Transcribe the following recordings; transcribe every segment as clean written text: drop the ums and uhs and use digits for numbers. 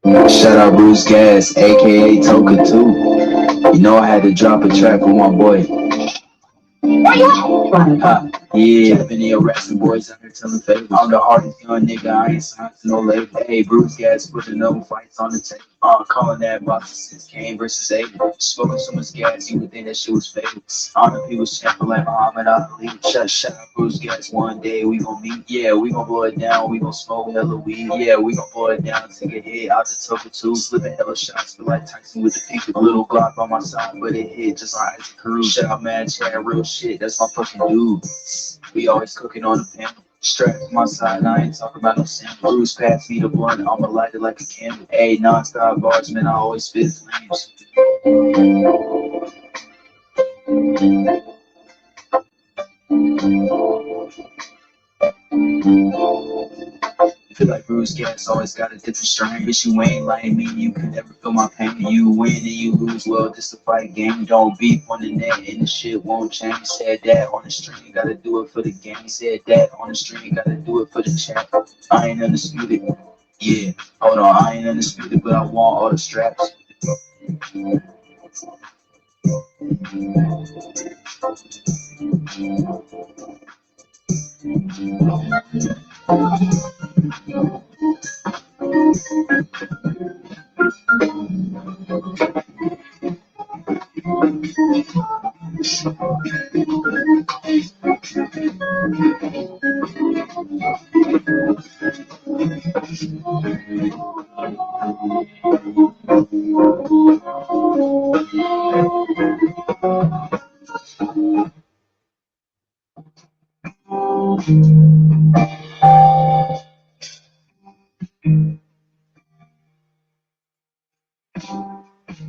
Shout out Bruce Gas, aka Toka too. You know I had to drop a track with my boy. Where you at? Yeah, many arresting boys out here telling favors. I'm the hardest young nigga, I ain't signed to no label. Hey, Bruce Gas putting no fights on the table. Calling that box since Kane versus Abel. Smoking so much gas, you would think that shit was fatal. On the people's champion like Muhammad Ali. Shut up, Bruce Gas, one day we gon' meet. Yeah, we gon' blow it down, we gon' smoke hella weed. Yeah, we gon' blow it down, take a hit out the Toka 2. Flipping hella shots, feel like Tyson with the peak. A little Glock on my side, but it hit just like Isaac Cruz. Shout out, man, chat real shit, that's my fucking dude. We always cooking on the pan. Strapped to my side, I ain't talking about no sin. Bruce pass me the blunt, I'ma light it like a candle. Ayy, non-stop bars, man, I always spit flames. Feel like Bruce Gas always got a different strain. Bitch, you ain't like me, you can never feel my pain. You win and you lose, well, this a fight game. Don't beef on the net and the shit won't change. Said that on the stream, gotta do it for the game. Said that on the stream, gotta do it for the chat. I ain't undisputed. Yeah, hold on, I ain't undisputed, but I want all the straps.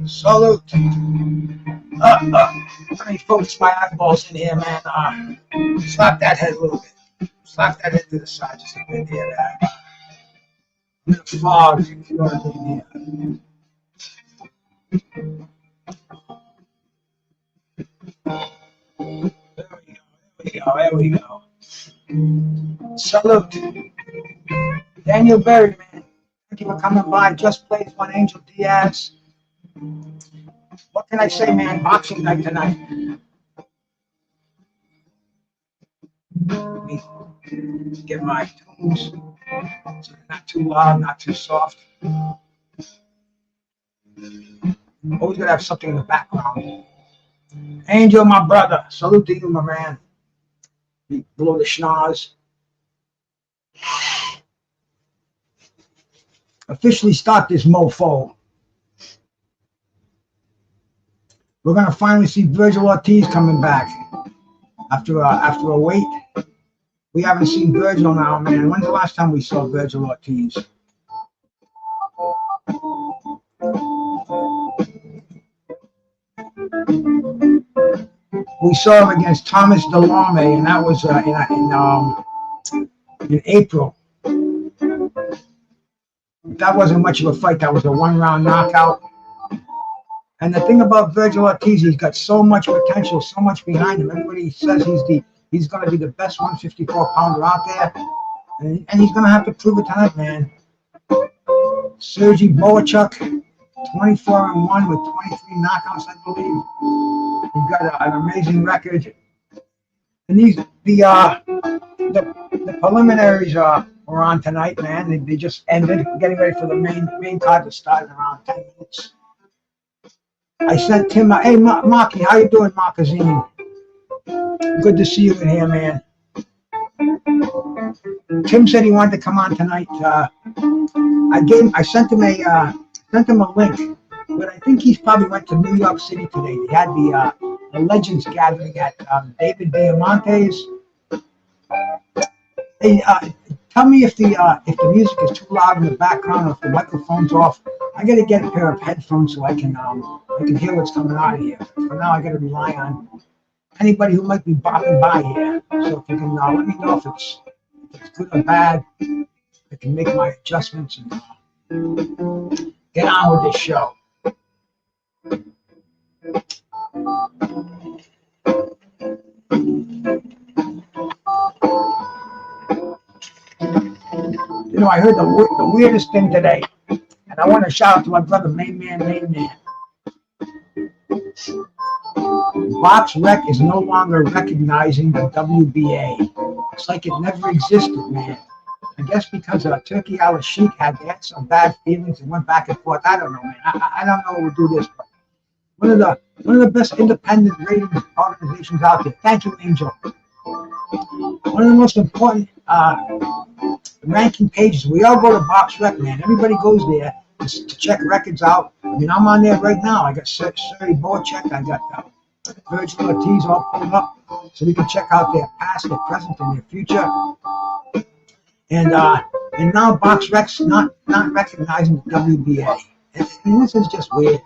Salute. Let me focus my eyeballs in here, man. Slap that head a little bit. Slap that head to the side just a bit here, man. I'm in a fog, if you know what I mean here. There we go. Salute. Daniel Berry, man. Thank you for coming by. Just plays one Angel Diaz. What can I say, man? Boxing night tonight. Let me get my tones so they're not too loud, not too soft. Always gotta have something in the background. Angel, my brother. Salute to you, my man. You blow the schnoz. Officially start this mofo. We're gonna finally see Vergil Ortiz coming back after a wait. We haven't seen Vergil now, man. When's the last time we saw Vergil Ortiz? We saw him against Thomas Delorme, and that was in April. That wasn't much of a fight. That was a one-round knockout. And the thing about Vergil Ortiz, he's got so much potential, so much behind him. Everybody says he's going to be the best 154-pounder out there, and he's going to have to prove it tonight, man. Serhii Bohachuk, 24-1 with 23 knockouts, I believe. He's got an amazing record. And the preliminaries are on tonight, man. They just ended, getting ready for the main card to start in around 10 minutes. I sent Tim, hey, Marky, how you doing, Markazine? Good to see you in here, man. Tim said he wanted to come on tonight. I sent him a link, but I think he's probably went to New York City today. They had the Legends gathering at David Diamante's. Hey, tell me if the music is too loud in the background or if the microphone's off. I gotta get a pair of headphones so I can hear what's coming out of here. For now, I gotta rely on anybody who might be bopping by here. So if you can let me know if it's good or bad, I can make my adjustments and get on with this show. You know, I heard the weirdest thing today. And I want to shout out to my brother, Main Man. Box Rec is no longer recognizing the WBA. It's like it never existed, man. I guess because Turkey Al Sheikh had some bad feelings and went back and forth. I don't know, man. I don't know who would do this, but one of the best independent rating organizations out there. Thank you, Angel. One of the most important ranking pages. We all go to Box Rec, man. Everybody goes there to check records out. I mean, I'm on there right now. I got Serhii Bohachuk. I got Vergil, Ortiz all pulled up, so we can check out their past, their present, and their future. And now Box Rec's not recognizing the WBA. And this is just weird.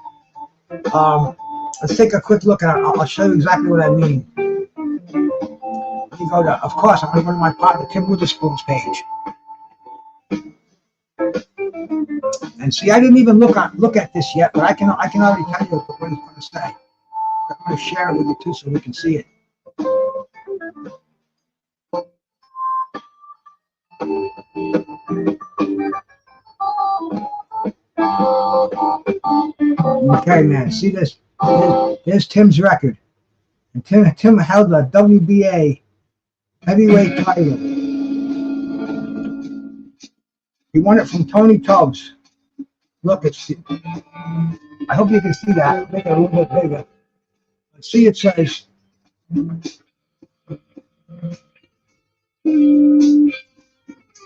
Let's take a quick look, and I'll show you exactly what I mean. Let me go to, of course, I'm going to go to my partner Tim Witherspoon's page. And see, I didn't even look at this yet, but I can already tell you what it's going to say. I'm going to share it with you too, so we can see it. Okay, man. See this? There's Tim's record. And Tim held the WBA heavyweight title. He won it from Tony Tubbs. Look, I hope you can see that. Make it a little bit bigger. See, it says.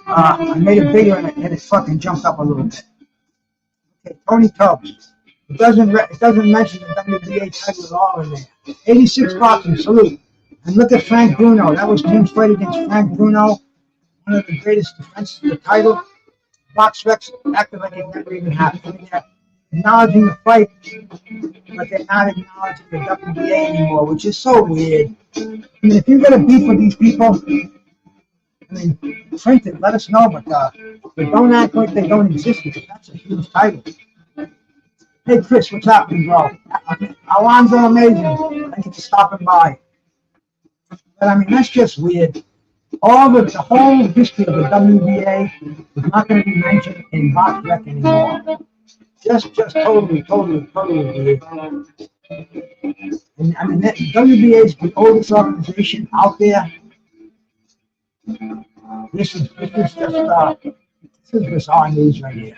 I made it bigger and it fucking jumped up a little bit. Okay, Tony Tubbs. It doesn't mention the WBA title at all in there. 86 boxing, salute. And look at Frank Bruno. That was Tim's fight against Frank Bruno. One of the greatest defenses of the title. Box Recs acted like it never even happened. I mean, they're acknowledging the fight, but they're not acknowledging the WBA anymore, which is so weird. I mean, if you're going to beef with these people, I mean, print it, let us know, but don't act like they don't exist, because that's a huge title. Hey, Chris, what's happening, bro? Alonzo, amazing. Thank you for stopping by. But, I mean, that's just weird. The whole history of the WBA is not going to be mentioned in Box Rec anymore. Just totally weird. And, I mean, WBA is the oldest organization out there. This is just bizarre news right here.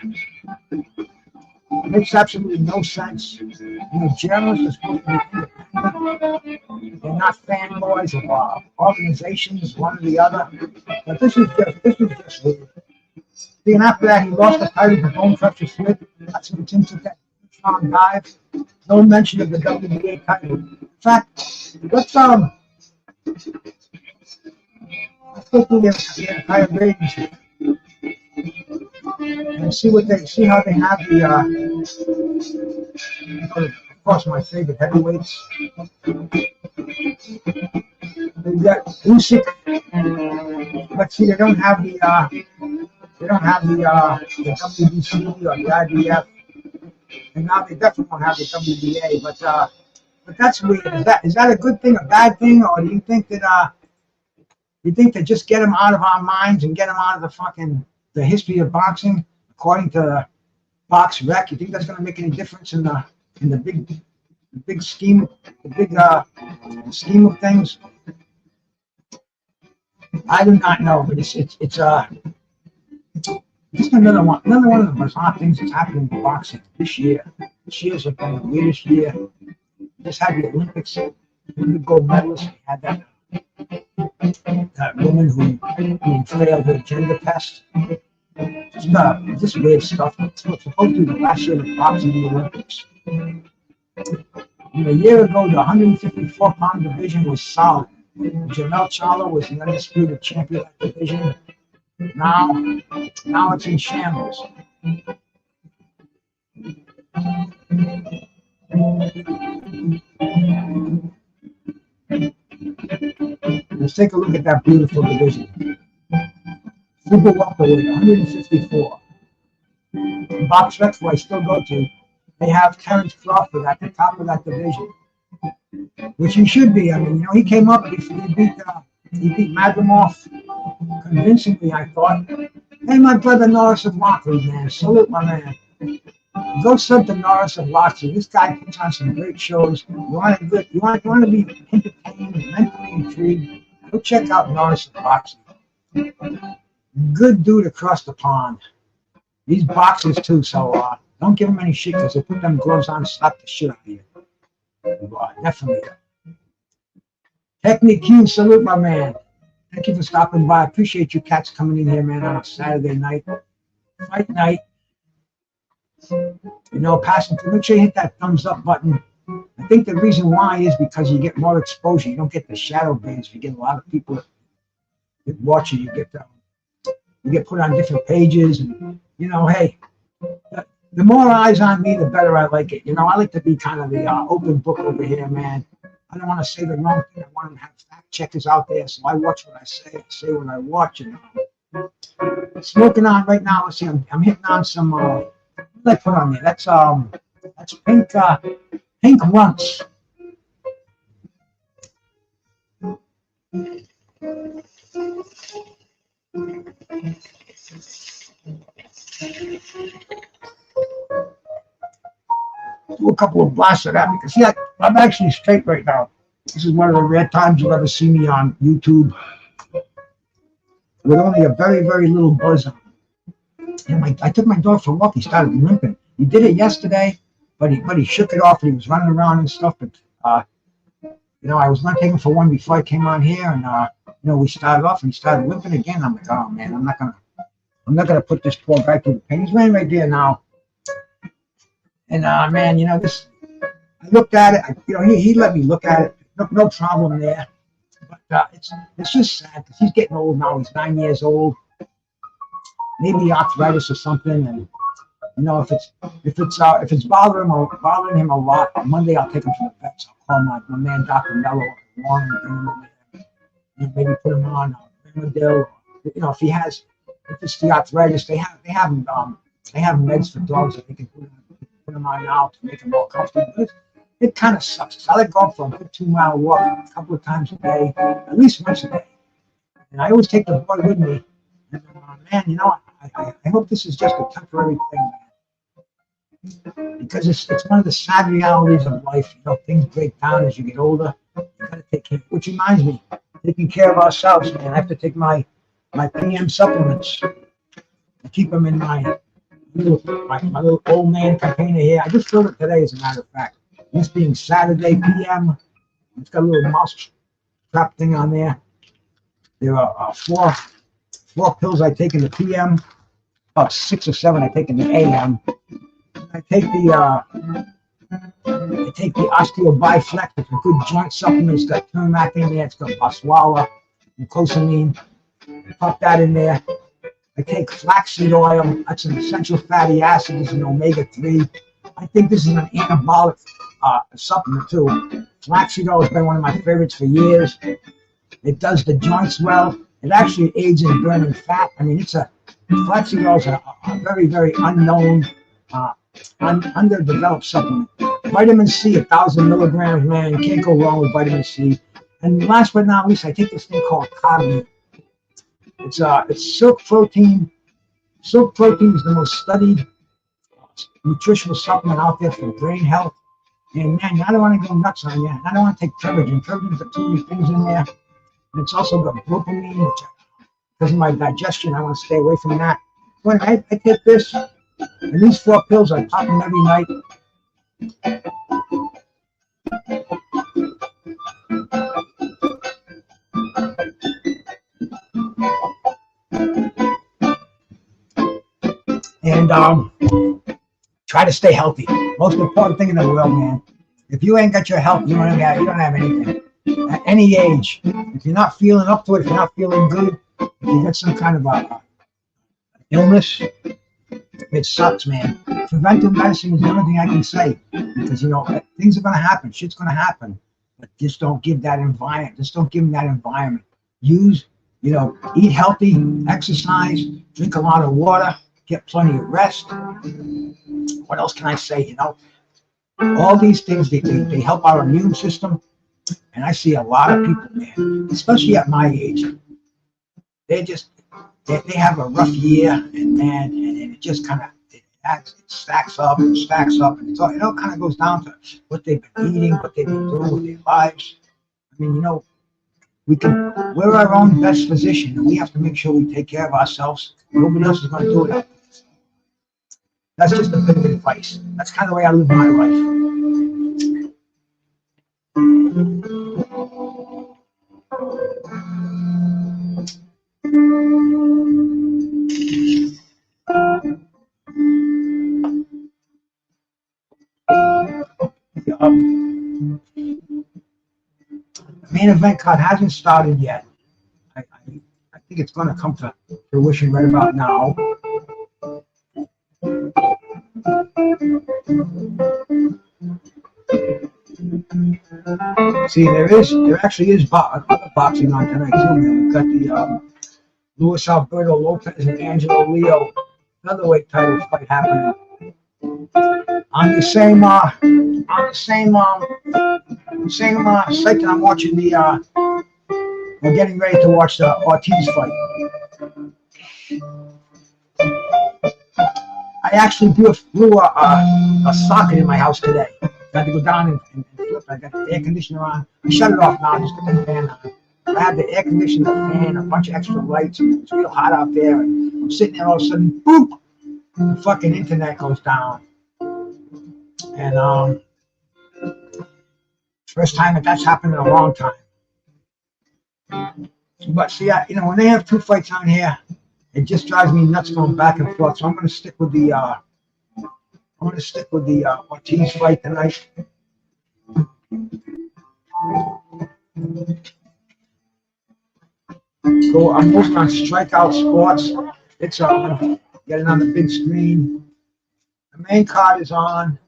It makes absolutely no sense. Journalists are supposed to be independent. They're not fanboys of organizations, one or the other. But this is just weird. And after that, he lost the title to Bone Crusher Smith. That's when Tim took that strong dive. No mention of the WBA title. In fact, let's go through the entire ratings here. And see how they have the of course my favorite heavyweights. They've got Usyk, but see they don't have the WBC or the IBF, and now they definitely don't have the WBA. But that's weird. Is that a good thing, a bad thing, or do you think that just get them out of our minds and get them out of the history of boxing, according to Box Rec? You think that's going to make any difference in the big scheme, scheme of things? I do not know, but it's just another one of the bizarre things that's happening in boxing this year. This year's been the weirdest year. Just had the Olympics, Olympic gold medalist. We had that woman who failed her gender test. Just weird stuff. It's supposed to be the last year of boxing in the Olympics. A year ago, the 154-pound division was solid. Jamel Charlo was the undisputed champion of that division. Now it's in shambles. Let's take a look at that beautiful division. Super welterweight, 154. Box Rec, where I still go to, they have Terrence Crawford at the top of that division, which he should be. I mean, he came up, he beat Madrimov convincingly, I thought. Hey, my brother Norris of Lockley, man, salute my man. Go sub to Norris and Roxy. This guy puts on some great shows. You want to be entertained, mentally intrigued. Go check out Norris and Roxy. Good dude across the pond. These boxers too, so don't give them any shit because they put them gloves on and slap the shit out of you. Definitely. Technique Q, salute my man. Thank you for stopping by. I appreciate you cats coming in here, man, on a Saturday night. Fight night. You know, passing through. Make sure you hit that thumbs up button. I think the reason why is because you get more exposure. You don't get the shadow bans. You get a lot of people that watch you. You get put on different pages, and you know, hey, the more eyes on me, the better I like it. You know, I like to be kind of the open book over here, man. I don't want to say the wrong thing. I want to have fact checkers out there, so I watch what I say what I watch. And smoking on right now. Let's see, I'm hitting on some. What did I put on there? That's pink runts. Do a couple of blasts of that because see, I'm actually straight right now. This is one of the rare times you'll ever see me on YouTube with only a very, very little buzz on. And I took my dog for a walk. He started limping. He did it yesterday, but he shook it off and he was running around and stuff. But you know, I was going to take him for one before I came on here, and you know, we started off and he started limping again. I'm like, oh man, I'm not gonna put this poor guy through the pain. He's laying right there now. And man, you know, I looked at it. You know, he let me look at it. No problem there. But it's just sad because he's getting old now. He's 9 years old. Maybe arthritis or something. And you know, if it's bothering him a lot, on Monday I'll take him to the vets. I'll call my man Dr. Mello and maybe put him on Benadryl. You know, if it's the arthritis, they have meds for dogs that they can put them on now to make them more comfortable. But it kind of sucks. So I like going for a good 2-mile walk a couple of times a day, at least once a day. And I always take the boy with me. And man, you know, I hope this is just a temporary thing, man. Because it's one of the sad realities of life. You know, things break down as you get older. You gotta take care. Which reminds me, taking care of ourselves, man. I have to take my PM supplements. I keep them in my little old man container here. I just filled it today, as a matter of fact. This being Saturday PM, it's got a little mouse trap thing on there. There are four pills I take in the PM, about 6 or 7 I take in the AM. I take the OsteoBiflex. It's a good joint supplement. It's got turmeric in there. It's got Boswellia and cosamine. Pop that in there. I take flaxseed oil. That's an essential fatty acid. It's an omega-3. I think this is an anabolic supplement too. Flaxseed oil has been one of my favorites for years. It does the joints well. It actually aids in burning fat. I mean, flaxseed oil is a very, very unknown, underdeveloped supplement. Vitamin C, 1,000 milligrams, man. You can't go wrong with vitamin C. And last but not least, I take this thing called carbonate. It's silk protein. Silk protein is the most studied nutritional supplement out there for brain health. And man, I don't want to go nuts on you. I don't want to take Prevagen. Prevagen's got too many things in there. And it's also got dopamine, which because of my digestion, I want to stay away from that. When I take this, and these 4 pills, I pop them every night. And try to stay healthy. Most important thing in the world, man. If you ain't got your health, you don't have anything. At any age, if you're not feeling up to it, if you're not feeling good, if you got some kind of illness, it sucks, man. Preventive medicine is the only thing I can say, because you know things are gonna happen, shit's gonna happen, but just don't give that environment. Just don't give them that environment. Eat healthy, exercise, drink a lot of water, get plenty of rest. What else can I say? You know, all these things they help our immune system, and I see a lot of people, man, especially at my age, they have a rough year, and man, and it just kind of it stacks up and stacks up, and it all kind of goes down to what they've been eating, what they've been doing with their lives. I mean, we're our own best physician, and we have to make sure we take care of ourselves. Nobody else is going to do it. That's just a bit of advice. That's kind of the way I live my life. The main event card hasn't started yet. I think it's going to come to fruition right about now. See, there actually is other boxing on tonight too, man. We've got the Luis Alberto Lopez and Angelo Leo featherweight title fight happening on the same site that I'm watching we're getting ready to watch the Ortiz fight. I actually blew a socket in my house today. I had to go down and flip. I got the air conditioner on. I shut it off now. I just got the fan on. I had the air conditioner, fan, a bunch of extra lights. It's real hot out there. And I'm sitting there, all of a sudden, boop! The fucking internet goes down. And first time that's happened in a long time. But see, when they have two fights on here, it just drives me nuts going back and forth. So I'm going to stick with the Ortiz fight tonight. So I'm moving on Strikeout Sports. It's getting on the big screen. The main card is on.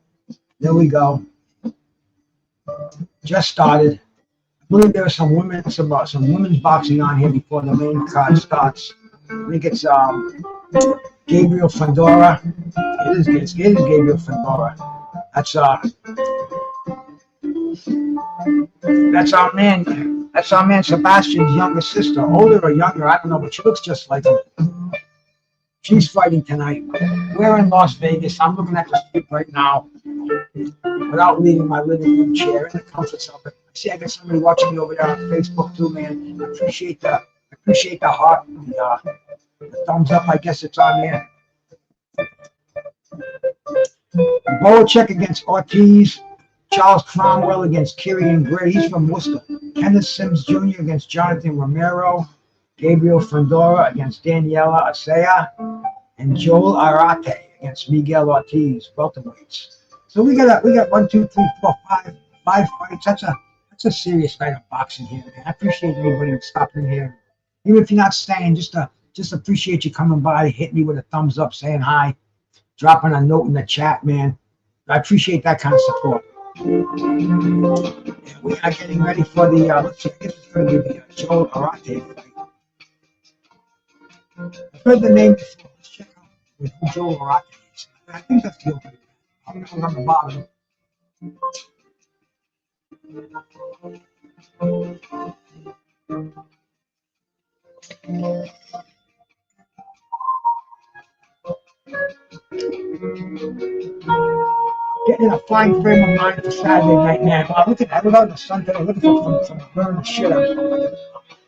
There we go. Just started. I believe there was some women's boxing on here before the main card starts. I think it's Gabriel Fandora. It is Gabriel Fandora. That's our man. That's our man Sebastian's younger sister, older or younger, I don't know, but she looks just like him. She's fighting tonight. We're in Las Vegas. I'm looking at the street right now without leaving my living room chair in the comforts of it. See, I got somebody watching me over there on Facebook too, man. I appreciate the heart, the thumbs up. I guess it's on there. Bohachuk against Ortiz. Charles Conwell against Kieran Gray. He's from Worcester. Kenneth Sims Jr. against Jonathan Romero. Gabriel Fandora against Daniela Asaya. And Joel Arate against Miguel Ortiz, welterweights. So we got 1, 2, 3, 4, 5 fights. That's a serious night of boxing here, man. I appreciate everybody stopping here. Even if you're not staying, just appreciate you coming by, hitting me with a thumbs up, saying hi, dropping a note in the chat, man. I appreciate that kind of support. And we are getting ready for the, let's see, I guess it's going to be the Joel Arate fight. I've heard the name before. Let's check out who Joel Arate is. I think that's the opening. I'm going on the bottom. Getting in a fine frame of mind for Saturday night, man. Wow, look at that. Look out in the sun today. Look at some burning shit. I'm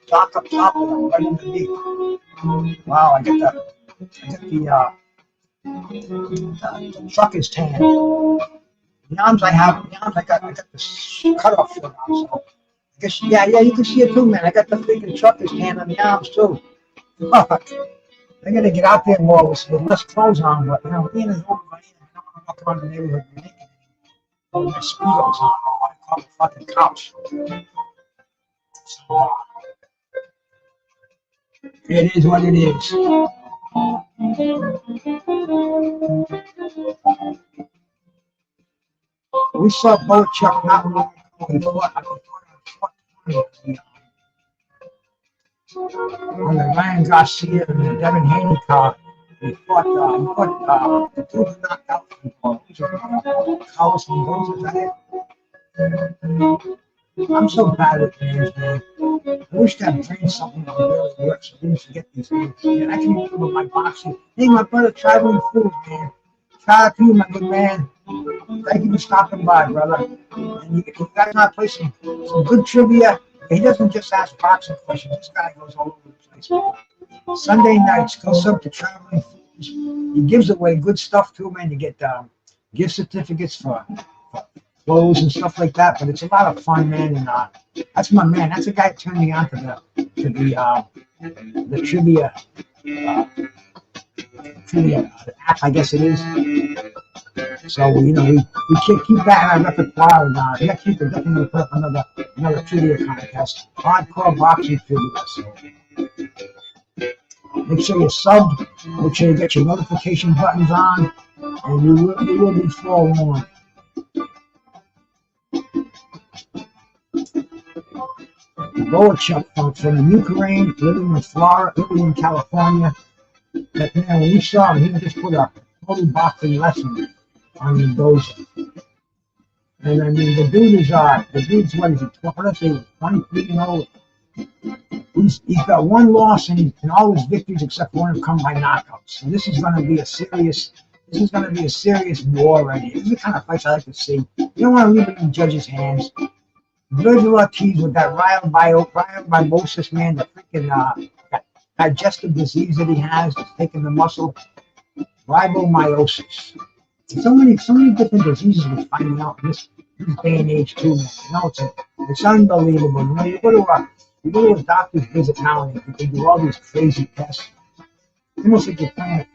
dark up top and I'm right underneath. Wow, I got the truck is tan. The arms I got the cutoff foot on, so I guess, yeah, you can see it too, man. I got the freaking truck is tan on the arms too. Fuck. I gotta get out there more with less clothes on, but being as old as I am, I don't want to walk around the neighborhood naked. With my Speedos on, I want to call the fucking cops. So, it is what it is. We saw Bohachuk not long ago. On the Ryan Garcia and the Devin Haney card. He fought the two who knocked out from Carlos Mendoza. Is that it? I'm so bad at names, man. I wish that brain something that really works. I didn't forget these names. Man, I can remember my boxing. Hey, my brother, traveling food, man. Shout out to you, my good man. Thank you for stopping by, brother. And you guys want to play some good trivia. He doesn't just ask boxing questions. This guy goes all over the place. Sunday nights, goes up to Traveling Fools. He gives away good stuff too, man. You get gift certificates for clothes and stuff like that. But it's a lot of fun, man. And that's my man. That's the guy that turned me on to the trivia app, I guess it is. So we can't keep that in our repertoire, and next week we're definitely put up another trivia contest, hardcore boxing trivia. So make sure you're subbed, make sure you get your notification buttons on, and you will be forewarned. Bohachuk from the Ukraine, living in Florida, living in California. But man, when we saw him, he just put a total boxing lesson on Mendoza. And I mean, the dude's what is he, 23-0. He's got one loss in all his victories except one have come by knockouts. So this is going to be a serious war right here. This is the kind of fights I like to see. You don't want to leave it in the judge's hands. Vergil Ortiz with that rhabdomyosis, man, the freaking digestive disease that he has, that's taking the muscle, rhabdomyosis. So many different diseases we're finding out in this day and age too, man. It's unbelievable. You go to a doctor's visit now and they do all these crazy tests. It's almost like you're playing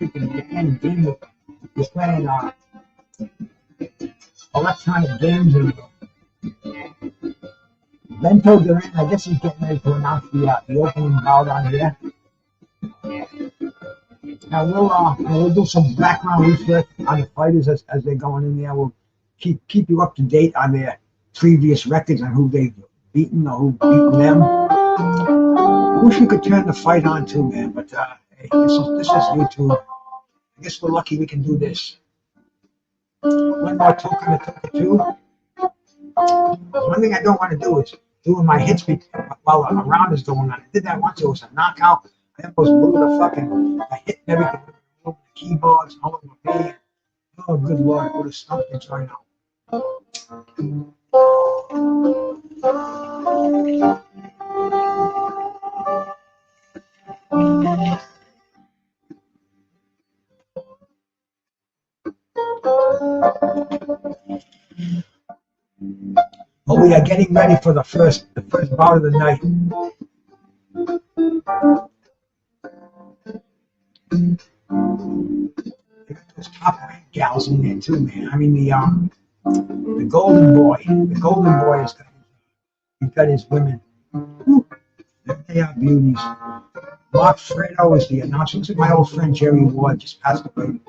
electronic games and Bento Duran, I guess he's getting ready to announce the opening bout on here. Now we'll do some background research on the fighters as they're going in there. We'll keep you up to date on their previous records and who they've beaten or who've beaten them. I wish we could turn the fight on too, man. But hey, this is YouTube. I guess we're lucky we can do this. One more token to talk to. One thing I don't want to do is doing my hits while a round is going on. I did that once. It was a knockout. I almost blew I hit everything over the keyboards, all over my bed. Oh, good Lord, I would have stumped it right now. Oh, we are getting ready for the first bout of the night. Those top rank gals in there too, man. I mean the golden boy. The golden boy has got his women. They are beauties. Mark Fredo is the announcer. Looks like my old friend Jerry Ward just passed away.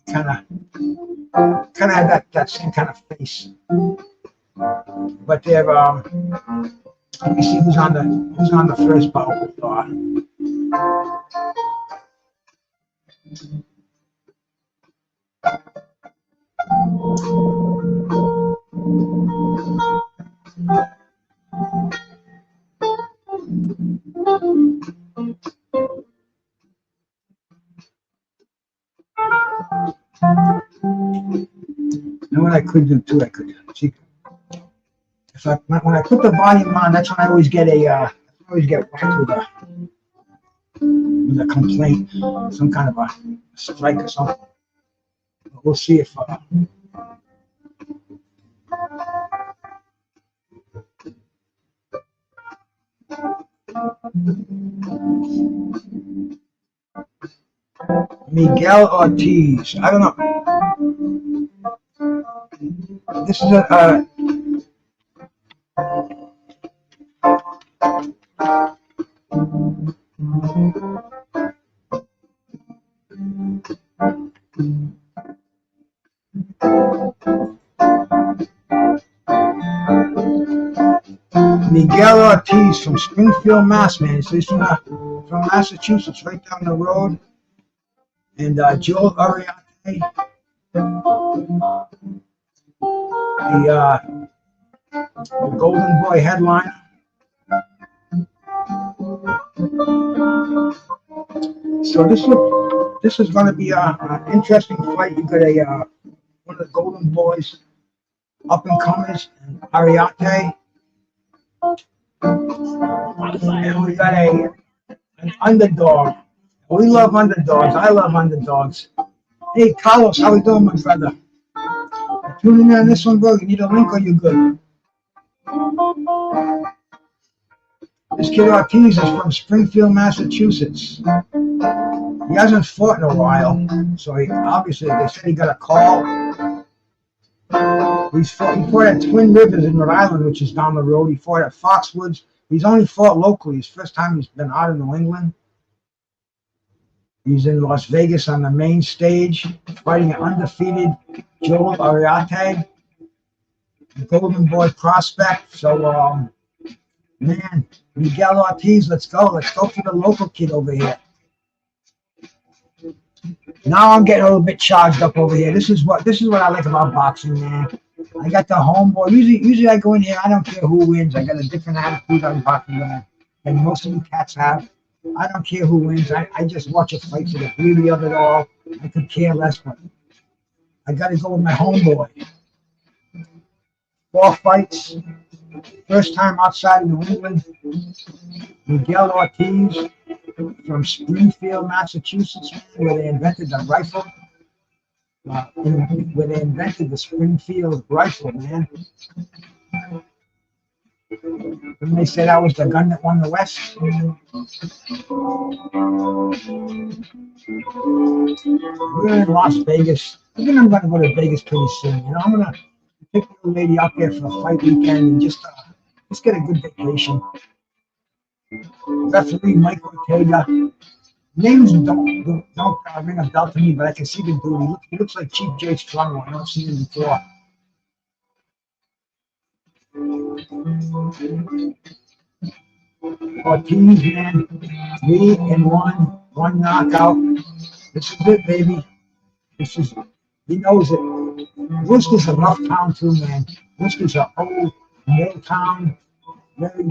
Kind of had that same kind of face. But they're let me see who's on the first bout with You know what I could do too? I could see when I put the volume on. That's when I always get whacked with a complaint, some kind of a strike or something. But we'll see if. Miguel Ortiz. I don't know. This is a Miguel Ortiz from Springfield, Mass, man. So he's from Massachusetts, right down the road. And Joel Arate, the Golden Boy headliner. So this look This is going to be an interesting fight. You got a one of the Golden Boys, up and comers, and Arate. And we got an underdog. We love underdogs. I love underdogs. Hey, Carlos, how we doing, my brother? Tuning in on this one, bro. You need a link or you good? This kid Ortiz is from Springfield, Massachusetts. He hasn't fought in a while, so obviously they said he got a call. He fought at Twin Rivers in Rhode Island, which is down the road. He fought at Foxwoods. He's only fought locally. His first time he's been out of New England. He's in Las Vegas on the main stage, fighting an undefeated Joel Arate, Golden Boy prospect. So, man, Miguel Ortiz, let's go. Let's go for the local kid over here. Now I'm getting a little bit charged up over here. This is what I like about boxing, man. I got the homeboy. Usually I go in here, I don't care who wins. I got a different attitude on boxing than most of you cats have. I don't care who wins. I just watch a fight for the beauty of it all. I could care less, but I got to go with my homeboy. 4 fights. First time outside of New England. Miguel Ortiz from Springfield, Massachusetts, where they invented the rifle. Where they invented the Springfield rifle, man. And they said that was the gun that won the West. We're in Las Vegas. I think I'm going to go to Vegas pretty soon. You know, I'm going to take the old lady out there for a fight weekend and just get a good vacation. Referee Mike Ortega. Names don't ring a bell to me, but I can see the dude. He looks like Chief J. Strongbow. I don't see him before. Ortiz, man, 3-1, 1 knockout. This is it, baby. He knows it. Worcester's a rough town too, man. Worcester's an old mill town. Very,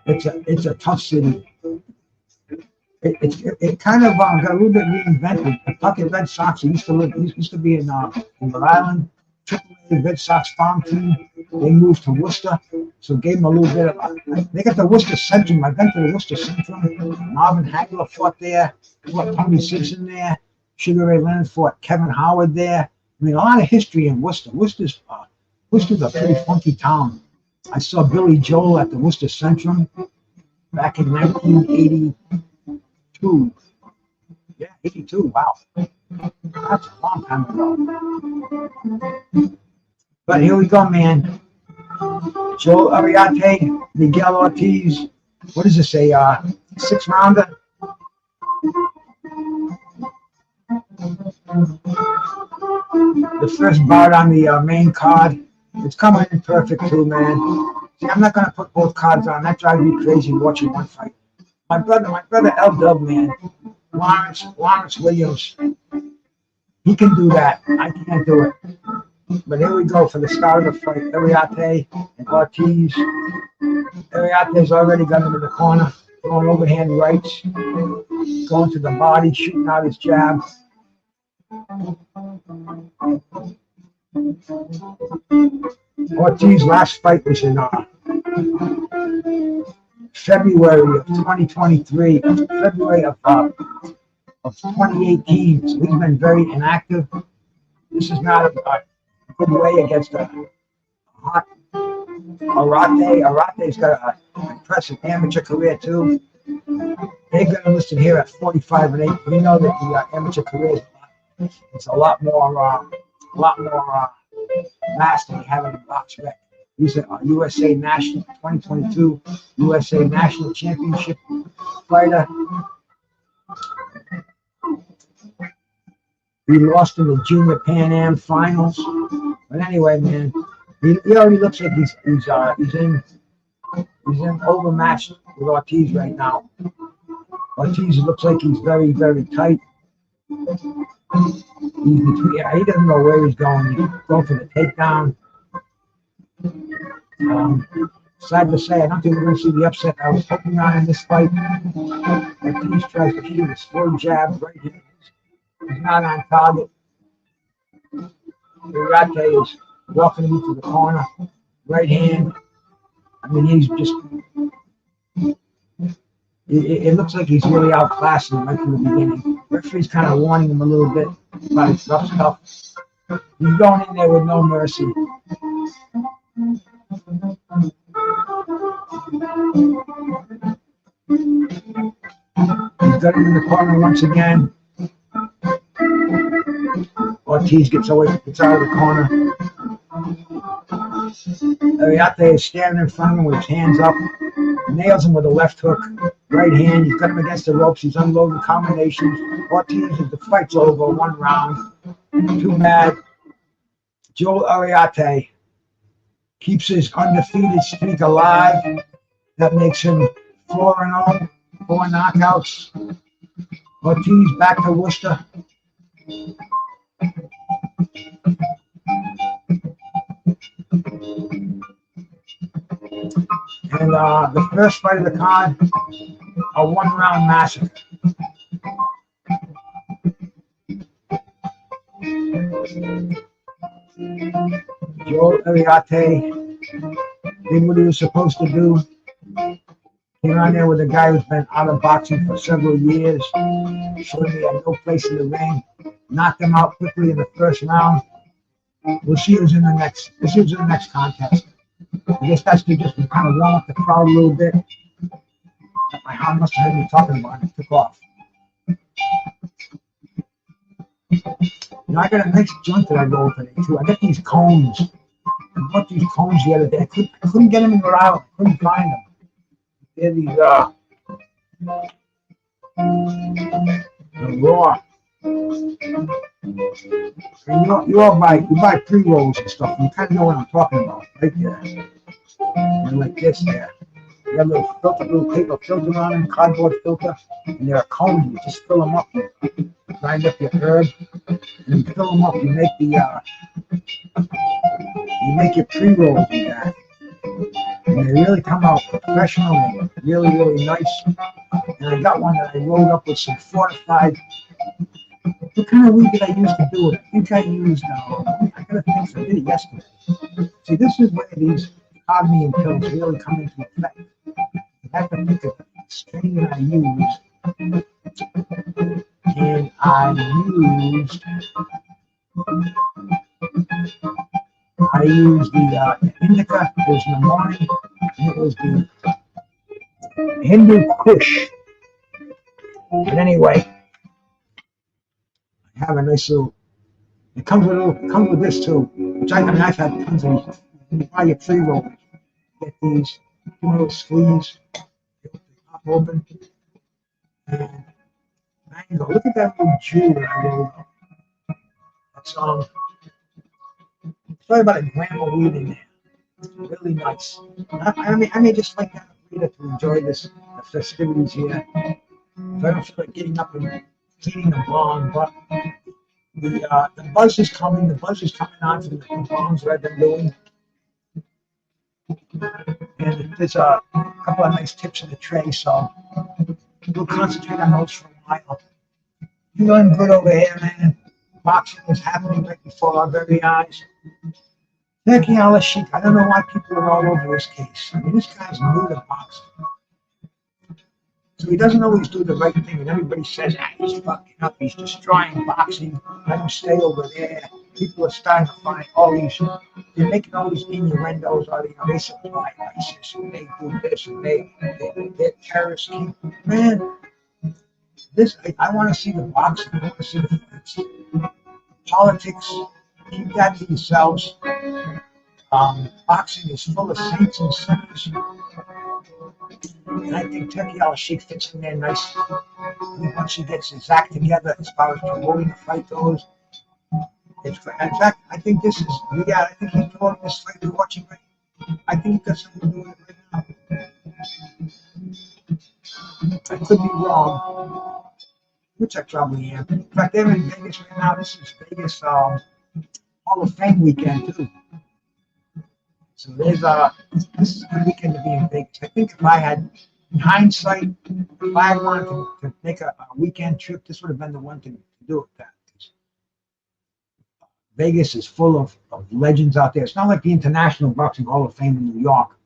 it's a tough city. It kind of got a little bit reinvented. The fucking Red Sox used to be in Rhode Island. AAA Red Sox farm team. They moved to Worcester, so gave them a little bit of. They got the Worcester Centrum. I went to the Worcester Centrum. Marvin Hagler fought there. Fought Tony Simpson there. Sugar Ray Leonard fought Kevin Howard there. I mean, a lot of history in Worcester. Worcester's a pretty funky town. I saw Billy Joel at the Worcester Centrum back in 1982. Yeah, 82. Wow. That's a long time ago. But here we go, man. Joel Arate, Miguel Ortiz. What does it say? 6-rounder. The first bout on the main card. It's coming in perfect too, man. See, I'm not gonna put both cards on. That drives me crazy watching one fight. My brother L Dub, man. Lawrence Williams. He can do that. I can't do it. But here we go for the start of the fight. Arate and Ortiz. Arate's already got him in the corner. Throwing overhand rights. Going to the body, shooting out his jab. Ortiz's last fight was in February of 2023. February of 2018. So he's been very inactive. This is not a good way against a hot Arate. Arate's got an impressive amateur career too. They're going to listen here at 45-8. We know that the amateur career is a lot more vast than having a box rec. He's a USA National 2022 USA National Championship fighter. He lost in the Junior Pan Am finals. But anyway, man, he already looks like he's in overmatched with Ortiz right now. Ortiz looks like he's very, very tight. He doesn't know where he's going. He's going for the takedown. Sad to say, I don't think we're going to see the upset I was hoping on in this fight. Ortiz tries to hit him with a slow jab right here. He's not on target. Arate is walking him into the corner. Right hand. I mean, he's just. It looks like he's really outclassing him right from the beginning. Referee's kind of warning him a little bit about his rough stuff. He's going in there with no mercy. He's got him in the corner once again. Ortiz gets out of the corner. Arate is standing in front of him with his hands up. Nails him with a left hook, right hand. He's got him against the ropes. He's unloading combinations. Ortiz, the fight's over, 1 round. Too bad. Joel Arate keeps his undefeated streak alive. That makes him 4-0, 4 knockouts. Ortiz back to Worcester. And the first fight of the card, a 1-round massacre. Joel Arate did what he was supposed to do. Came on there with a guy who's been out of boxing for several years. Showed he had no place in the ring. Knocked him out quickly in the first round. We'll see who's in the next. This is the next contest. I guess that's to just kind of warm up the crowd a little bit. My hand must have heard me talking about it. It took off. You know, I got a nice joint that I rolled today too. I got these cones. I bought these cones the other day. I couldn't get them in Rhode Island. I couldn't find them. They're these raw. And you buy pre-rolls and stuff, and you kind of know what I'm talking about, right there. They're like this there. You got a little filter, little paper filter on them, cardboard filter, and they're a cone. You just fill them up. You grind up your herb, and you fill them up. You make your pre-rolls with that. And they really come out professional and really, really nice. And I got one that I rolled up with some fortified. What kind of weed did I use to do it? I think I used, I gotta think, I did it yesterday. See, this is where these cadmium pills really come into effect. I have to think of the strain that I used. And I used the indica, it was in the morning, and it was the Hindu Kush. But anyway, I have a nice little, it comes with this too, which I've had tons of these. You buy your pre-roll, get these, give them a little squeeze, they pop open, and there you go. Look at that little jewel that I rolled up. That's probably about a gram of weed in there. Really nice. I may just like that later to enjoy the festivities here. So I don't feel like getting up and heating a bong, but the buzz is coming. The buzz is coming on from the bongs that I've been doing. And there's a couple of nice tips in the tray, so we'll concentrate on those for a while. Feeling good over here, man. Boxing is happening right before our very eyes. Serhii Sheik, I don't know why people are all over this case. I mean, this guy's new to boxing. So he doesn't always do the right thing, and everybody says, he's fucking up, he's destroying boxing, let him stay over there. People are starting to find all these, they're making all these innuendos out of, they supply ISIS, and they do this, and they're terrorists. Man, this, I want to see the boxing, I want to see the fights. Politics, keep that to yourselves. Boxing is full of saints and sinners. And I think Serhii Sheik fits in there nicely. Once he gets his act together as far as promoting the fight goes. In fact, I think this is, I think he's promoting this fight we're watching right now. I think he's got something to do with it right now. I could be wrong, which I probably am. In fact, they're in Vegas right now. This is Vegas Hall of Fame weekend, too. So there's this is a good weekend to be in Vegas. I think if I had in hindsight, if I wanted to make a weekend trip, this would have been the one to do it. That Vegas is full of legends out there. It's not like the International Boxing Hall of Fame in New York,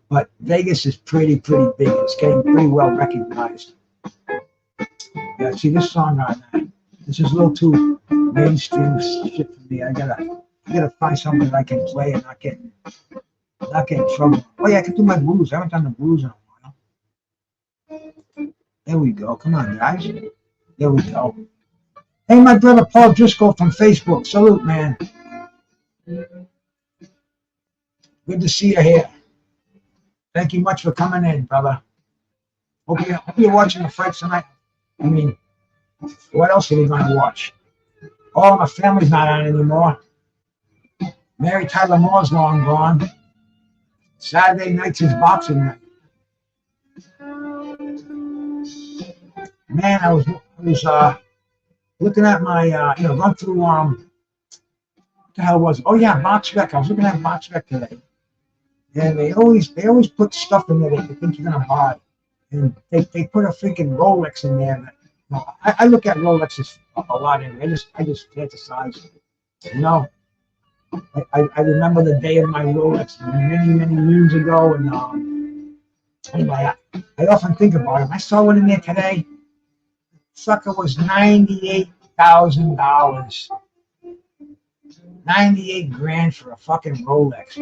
but Vegas is pretty big. It's getting pretty well recognized. Yeah, see this song on that. This is a little too mainstream shit for me. I gotta find something that I can play and not get in trouble. Oh yeah, I can do my blues. I haven't done the blues in a while. There we go. Come on, guys. There we go. Hey, my brother Paul Driscoll from Facebook. Salute, man. Good to see you here. Thank you much for coming in, brother. Hope you're watching the fight tonight. I mean, what else are we going to watch? Oh, my family's not on anymore. Mary Tyler Moore's long gone. Saturday nights is boxing night. Man, I was looking at my, run through, what the hell was it? Oh yeah, Box Rec. I was looking at Box Rec today. And they always put stuff in there that they think you're going to buy. And they put a freaking Rolex in there. I look at Rolexes a lot anyway. I just fantasize. I remember the day of my Rolex many years ago, and anyway, I often think about it. I saw one in there today. Sucker was $98,000. 98 grand for a fucking Rolex.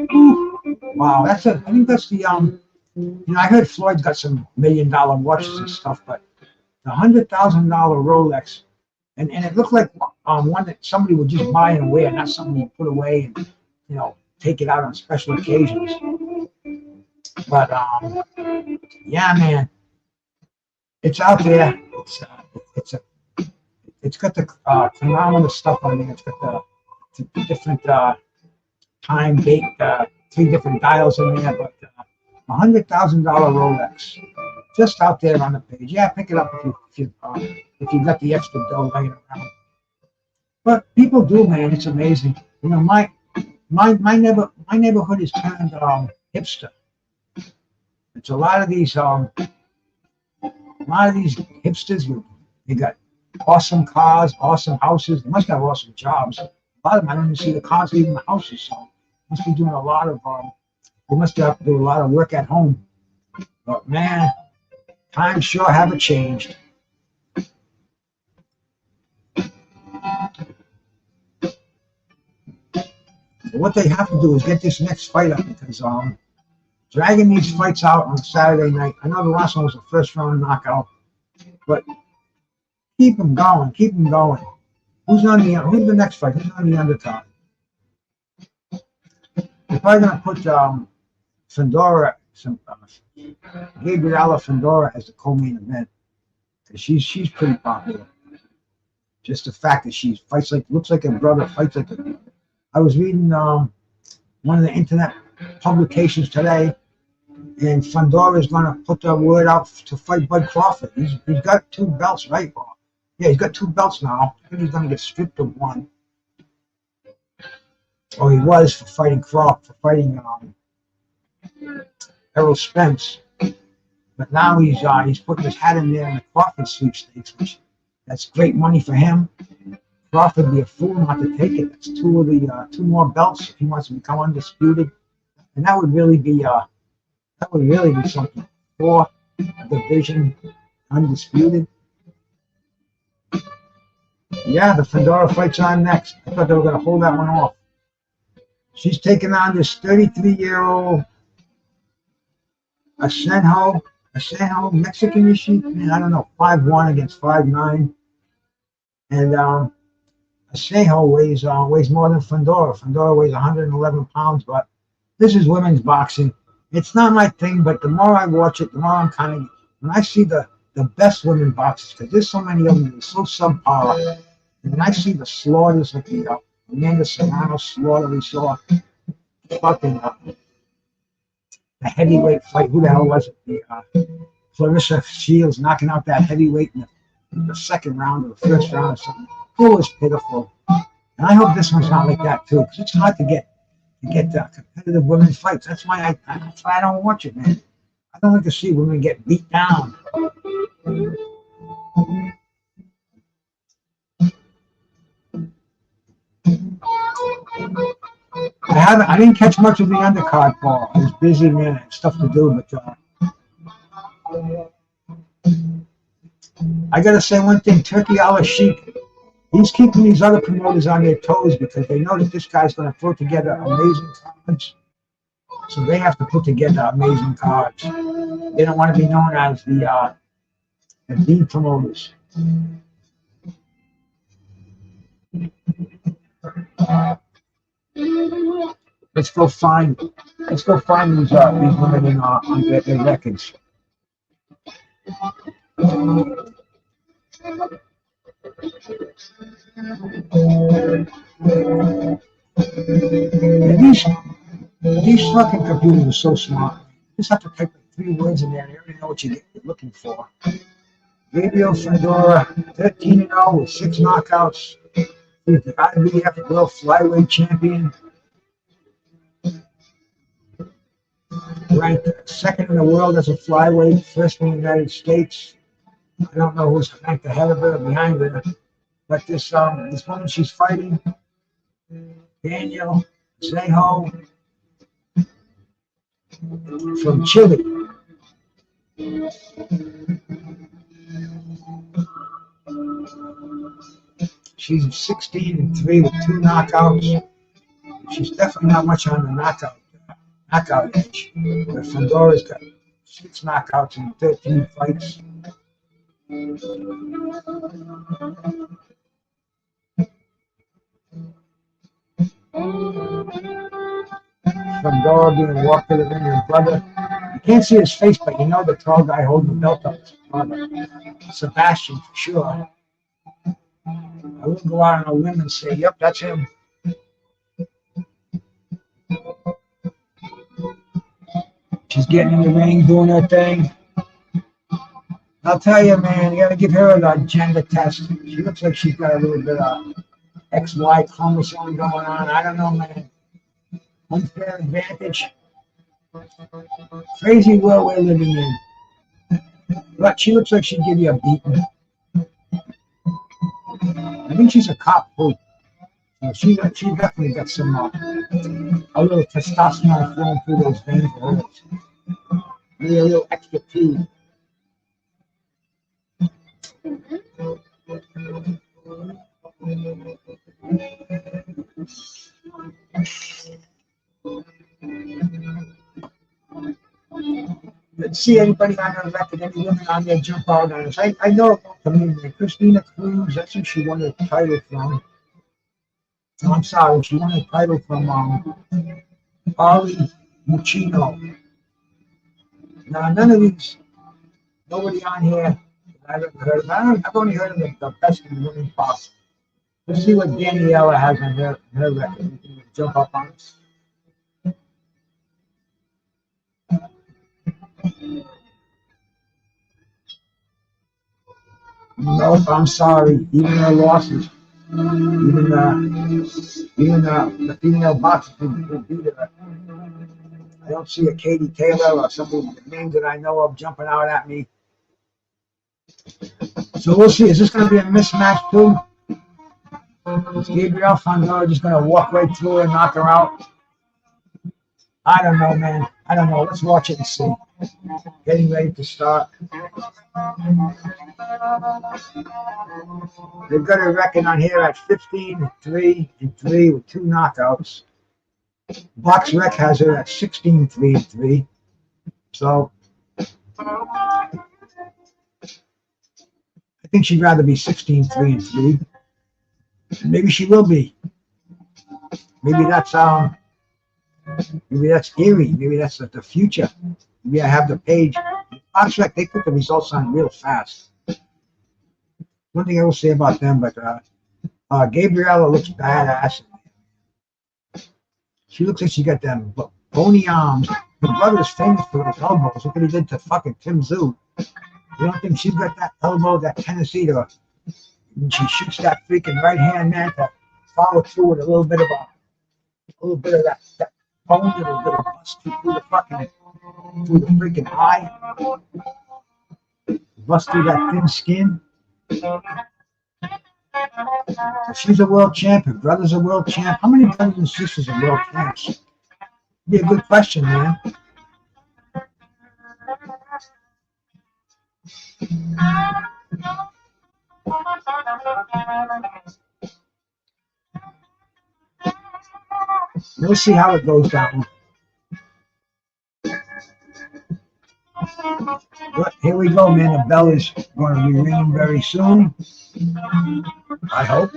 Wow, I think that's the I heard Floyd's got some $1 million watches and stuff, but the $100,000 Rolex, and it looked like one that somebody would just buy and wear, not something you put away and take it out on special occasions. But yeah, man, it's out there. It's got the phenomenal stuff on there. It's got the different time, date, 3 different dials in there, but $100,000 Rolex just out there on the page. Yeah, pick it up if you got the extra dough laying around. But people do, man. It's amazing. My neighborhood is turned hipster. It's a lot of these hipsters. They got awesome cars, awesome houses. They must have awesome jobs. A lot of them, I don't even see the cars leaving the houses. So must be doing a lot of. They must have to do a lot of work at home. But man, times sure haven't changed. What they have to do is get this next fight up, because dragging these fights out on Saturday night. I know the last one was a first round knockout, but keep them going, keep them going. Who's the next fight? Who's on the undercard? They're probably gonna put Fandora, Gabriela Fandora as the co-main event, because she's pretty popular. Just the fact that she looks like her brother, fights like a. I was reading one of the internet publications today, and Fandora is going to put the word out to fight Bud Crawford. He's got 2 belts, right? Yeah, he's got 2 belts now. I think he's going to get stripped of 1. Or he was for fighting Errol Spence. But now he's putting his hat in there in the Crawford sweepstakes, which that's great money for him. Crawford would be a fool not to take it. That's 2 more belts if he wants to become undisputed, and that would really be something. 4 division undisputed. Yeah, the Fandora fight's on next. I thought they were going to hold that one off. She's taking on this 33-year-old Asano, Mexican, is she? I don't know, 5'1" against 5'9", and Serhii weighs more than Fandora. Fandora weighs 111 pounds, but this is women's boxing. It's not my thing, but the more I watch it, the more I'm kind of, when I see the best women boxers, because there's so many of them, they're so subpar, and when I see the slaughters, like the Amanda Serrano slaughter we saw, fucking the heavyweight fight, who the hell was it? Clarissa Shields knocking out that heavyweight in the second round or the first round or something. It was pitiful, and I hope this one's not like that too, because it's hard to get competitive women's fights. That's why I don't watch it, man. I don't like to see women get beat down. I didn't catch much of the undercard, Paul. I was busy, man. I had stuff to do, but I gotta say one thing, Turkey Al-Sheikh, he's keeping these other promoters on their toes because they know that this guy's gonna throw together amazing cards. So they have to put together amazing cards. They don't want to be known as the B promoters. Let's go find these women on their records. These fucking computers are so smart. You just have to type 3 words in there and you already know what you're looking for. Gabriel Fandora, 13-0 with 6 knockouts. He's the IBF World Flyweight Champion. Ranked 2nd in the world as a flyweight, 1st in the United States. I don't know who's ranked ahead of her or behind her, but this woman she's fighting, Daniel Serhii from Chile. She's 16-3 with 2 knockouts. She's definitely not much on the knockout edge. But Fandora's got 6 knockouts in 13 fights. Fandora being walked to the ring, her brother. You can't see his face, but you know the tall guy holding the belt up is his brother. Sebastian, for sure. I wouldn't go out on a limb and say, yep, that's him. She's getting in the ring, doing her thing. I'll tell you, man, you got to give her a gender test. She looks like she's got a little bit of XY chromosome going on. I don't know, man. Unfair advantage. Crazy world we're living in. But she looks like she'd give you a beating. I think she's a cop too. So she definitely got some a little testosterone flowing through those veins of hers. Maybe a little extra pee. Let's see anybody on her record, any women on there jump out on us. I know Christina Cruz, that's who she won the title from. No, I'm sorry, she won the title from Ari Muccino. Now, none of these, nobody on here I've ever heard of. I've only heard of the best in the women's boxing. Let's see what Daniela has on her record. You can jump up on us. Nope, I'm sorry. Even her losses, even the female boxers who beat her. I don't see a Katie Taylor or somebody with the names that I know of jumping out at me. So we'll see. Is this going to be a mismatch too? Is Gabriel Fandora just going to walk right through her and knock her out? I don't know, man. I don't know. Let's watch it and see. Getting ready to start. They've got a record on here at 15-3-3 with 2 knockouts. Box Rec has her at 16-3-3. So I think she'd rather be 16-3-3. Maybe she will be. Maybe that's eerie. Maybe that's the future. Maybe I have the page. Box Rec, they put the results on real fast. One thing I will say about them, but Gabriella looks badass. She looks like she got them bony arms. Her brother is famous for his elbows. Look what he did to fucking Tim Zhu. You don't think she's got that elbow, that Tennessee to her? And she shoots that freaking right hand, man, to follow through with a little bit of that bone, a little bit of bust through the fucking through the freaking eye, bust through that thin skin. So she's a world champ. Her brother's a world champ. How many brothers and sisters are world champs? Be a good question, man. We'll see how it goes down. But here we go, man. The bell is going to be ringing very soon. I hope.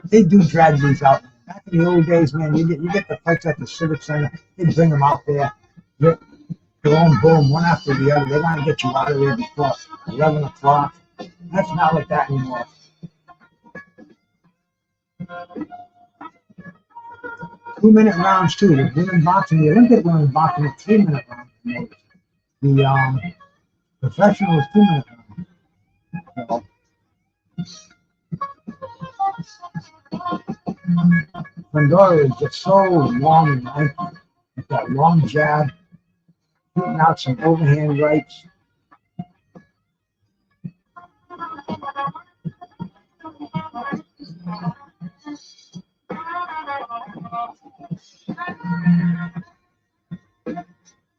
They do drag these out. Back in the old days, man, you get the fights at the Civic Center. They bring them out there. Boom, boom, one after the other. They want to get you out of there before 11 o'clock. That's not like that anymore. Two-minute rounds, too. The women boxing, the Olympic women boxing, 3-minute rounds. The professional is 2-minute rounds. Fandora is just so long and lanky. With that long jab, shooting out some overhand rights.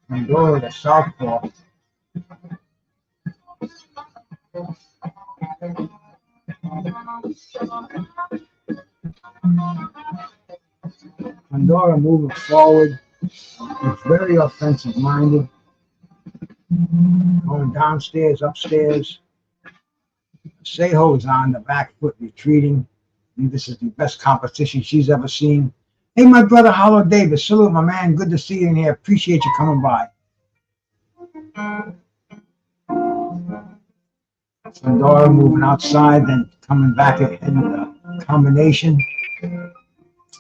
Fandora, the southpaw. Fandora moving forward. It's very offensive minded. Going downstairs, upstairs. Serhii is on the back foot retreating. I think this is the best competition she's ever seen. Hey, my brother, Hollow Davis. Salute, my man. Good to see you in here. Appreciate you coming by. Fandora moving outside, then coming back in the combination.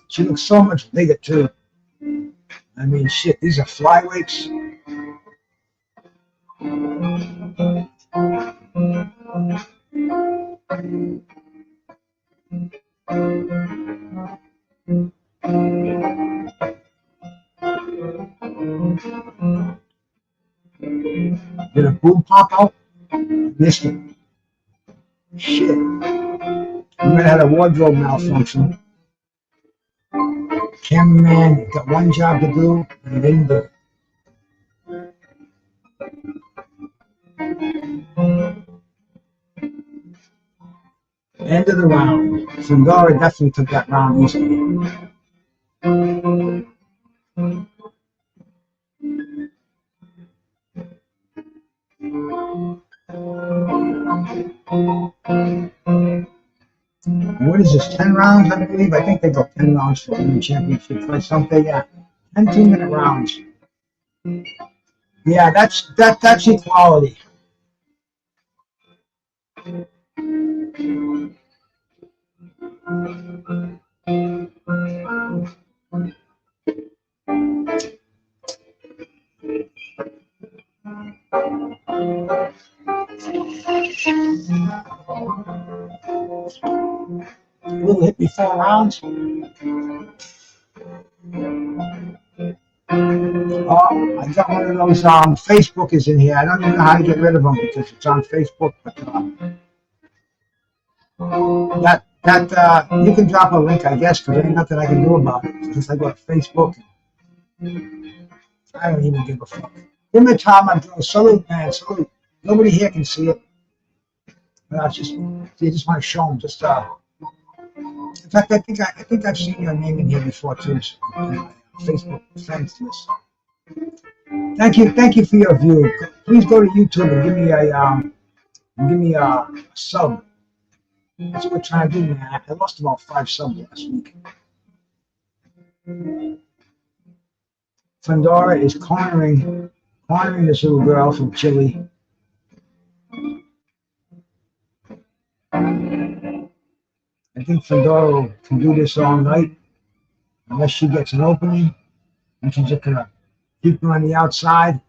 She looks so much bigger, too. I mean, shit, these are flyweights. Did a boom pop out? Missed it. Shit. We might have had a wardrobe malfunction. Cameraman got one job to do, and he didn't do it. End of the round. Fandora definitely took that round easily. What is this, 10 rounds, I believe? I think they go 10 rounds for the championship fight. Something, yeah. 10 2-minute rounds. Yeah, that's equality. Will hit me 4 rounds. Oh, I got one of those. Facebook is in here. I don't even know how to get rid of them because it's on Facebook. But you can drop a link, I guess, because there ain't nothing I can do about it. Just like what Facebook. I don't even give a fuck. Give me a time, I draw. Salute, man. Salute. Nobody here can see it. But I just want to show them. Just in fact, I think I've seen your name in here before too. So, Facebook friends list. Thank you for your view. Please go to YouTube and give me a sub. That's what we're trying to do, man. I lost about 5 subs last week. Fandora is cornering this little girl from Chile. I think Fandora can do this all night unless she gets an opening. And she's just gonna keep her on the outside.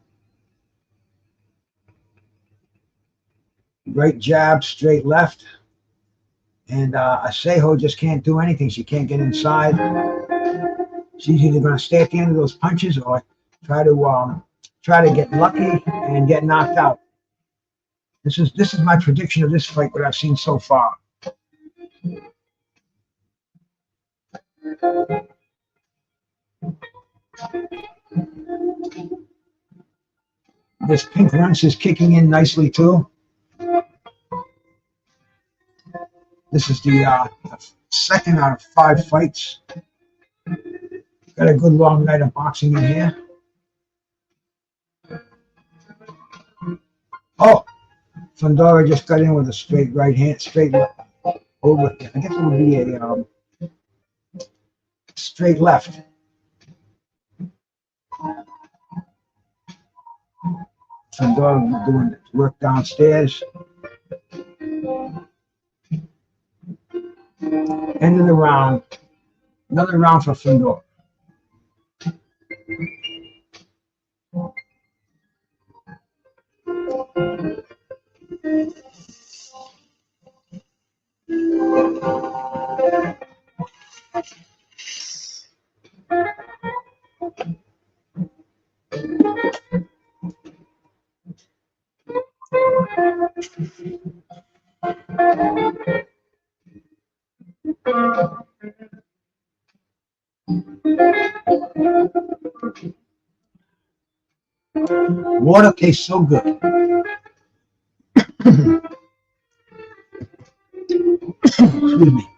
Right jab, straight left. And Serhii just can't do anything. She can't get inside. She's either going to stay at the end of those punches or Try to get lucky and get knocked out. This is my prediction of this fight, what I've seen so far. This pink wrench is kicking in nicely too. This is the second out of 5 fights. Got a good long night of boxing in here. Oh, Fandora just got in with a straight right hand, straight left. Over. I guess it would be a straight left. Fandora doing work downstairs. End of the round. Another round for Fandora. Water tastes so good. Excuse me.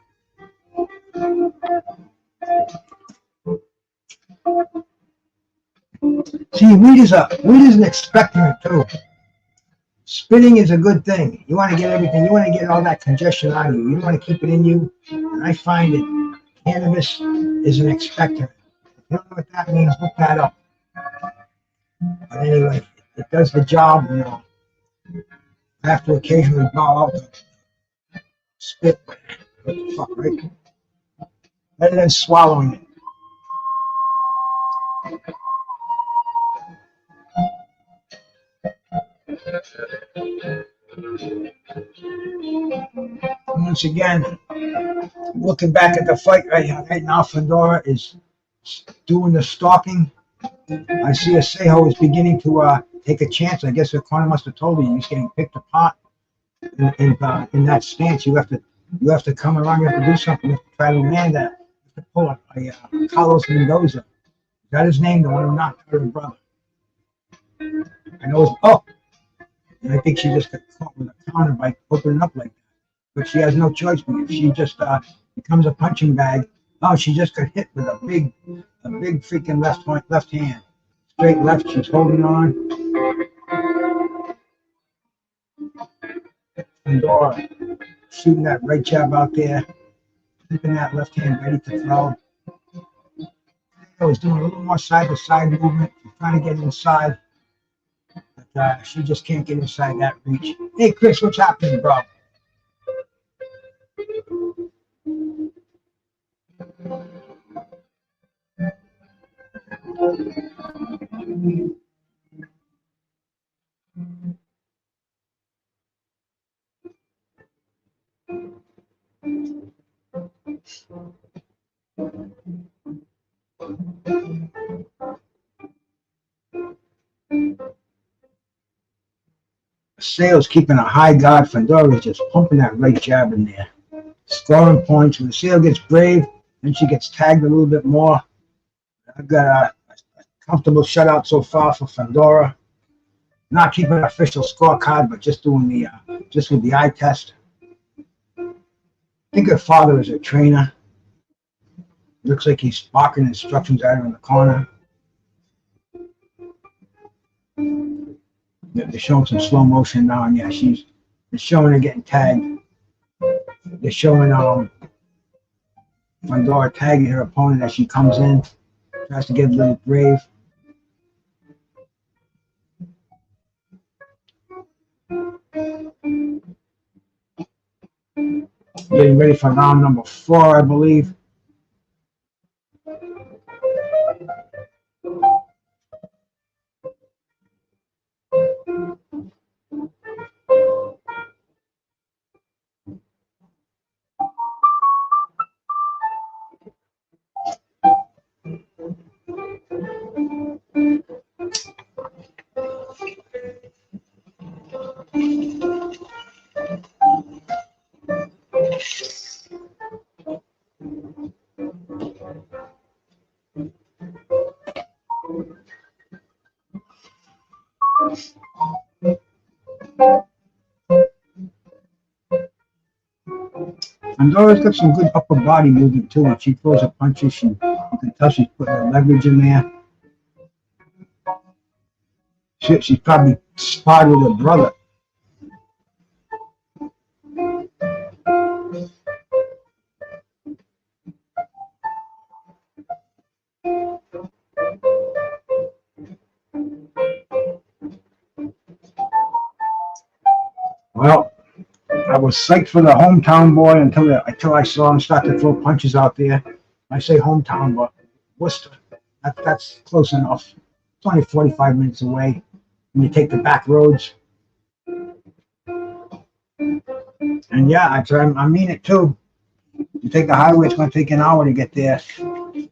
See, weed is an expectorant too. Spitting is a good thing. You want to get everything. You want to get all that congestion out of you. You don't want to keep it in you. And I find that cannabis is an expectorant. If you don't know what that means, look that up. But anyway, it does the job. You know, I have to occasionally bow out the spit. What the fuck, right? Better than swallowing it. Once again, looking back at the fight right now, Fandora is doing the stalking. I see Serhii is beginning to take a chance. I guess the corner must have told you he's getting picked apart in that stance. You have to come around. You have to do something. You have to try to land that. You have to pull a Carlos Mendoza. Is that his name? The one who knocked out her brother. I know. And I think she just got caught with a counter by opening up like that. But she has no choice because she just becomes a punching bag. Oh, she just got hit with a big freaking left hand. Straight left, she's holding on. Fandora shooting that right jab out there, keeping that left hand ready to throw. I was doing a little more side-to-side movement, trying to get inside. But she just can't get inside that reach. Hey, Chris, what's happening, bro? Sale's keeping a high guard. Fandora is just pumping that right jab in there. Scoring points. When Sale gets brave, then she gets tagged a little bit more. I've got a comfortable shutout so far for Fandora. Not keeping an official scorecard, but just doing just with the eye test. I think her father is a trainer. Looks like he's barking instructions at her in the corner. They're showing some slow motion now, and yeah, they're showing her getting tagged. They're showing Fandora tagging her opponent as she comes in, tries to get a little brave. Getting ready for round number 4, I believe. Fandora's got some good upper body movement too. When she throws her punches, you can tell she's putting her leverage in there. Shit, she's probably sparred with her brother. Well, I was psyched for the hometown boy until I saw him start to throw punches out there. I say hometown, but Worcester, that's close enough. It's only 45 minutes away when you take the back roads. And yeah, I mean it too. You take the highway, it's going to take an hour to get there. You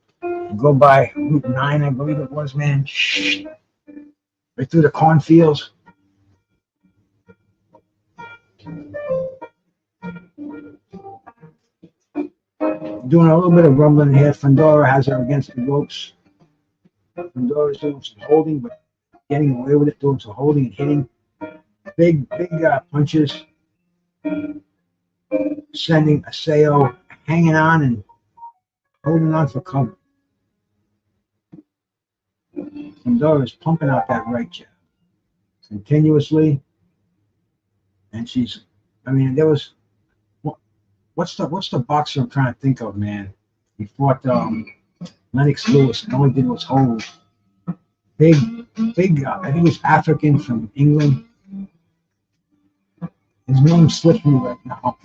go by Route 9, I believe it was, man. Right through the cornfields. Doing a little bit of rumbling here. Fandora has her against the ropes. Fandora's doing some holding, but getting away with it, doing some holding and hitting. Big punches. Sending Asano hanging on and holding on for cover. Fandora's pumping out that right jab continuously. And she's, I mean, there was, what's the boxer I'm trying to think of, man? He fought Lennox Lewis, and all he did was hold. Big, I think he was African from England. His name slips me right now.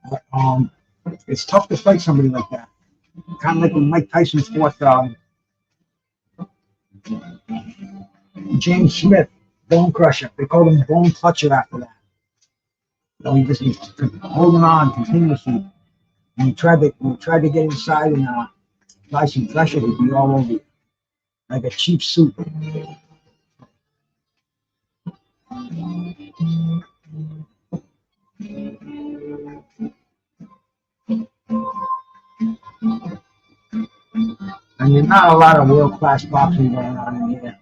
But, it's tough to fight somebody like that. Kind of like when Mike Tyson fought James Smith, Bone Crusher. They called him Bone Clutcher after that. So he just holding on continuously. And he tried to get inside and apply some pressure. He'd be all over you, like a cheap suit. And there's not a lot of world-class boxing going on in here.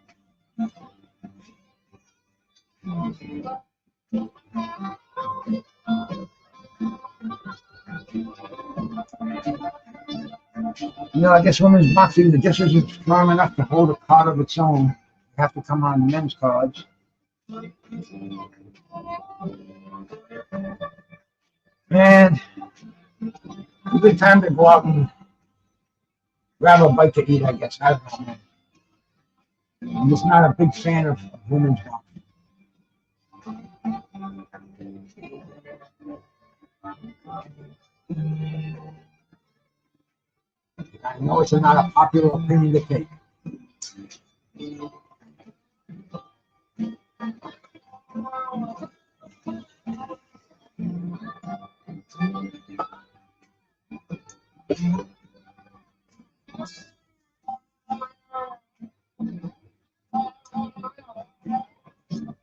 You know, I guess women's boxing just isn't strong enough to hold a card of its own. You have to come on men's cards. And a good time to go out and grab a bite to eat, I guess. I don't know, man. I'm just not a big fan of women's boxing. I know it's not a popular opinion to take.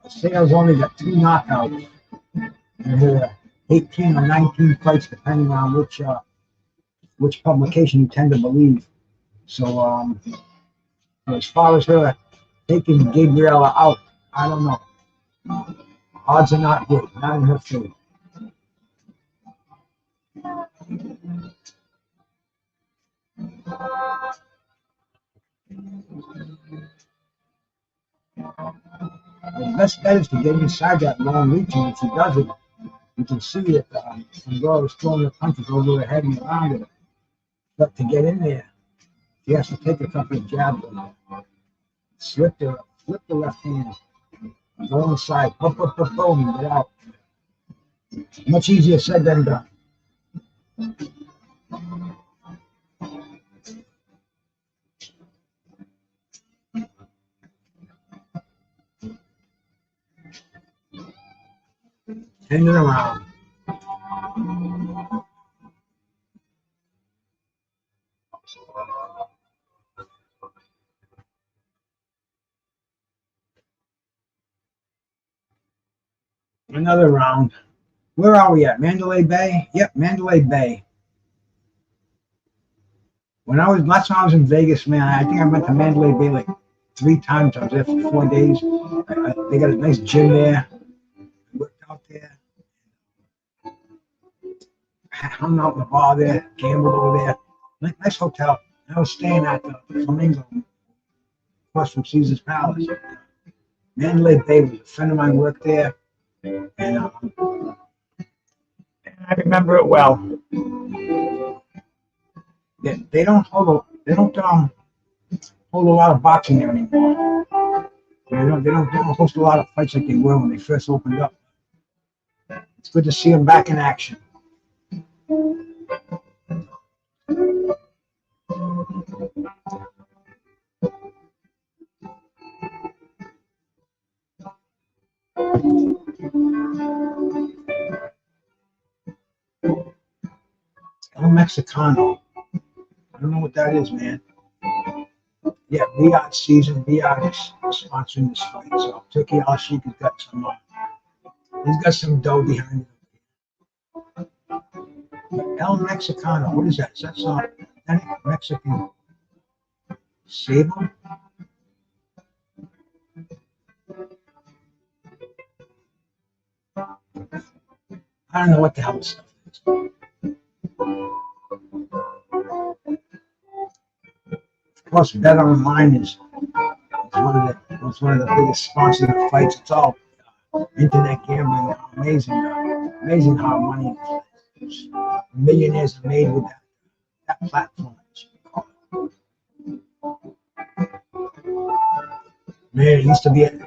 Sales only got 2 knockouts. And there are 18 or 19 fights, depending on which publication you tend to believe. So, as far as her taking Gabriella out, I don't know. Odds are not good, not in her favor. The best bet is to get inside that long reach, and if she does it, you can see that Fandora is throwing the punches over her head and around her. But to get in there, she has to take a couple of jabs and flip the left hand, go inside, boom, and get out. Much easier said than done. Turn it around. Another round. Where are we at? Mandalay Bay? Yep, Mandalay Bay. Last time I was in Vegas, man, I think I went to Mandalay Bay like 3 times. I was there for 4 days. They got a nice gym there. I worked out there. I hung out in the bar there, gambled over there. Nice hotel. I was staying at the Flamingo, across from Caesar's Palace. Mandalay Bay was a friend of mine worked there, and I remember it well. They don't hold a lot of boxing there anymore. They don't host a lot of fights like they were when they first opened up. It's good to see them back in action. El Mexicano. I don't know what that is, man. Yeah, Riyadh season. Riyadh is sponsoring this fight. So Turkey Al Sheikh has got some. He's got some dough behind him. But El Mexicano. What is that? Is that some Mexican sable? I don't know what the hell this stuff is. Of course, Bet Online is one of the biggest sponsors of fights. It's all internet gambling. Amazing how money millionaires are made with that platform. Man, it used to be I'd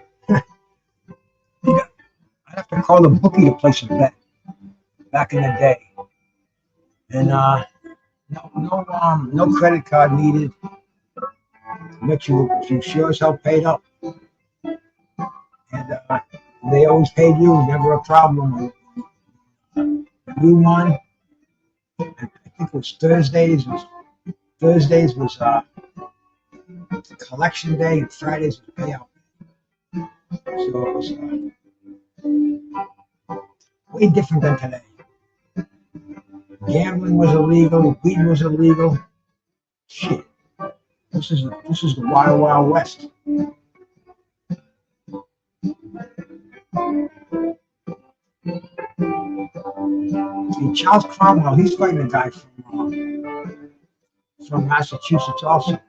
have to call the bookie to place a bet back in the day, and no credit card needed. But you sure as hell paid up, and they always paid you. Never a problem. You won. I think it was Thursdays. Thursdays was collection day, and Fridays was payout. So it was way different than today. Gambling was illegal. Weed was illegal. Shit. This is the Wild Wild West. And Charles Cromwell, he's fighting a guy from Massachusetts also.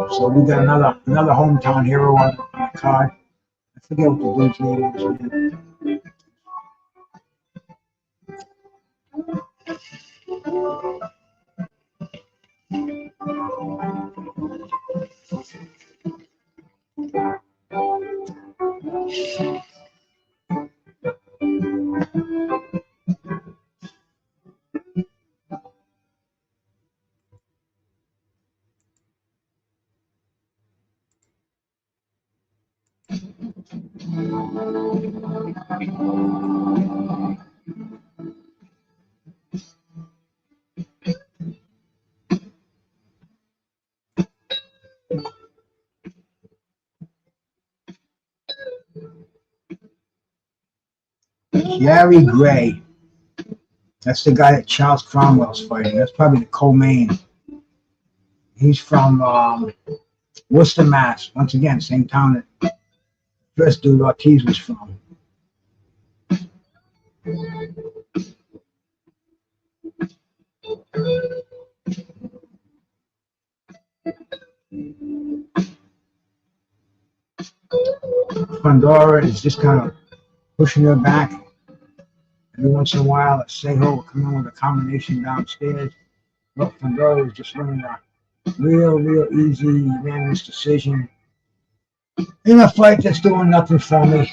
So we got another hometown hero on the card. I forget what the dude's name is. Gary Gray. That's the guy that Charles Cromwell's fighting. That's probably the co-main. He's from Worcester, Mass. Once again, same town that first dude Ortiz was from. Fandora is just kind of pushing her back. Every once in a while, a Serhii will come in with a combination downstairs. But Fandora is just running a real easy, unanimous decision in a fight that's doing nothing for me.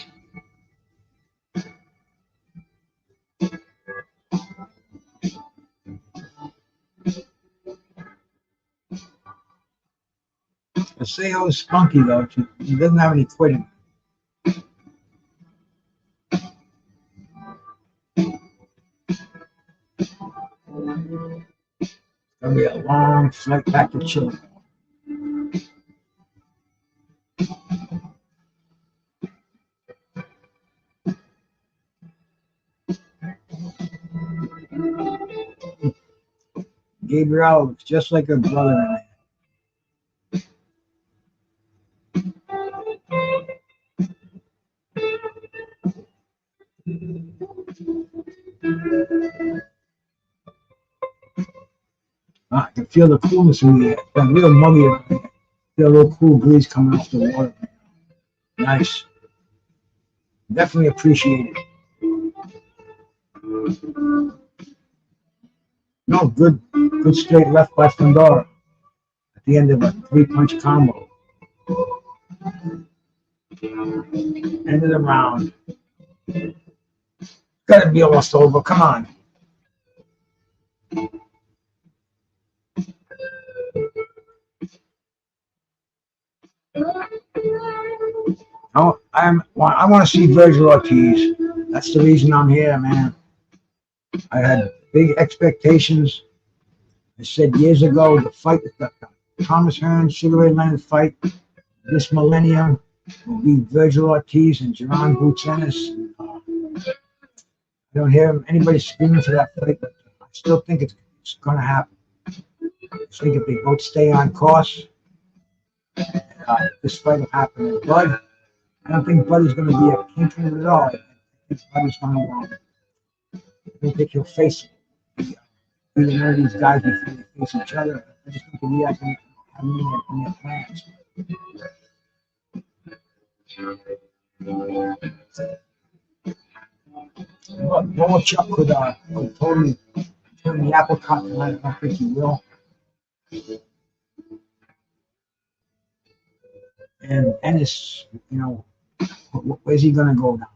Asano is spunky though. He doesn't have any quitting. It'll be a long flight back to Chile. Gabriel looks just like her brother in there. I can feel the coolness in the air. It's been real muggy. Feel a little cool breeze coming off the water. Nice. Definitely appreciate it. No, good straight left by Fandora at the end of a 3-punch combo. End of the round. Gotta be almost over. Come on. I want to see Vergil Ortiz. That's the reason I'm here, man. I had big expectations. I said years ago, the fight, the Thomas Hearn, Sugar Ray Leonard fight this millennium will be Vergil Ortiz and Jerron Boots Ennis. I don't hear anybody screaming for that fight, but I still think it's going to happen. I think if they both stay on course, this fight will happen. And Bud, I don't think Bud is going to be a kink in it at all. I think Bud is going to win. I don't think he'll face either one of these guys before they face each other. I just think he has them in their plans. Bohachuk could totally turn the apple cart tonight. I don't think he will. And Ennis, you know, where's he going to go now?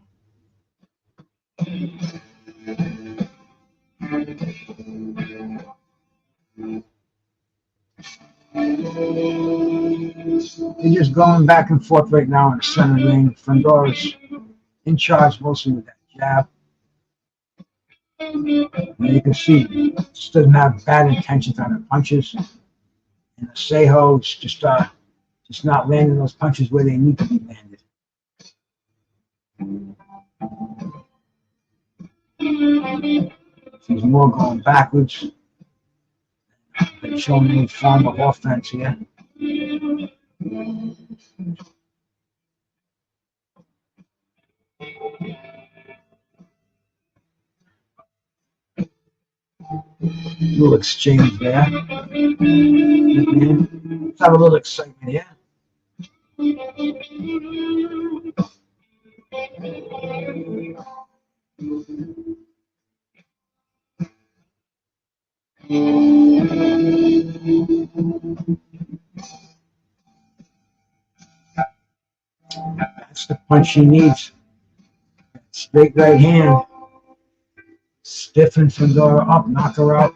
They're just going back and forth right now in the center ring. Fandora's in charge mostly with that jab. And you can see he just doesn't have bad intentions on the punches. And Serhii just not landing those punches where they need to be landed. He's more going backwards than showing any form of offense here. Little exchange there. Let's have a little excitement here. That's the punch she needs. Straight right hand. Stiffen Fandora up, knock her out.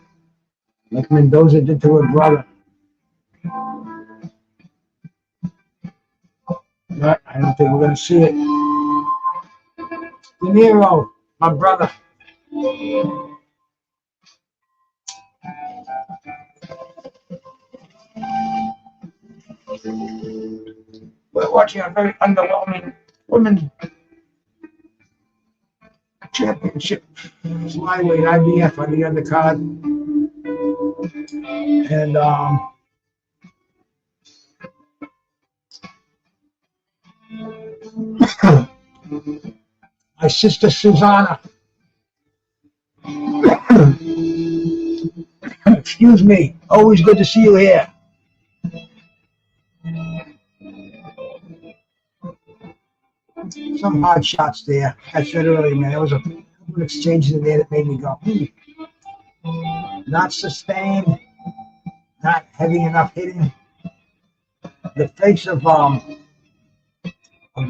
Like Mendoza did to her brother. But I don't think we're going to see it. De Niro, my brother. We're watching a very underwhelming women championship flyweight IBF on the undercard. And my sister Susanna, excuse me, always good to see you here. Some hard shots there. I said earlier, man, there was a couple of exchanges in there that made me go, not sustained, not heavy enough hitting. The face of the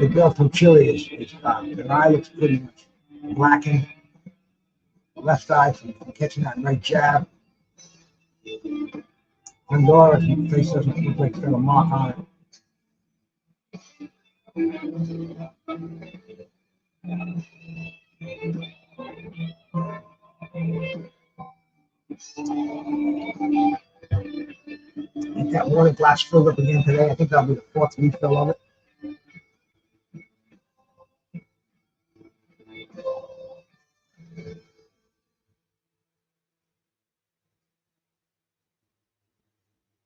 girl from Chile is her eye looks pretty much blackened. Left eye from catching that right jab. Fandora's face doesn't look like it's got a mark on it. I think that water glass filled up again today. I think that'll be the 4th refill of it.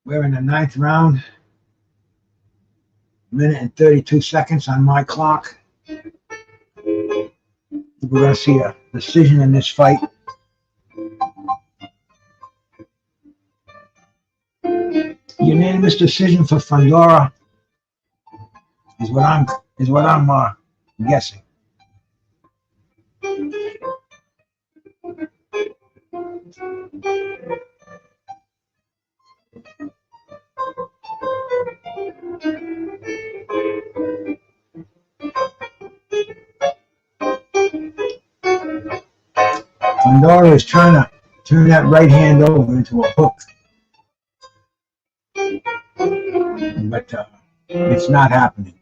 We're in the 9th round. Minute and 32 seconds on my clock. We're going to see a decision in this fight. Unanimous decision for Fandora is what I'm guessing. Fandora is trying to turn that right hand over into a hook, but it's not happening.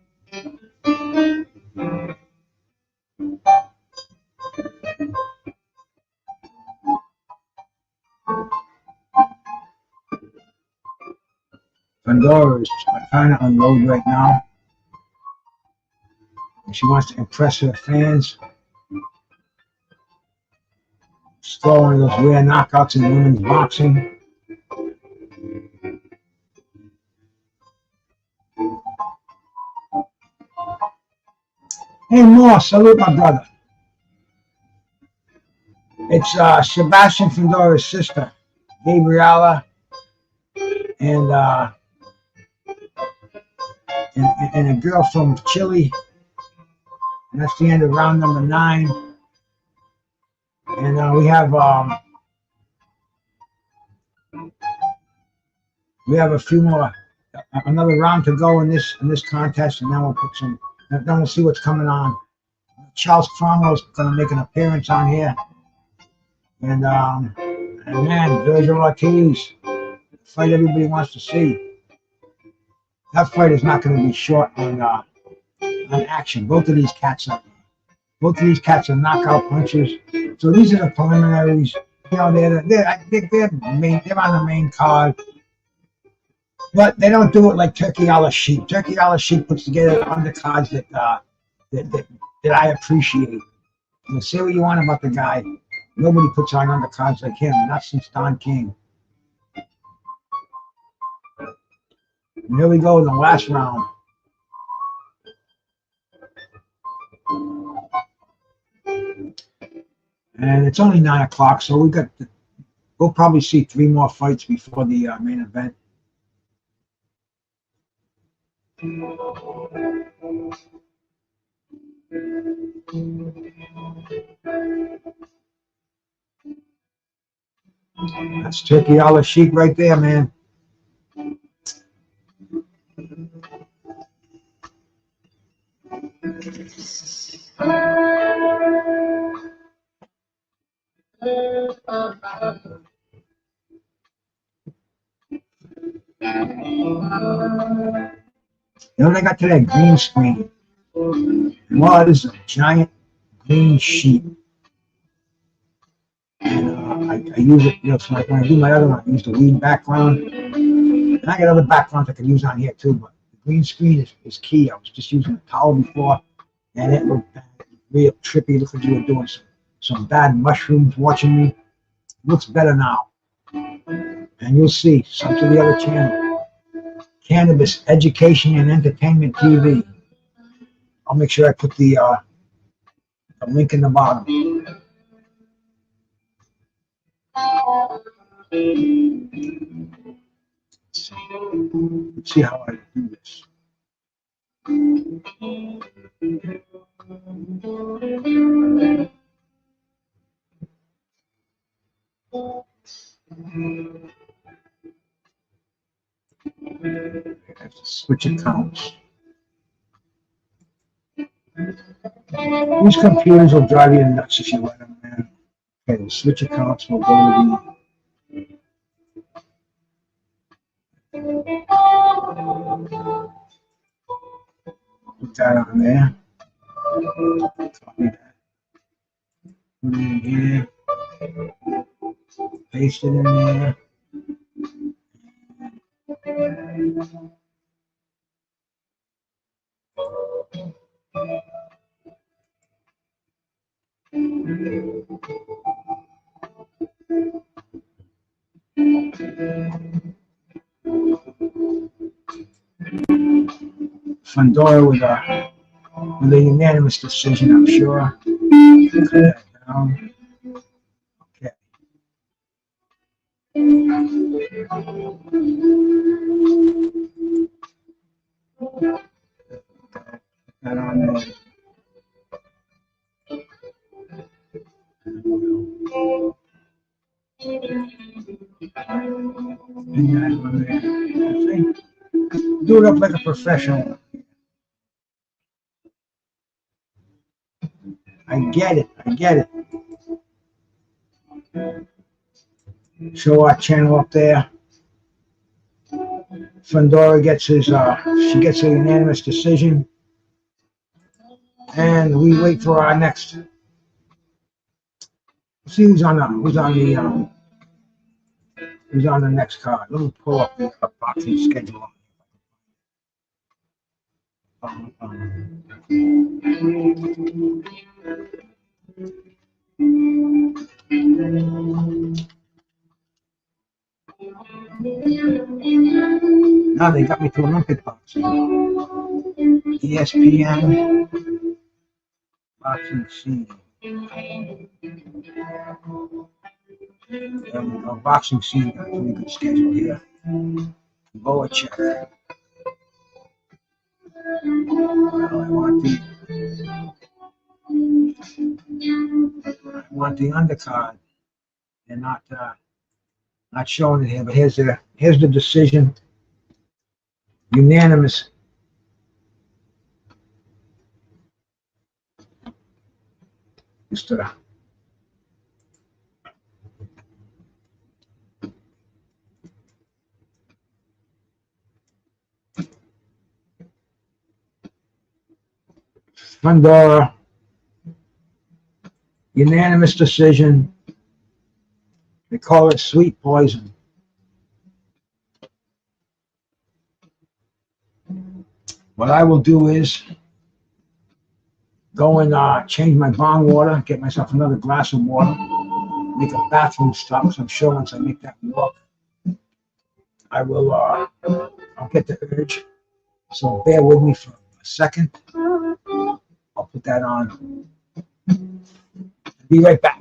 Fandora is trying to unload right now. She wants to impress her fans. She's throwing those rare knockouts in women's boxing. Hey, Moore, salute my brother. It's Sebastian Fandora's sister, Gabriella, and a girl from Chile. And that's the end of round number 9. And we have a few more, another round to go in this contest, and then we'll see what's coming on. Charles Cromwell's going to make an appearance on here, and man, Vergil Ortiz, the fight everybody wants to see. That fight is not going to be short on action. Both of these cats are knockout punchers. So these are the preliminaries. You know, they're on the main card. But they don't do it like Turkey a la Sheep. Turkey a la Sheep puts together undercards that I appreciate. You say what you want about the guy. Nobody puts on undercards like him, not since Don King. And here we go in the last round. And it's only 9 o'clock, so we'll probably see 3 more fights before the main event. That's Turkey a la Sheep right there, man. You know what I got today? Green screen. Well, it is a giant green sheet. And I use it, you know, so like when I do my other one, I use the weed background. And I got other backgrounds I can use on here too, but the green screen is key. I was just using a towel before, and it looked real trippy. Looked like you were doing some bad mushrooms watching me. It looks better now. And you'll see, some to the other channel. Cannabis Education and Entertainment TV. I'll make sure I put the link in the bottom. Let's see how I do this. I have to switch accounts. These computers will drive you nuts if you let them, man. Okay, we'll switch accounts. We'll go to put that on there. Copy that. Put it in here. Paste it in there. Fandora with a unanimous decision, I'm sure. Cut that down. Okay. man. See? Do it up like a professional. I get it. I get it. Show our channel up there. Fandora gets his, she gets a unanimous decision. And we wait for our next. See who's on the next card. Let me pull up the boxing schedule. Now they got me to Olympic boxing. ESPN boxing scene. There we go. Boxing scene got a pretty good schedule here. Bohachuk. Well, I want the undercard. They're not showing it here, but here's the decision. Unanimous. Mr. Fandora. Unanimous decision. They call it sweet poison. What I will do is go and change my bong water, get myself another glass of water, make a bathroom stop, because I'm sure once I make that walk, I will, I'll get the urge. So bear with me for a second. I'll put that on. Be right back.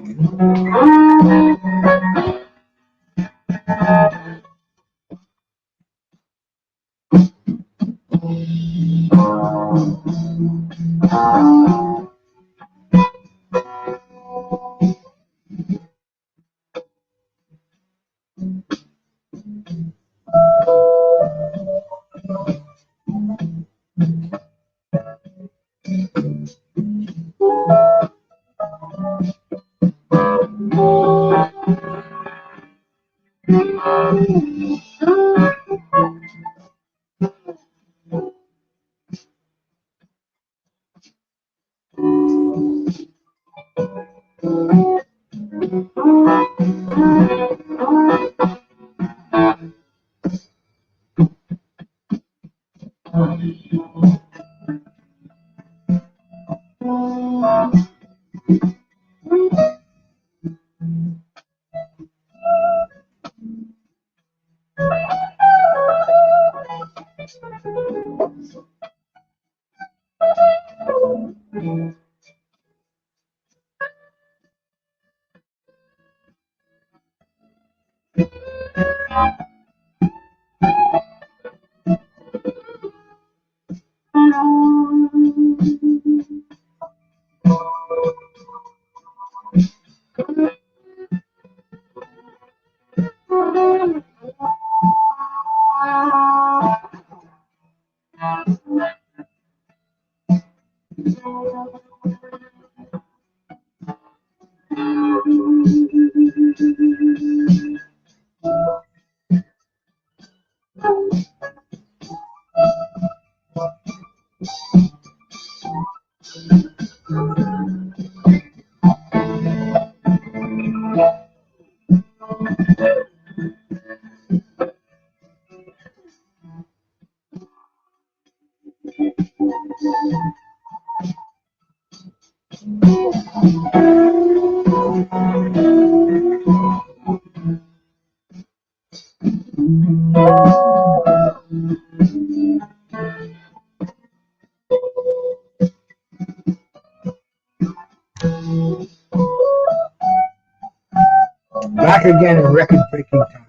Back again in record-breaking time.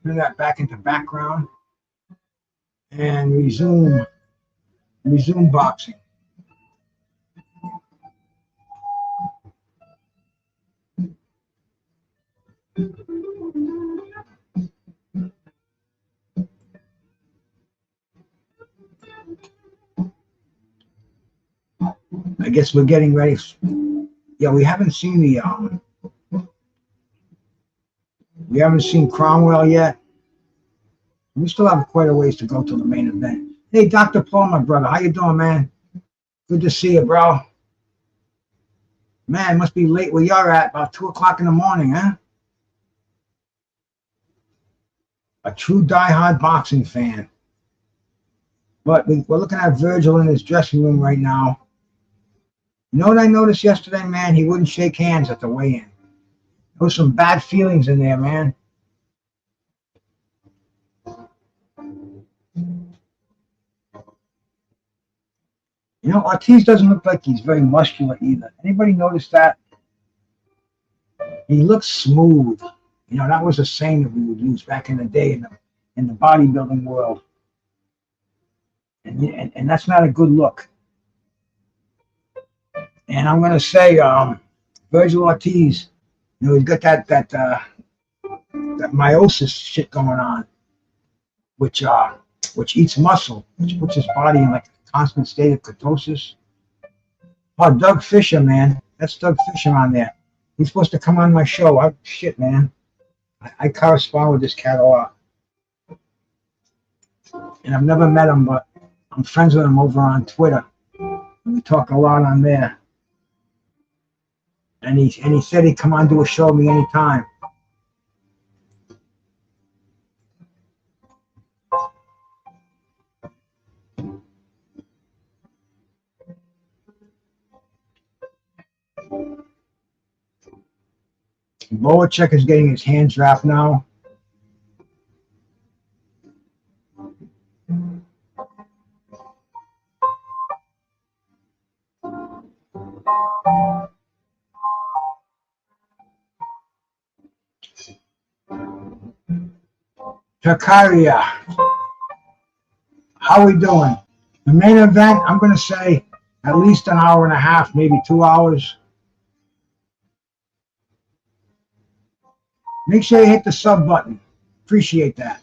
Turn that back into background and resume boxing. I guess we're getting ready. Yeah, we haven't seen we haven't seen Conwell yet. We still have quite a ways to go to the main event. Hey, Dr. Paul, my brother, how you doing, man? Good to see you, bro. Man, it must be late where you're at, about 2 o'clock in the morning, huh? A true diehard boxing fan. But we're looking at Vergil in his dressing room right now. You know what I noticed yesterday, man? He wouldn't shake hands at the weigh-in. There was some bad feelings in there, man. You know, Ortiz doesn't look like he's very muscular either. Anybody notice that? He looks smooth. You know, that was a saying that we would use back in the day in the bodybuilding world. And that's not a good look. And I'm going to say, Vergil Ortiz, you know, he's got that meiosis shit going on, which eats muscle, which puts his body in like a constant state of ketosis. Oh, Doug Fisher, man. That's Doug Fisher on there. He's supposed to come on my show. Shit, man. I correspond with this cat a lot. And I've never met him, but I'm friends with him over on Twitter. We talk a lot on there. And he said he'd come on do a show with me anytime. Bohachuk is getting his hands wrapped now. Takaria, how we doing? The main event, I'm going to say at least an hour and a half, maybe 2 hours. Make sure you hit the sub button. Appreciate that.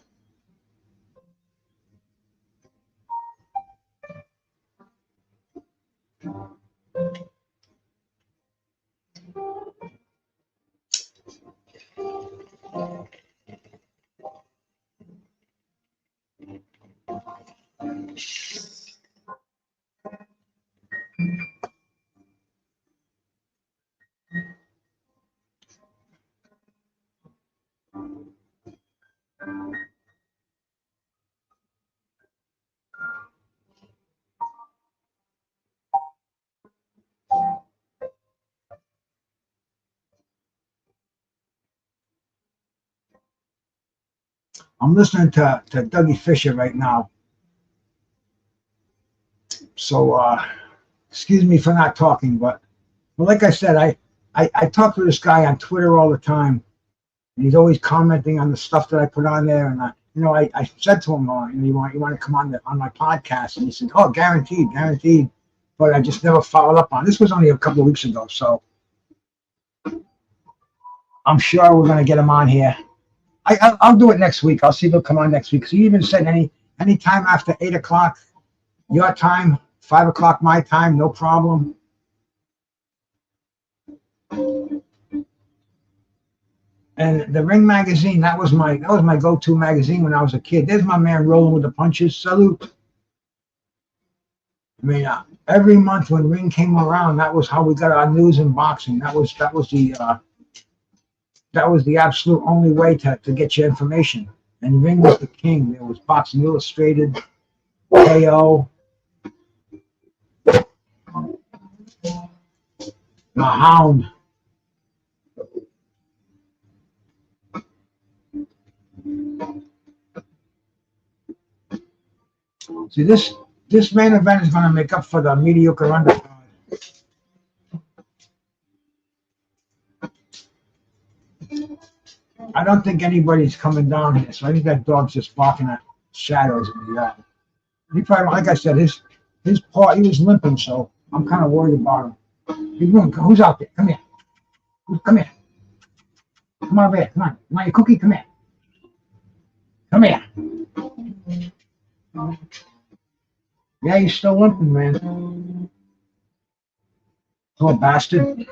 I'm listening to Dougie Fisher right now. So excuse me for not talking, but like I said, I talk to this guy on Twitter all the time, and he's always commenting on the stuff that I put on there. And I said to him, you want to come on my podcast? And he said, oh, guaranteed. But I just never followed up on it. This was only a couple of weeks ago, so I'm sure we're gonna get him on here. I'll do it next week. I'll see if he'll come on next week. So he even said any time after 8 o'clock your time, 5 o'clock my time, no problem. And the Ring magazine, that was my go-to magazine when I was a kid. There's my man rolling with the punches. Salute. I mean, every month when Ring came around, that was how we got our news in boxing. That was the absolute only way to get your information. And Ring was the king. There was Boxing Illustrated, KO, The Hound. See, this main event is going to make up for the mediocre undercard. I don't think anybody's coming down here, so I think that dog's just barking at shadows in the yard. He probably, like I said, his paw, he was limping, so I'm kind of worried about him. Who's out there? Come here. Come here. Come on over here. Come on. Come on, your cookie. Come here. Come here. Yeah, you're still limping, man. Poor bastard.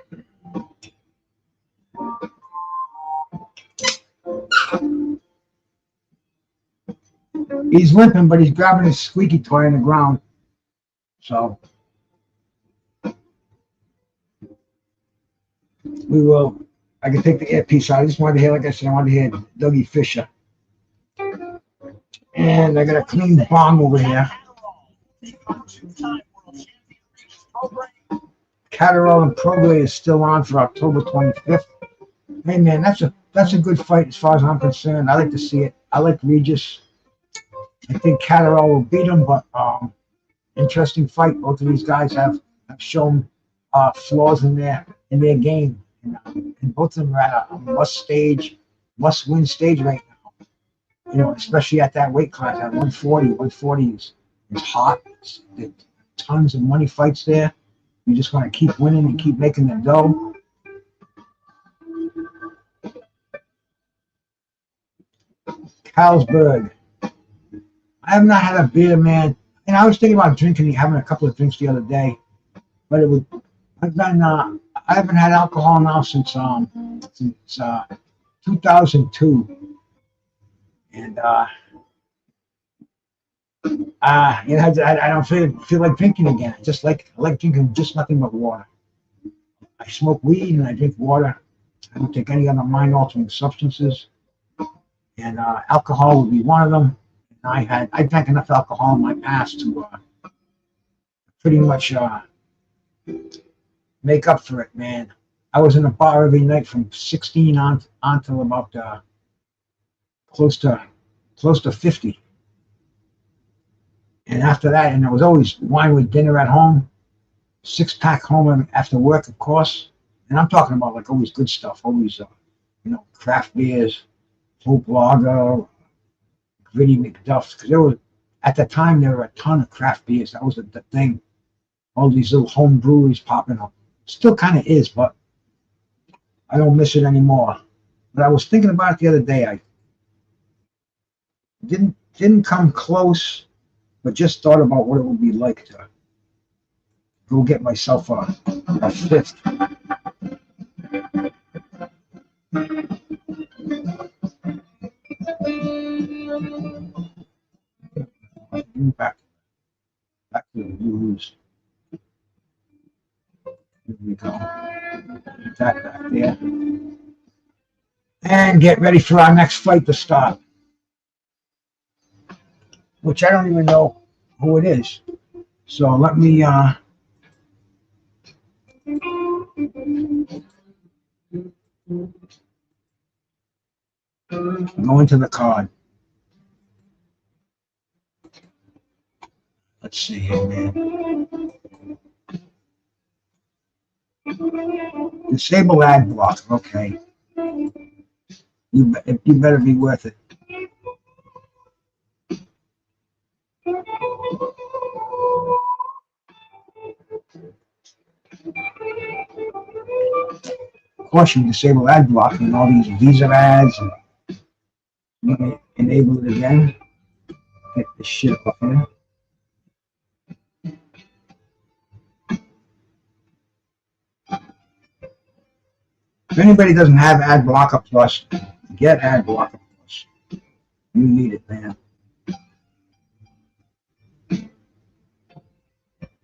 He's limping, but he's grabbing his squeaky toy on the ground. So we will. I can take the earpiece out. I just wanted to hear, like I said, I wanted to hear Dougie Fisher. And I got a clean bomb over here. Catterall and Prograde is still on for October 25th. Hey man, that's a good fight as far as I'm concerned. I like to see it. I like Regis. I think Catterall will beat him, but interesting fight. Both of these guys have shown flaws in their game, and both of them are at a must-win stage right now. You know, especially at that weight class at 140. 140 is hot. There's tons of money fights there. You just want to keep winning and keep making the dough. Carlsberg. I have not had a beer, man. And I was thinking about having a couple of drinks the other day, but I haven't had alcohol now since 2002, and I don't feel like drinking again. I like drinking just nothing but water. I smoke weed and I drink water. I don't take any other mind-altering substances, and alcohol would be one of them. I drank enough alcohol in my past to pretty much make up for it, man. I was in a bar every night from 16 on till about close to 50. And after that, and there was always wine with dinner at home, 6-pack home after work, of course. And I'm talking about like always good stuff, always craft beers, Hope Lager, Gritty McDuff's, because at the time there were a ton of craft beers. That was the thing. All these little home breweries popping up. Still kind of is, but I don't miss it anymore. But I was thinking about it the other day. I didn't come close, but just thought about what it would be like to go get myself a fifth. Back to the blues. Here we go. Put that back there. And get ready for our next fight to start. Which I don't even know who it is. So let me go into the card. Let's see here, man. Disable ad block. Okay. You better be worth it. Of course, you disable ad block and all these Visa ads, and you can enable it again. Get this shit up here. If anybody doesn't have Ad Blocker Plus, get Ad Blocker Plus. You need it, man.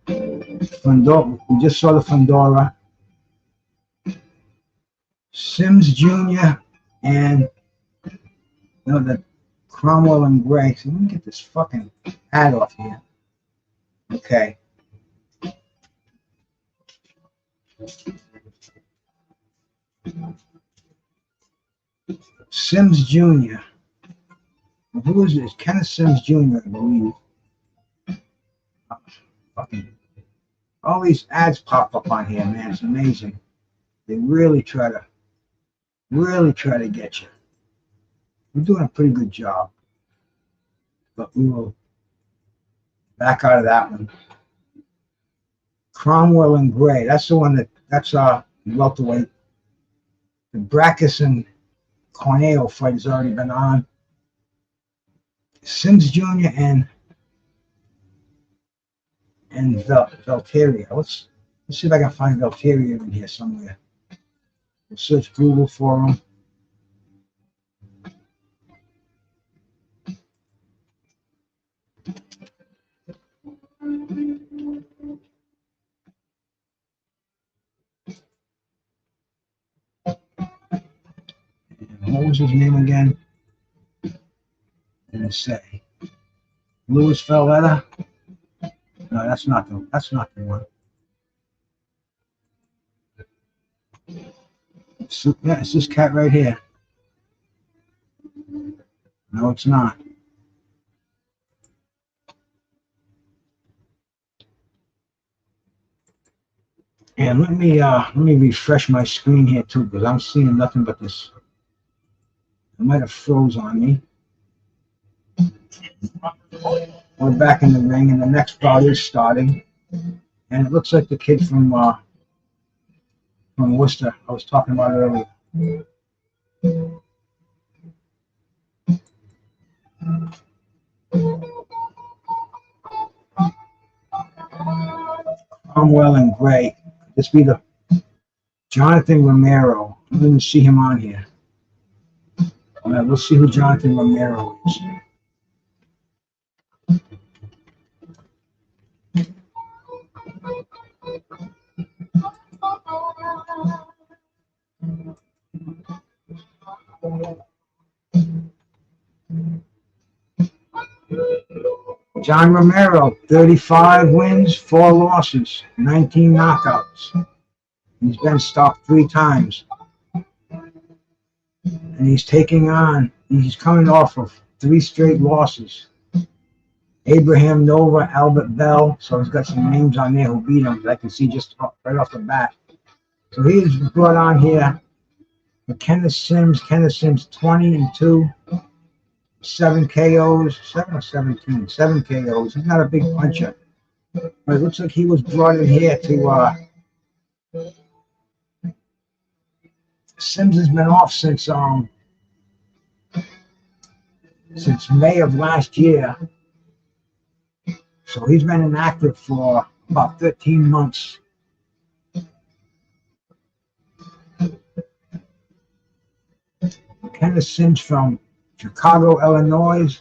Fandora, we just saw the Fandora. Sims Jr. and the Conwell and Gray. So let me get this fucking ad off here. Okay. Sims Jr. Who is this? Kenneth Sims Jr., I believe. Fucking all these ads pop up on here, man. It's amazing. They really try to get you. We're doing a pretty good job. But we will back out of that one. Cromwell and Gray. That's the one that's welterweight. The Brackus and Corneo fight has already been on. Sims Jr. and Valteria. Let's see if I can find Valteria in here somewhere. We'll search Google for him. What was his name again? Didn't say. Louis Valletta? No, that's not the one. So, yeah, it's this cat right here. No, it's not. And let me refresh my screen here too, because I'm seeing nothing but this. It might have froze on me. We're back in the ring, and the next bout is starting. And it looks like the kid from Worcester I was talking about earlier. Conwell and Gray. This be the Jonathan Romero. I didn't see him on here. All right, let's see who Jonathan Romero is. John Romero, 35 wins, 4 losses, 19 knockouts. He's been stopped 3 times. And he's coming off of 3 straight losses. Abraham Nova, Albert Bell, so he's got some names on there who beat him that I can see just right off the bat. So he's brought on here for Kenneth Sims. Kenneth Sims 20-2, 7 KOs, 7 or 17, 7 KOs. He's not a big puncher, but it looks like he was brought in here to. Sims has been off since May of last year, so he's been inactive for about 13 months. Kenneth Sims from Chicago, Illinois,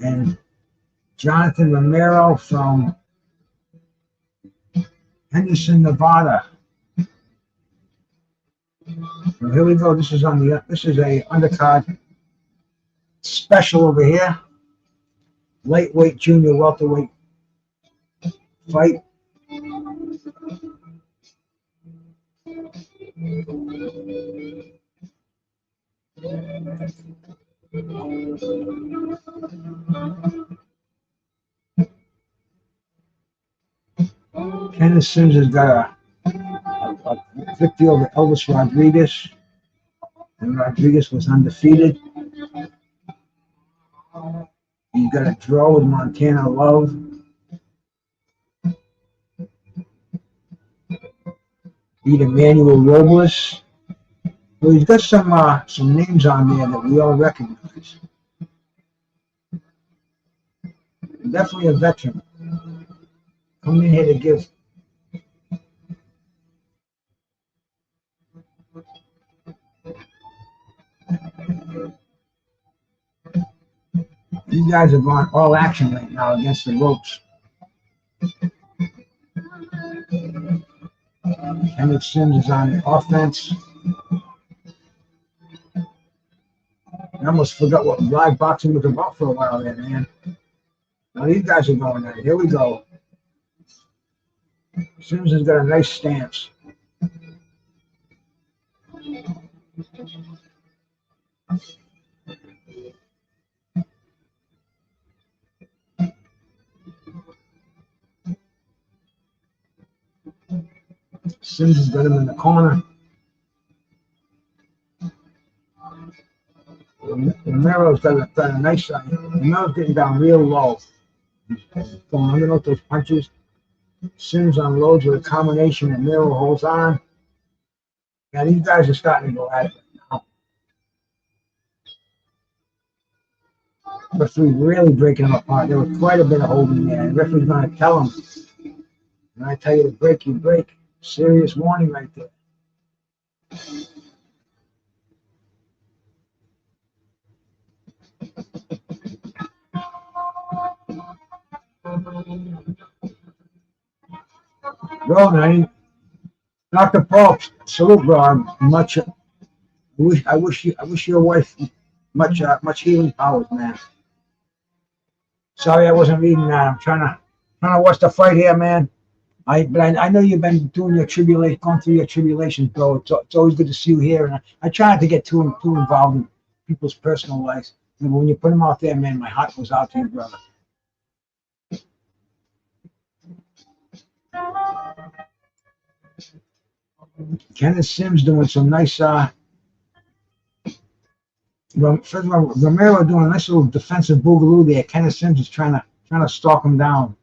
and Jonathan Romero from Henderson, Nevada. So here we go. This is a undercard special over here. Lightweight junior welterweight fight. Kenneth Sims has got a victory over Elvis Rodriguez, and Rodriguez was undefeated. He got a draw with Montana Love. Beat Emmanuel Robles. So he's got some names on there that we all recognize. Definitely a veteran. Coming in here to give. These guys are going all action right now against the ropes. Kenneth Sims is on the offense. I almost forgot what live boxing was about for a while there, man. Now these guys are going at it. Here we go. Sims has got a nice stance. Sims has got him in the corner. Romero's got a nice shot. Romero's getting down real low. Going underneath those punches. Sims unloads with a combination, and Romero holds on. Now these guys are starting to go at it now. Referee really breaking them apart. There was quite a bit of holding there. The referee's going to tell him, when I tell you to break, you break. Serious warning right there. Bro, man, Dr. Paul, salute, bro. I wish your wife much healing powers, man. Sorry, I wasn't reading that. I'm trying to watch the fight here, man. But I know you've been doing your tribulation, going through your tribulations, bro. It's always good to see you here, and I try not to get too involved in people's personal lives. And when you put them out there, man, my heart goes out to you, brother. Kenneth Sims doing some nice. First of all, Romero doing a nice little defensive boogaloo there. Kenneth Sims is trying to stalk him down.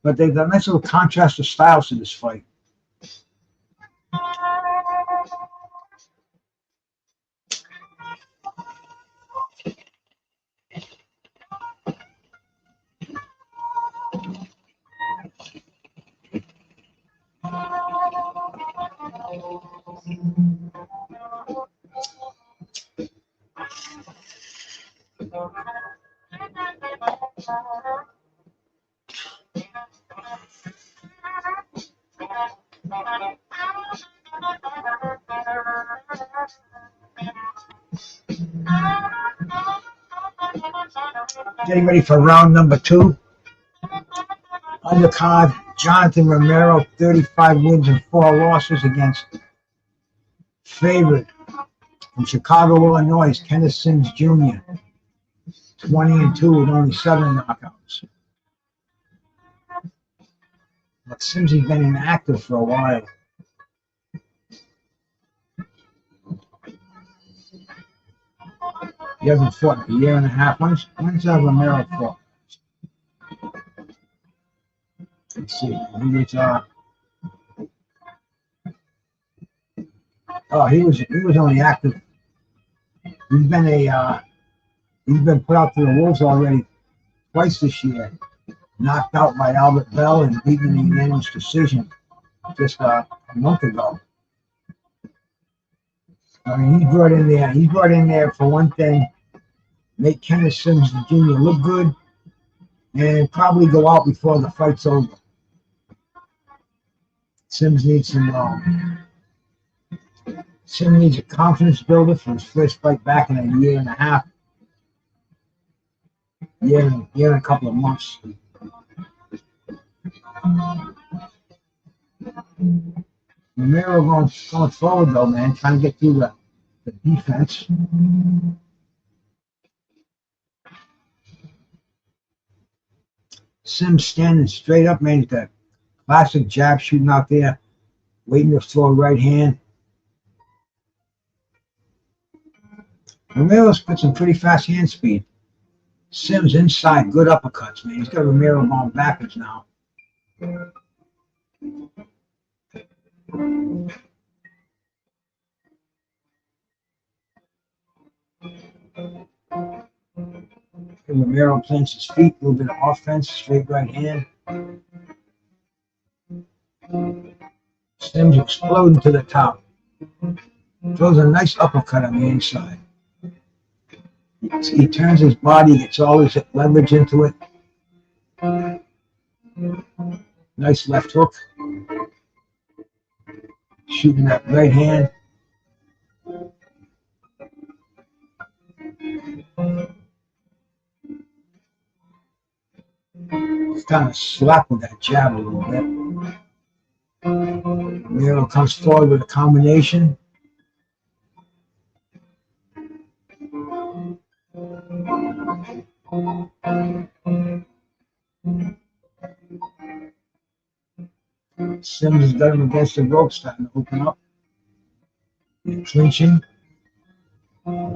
But they've got a nice little contrast of styles to this fight. Getting ready for round number 2. Undercard, Jonathan Romero, 35 wins and 4 losses against favorite from Chicago, Illinois, Kenneth Sims Jr., 20-2 with only 7 knockouts. But Sims has been inactive for a while. He hasn't fought in a year and a half. When's Romero fought? Let's see. He was only active. He's been put out to the wolves already twice this year. Knocked out by Albert Bell and beaten in a unanimous decision just a month ago. I mean, he's brought in there for one thing, make Kenneth Sims Jr. look good, and probably go out before the fight's over. Sims needs a confidence builder for his first fight back in a year and a half, year and a couple of months. Romero going forward though, man, trying to get through the defense. Sims standing straight up, man. He's got classic jab shooting out there, waiting to throw a right hand. Romero's got some pretty fast hand speed. Sims inside, good uppercuts, man. He's got Romero going backwards now. Romero plants his feet, a little bit of offense, straight right hand. Sims exploding to the top. Throws a nice uppercut on the inside. He turns his body, gets all his leverage into it. Nice left hook. Shooting that right hand. He's kind of slap with that jab a little bit. Romero comes forward with a combination. Sims has got him against the rope, starting to open up. They're clinching.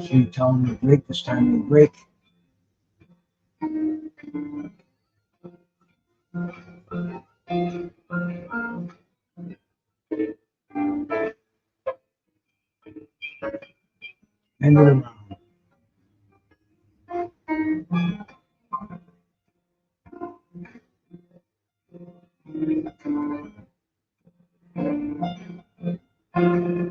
She telling him to break, this time to break. End of the round. I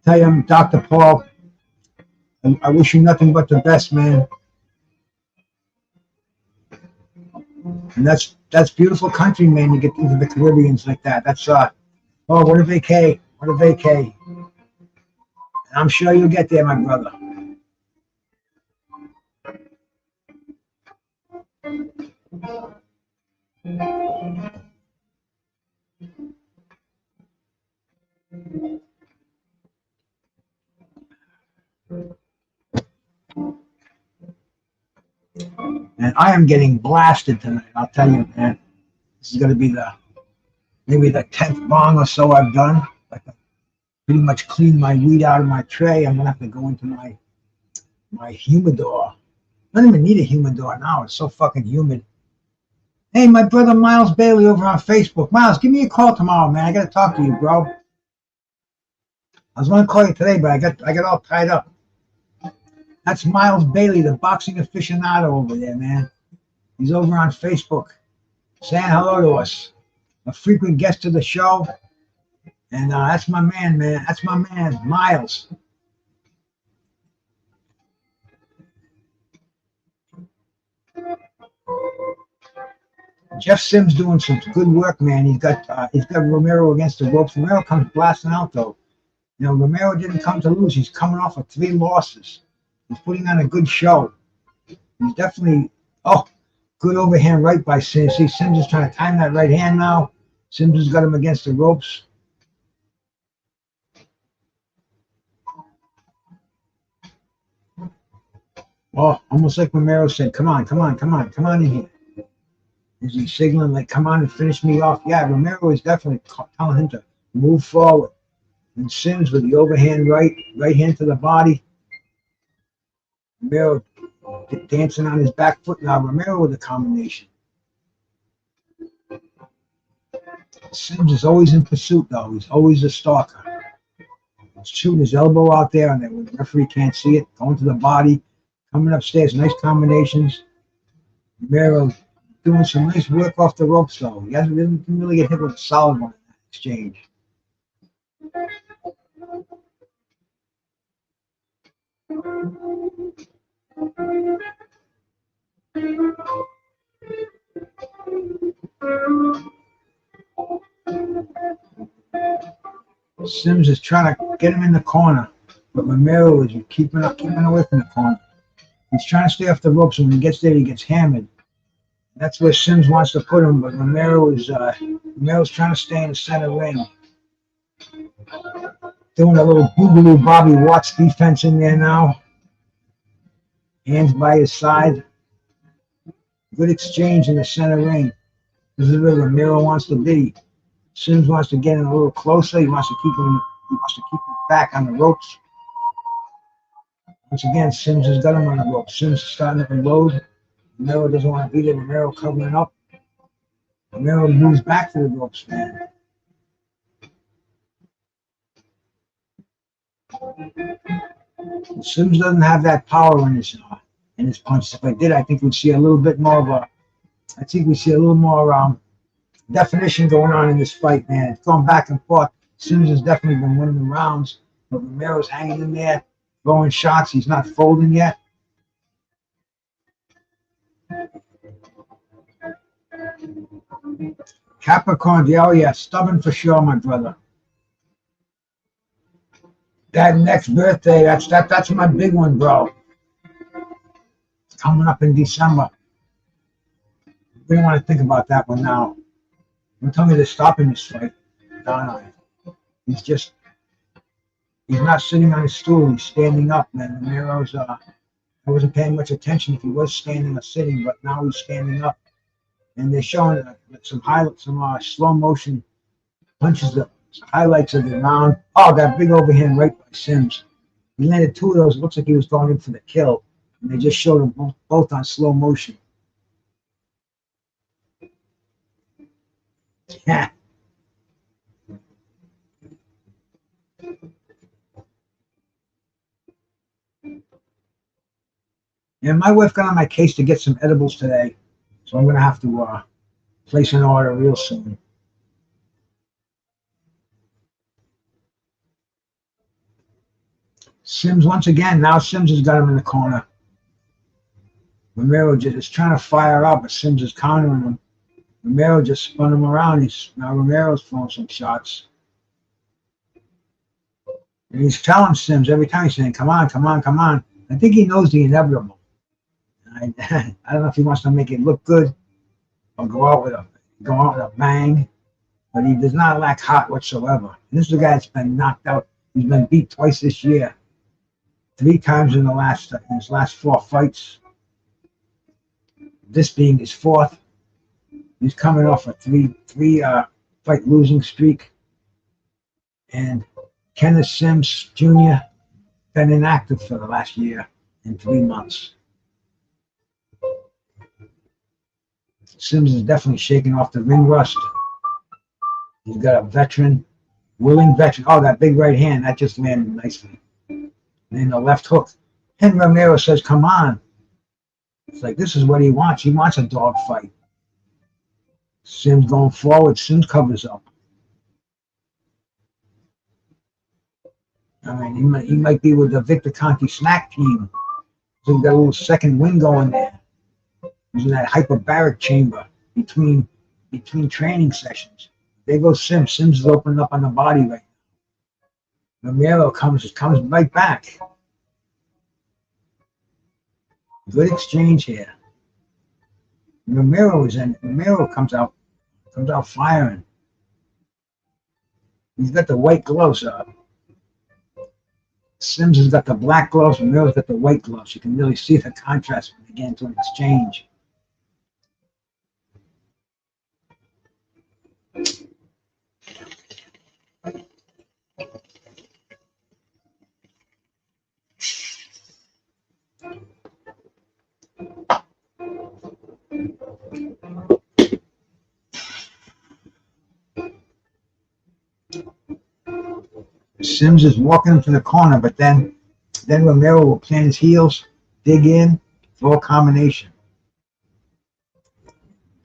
tell you, Dr. Paul, I wish you nothing but the best, man. And that's beautiful country, man. You get into the Caribbeans like that. That's oh, what a vacay, what a vacay. And I'm sure you'll get there, my brother. And I am getting blasted tonight. I'll tell you, man. This is gonna be maybe the 10th bong or so I've done. Like I pretty much cleaned my weed out of my tray. I'm gonna have to go into my humidor. I don't even need a humidor now. It's so fucking humid. Hey, my brother Miles Bailey over on Facebook. Miles, give me a call tomorrow, man. I gotta talk to you, bro. I was gonna call you today, but I got all tied up. That's Miles Bailey, the boxing aficionado over there, man. He's over on Facebook saying hello to us. A frequent guest to the show. And that's my man, man. That's my man, Miles. Jeff Sims doing some good work, man. He's got Romero against the ropes. Romero comes blasting out, though. You know, Romero didn't come to lose. He's coming off of 3 losses. He's putting on a good show. He's definitely, good overhand right by Sims. See, Sims is trying to time that right hand now. Sims has got him against the ropes. Oh, almost like Romero said, come on in here. Is he signaling like, come on and finish me off? Yeah, Romero is definitely telling him to move forward. And Sims with the overhand right hand to the body. Romero dancing on his back foot now. Romero with a combination. Sims is always in pursuit, though. He's always a stalker. He's shooting his elbow out there, and the referee can't see it. Going to the body, coming upstairs. Nice combinations. Romero doing some nice work off the ropes, though. He didn't really get hit with a solid one in that exchange. Sims is trying to get him in the corner, but Romero is keeping away from the corner. He's trying to stay off the ropes, and when he gets there, he gets hammered. That's where Sims wants to put him, but Romero's trying to stay in the center ring. Doing a little boogaloo Bobby Watts defense in there now. Hands by his side. Good exchange in the center ring. This is where Romero wants to be. Sims wants to get in a little closer. He wants to keep him back on the ropes. Once again, Sims has got him on the ropes. Sims is starting to unload. Romero doesn't want to be there. Romero covering up. Romero moves back to the ropes, man. Sims doesn't have that power in his punches. If I did, I think we'd see a little bit more of a. I think we see a little more definition going on in this fight, man. It's going back and forth. Sims has definitely been winning the rounds, but Romero's hanging in there, throwing shots. He's not folding yet. Capricorn, yeah, stubborn for sure, my brother. That next birthday, that's my big one, bro. It's coming up in December. We don't want to think about that one now. Don't tell me to stop in this fight. No. He's not sitting on his stool. He's standing up, man. Romero's, I wasn't paying much attention if he was standing or sitting, but now he's standing up. And they're showing some highlights, some slow motion punches, highlights of the round. Oh, that big overhand right by Sims. He landed 2 of those. It looks like he was going in for the kill. And they just showed them both on slow motion. Yeah. And my wife got on my case to get some edibles today, so I'm gonna have to place an order real soon. Sims once again. Now Sims has got him in the corner. Romero just is trying to fire up, but Sims is countering him. Romero just spun him around. Now Romero's throwing some shots. And he's telling Sims every time, he's saying, come on, come on, come on. I think he knows the inevitable. I don't know if he wants to make it look good or go out with a bang, but he does not lack heart whatsoever. And this is a guy that's been knocked out. He's been beat twice this year, 3 times in his last 4 fights. This being his 4th. He's coming off a three fight losing streak. And Kenneth Sims Jr. been inactive for the last year and 3 months. Sims is definitely shaking off the ring rust. He's got a veteran, willing veteran. Oh, that big right hand, that just landed nicely. And then the left hook. And Romero says, come on. It's like, this is what he wants. He wants a dog fight. Sims going forward. Sims covers up. I mean, he might be with the Victor Conti snack team. So he's got a little second wing going there. He's in that hyperbaric chamber between training sessions. There goes Sims. Sims is opening up on the body right now. Romero comes right back. Good exchange here. Romero comes out firing. He's got the white gloves up. Sims has got the black gloves, Romero's got the white gloves. You can really see the contrast when they get into an exchange. Sims is walking into the corner, but then Romero will plant his heels, dig in, throw a combination.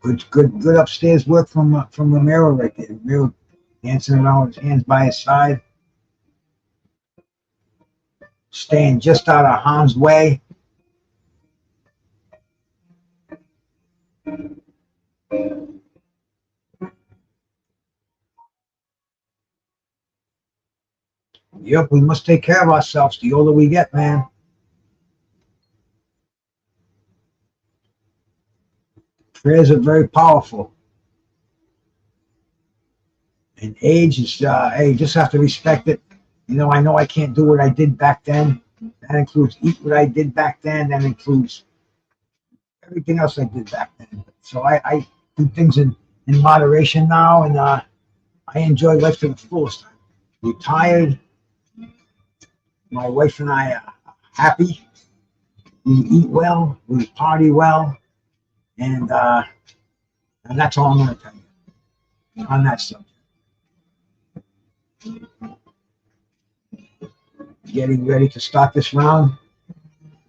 Good upstairs work from Romero right there. Romero dancing around with his hands by his side, staying just out of harm's way. Yep, we must take care of ourselves the older we get, man. Prayers are very powerful. And age is, hey, you just have to respect it. You know I can't do what I did back then. That includes eat what I did back then. That includes everything else I did back then. So I do things in moderation now, and I enjoy life to the fullest. I'm retired. My wife and I are happy. We eat well. We party well. And that's all I'm going to tell you on that subject. Getting ready to start this round.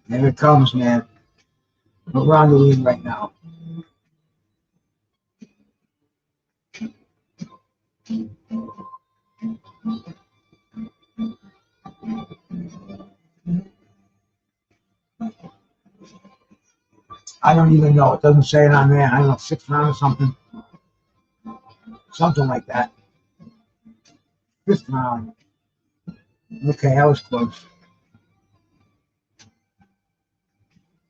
Here it comes, man. What round are we in right now? I don't even know. It doesn't say it on there. I don't know, 6th round or something. Something like that. 5th round. Okay, that was close.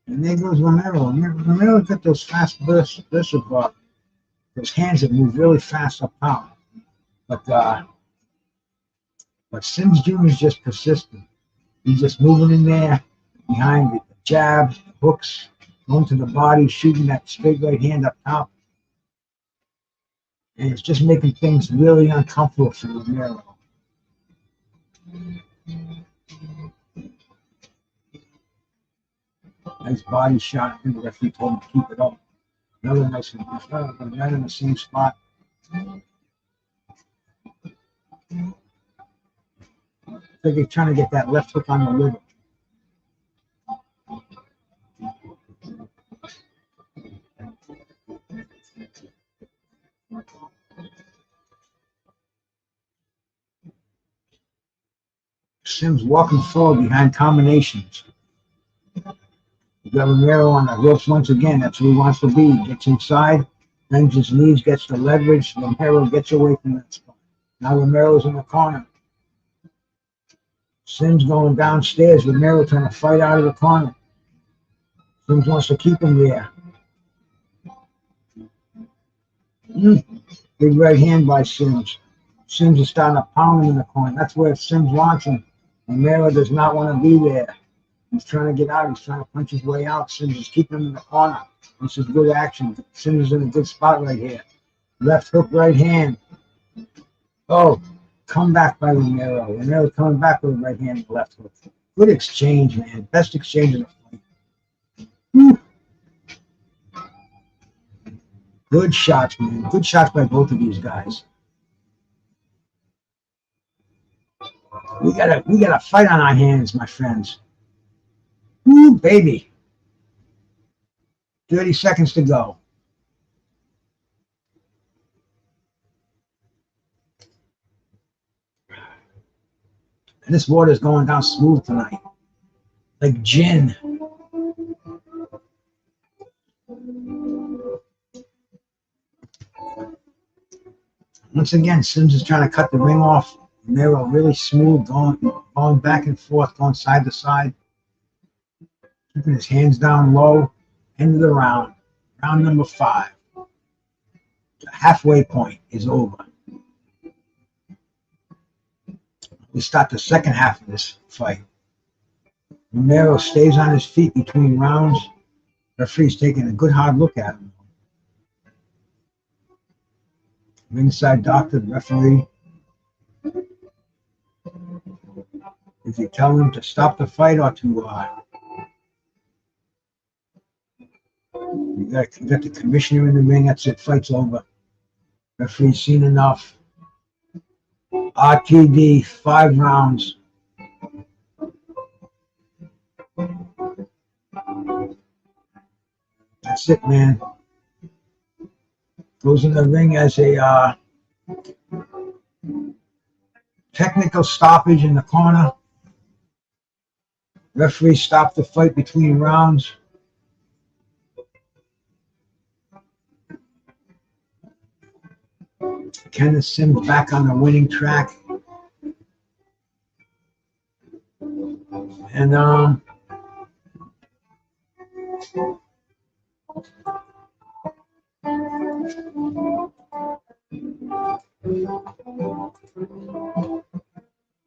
And there goes Romero. Romero's got those fast bursts of those hands that move really fast up top. But Sims Jr. is just persistent. He's just moving in there behind the jabs, the hooks, going to the body, shooting that straight right hand up top. And it's just making things really uncomfortable for Romero. Nice body shot. I think the referee told him to keep it up. Another nice one. Right in the same spot. I think he's trying to get that left hook on the liver. Sims walking forward behind combinations. You got Romero on the ropes once again. That's who he wants to be. Gets inside, then just leaves, gets the leverage. Romero gets away from that spot. Now Romero's in the corner. Sims going downstairs. Romero trying to fight out of the corner. Sims wants to keep him there. Big right hand by Sims. Sims is starting to pound him in the corner. That's where Sims wants him. Romero does not want to be there. He's trying to get out. He's trying to punch his way out. Sims is keeping him in the corner. This is good action. Sims is in a good spot right here. Left hook, right hand. Oh, comeback by Romero. Romero coming back with a right hand and left hook. Good exchange, man. Best exchange of the fight. Whew. Good shots, man. Good shots by both of these guys. We got a fight on our hands, my friends. Woo, baby. 30 seconds to go. And this water is going down smooth tonight. Like gin. Once again, Sims is trying to cut the ring off. Romero really smooth, going back and forth, going side to side. Keeping his hands down low. End of the round. Round number 5. The halfway point is over. We start the second half of this fight. Romero stays on his feet between rounds. Referee's taking a good hard look at him. Ringside doctor, the referee. Is he telling him to stop the fight or to you got the commissioner in the ring? That's it. Fight's over. Referee's seen enough. RTD, 5 rounds. That's it, man. Goes in the ring as a technical stoppage in the corner. Referee stopped the fight between rounds. Kenneth Sims back on the winning track. And go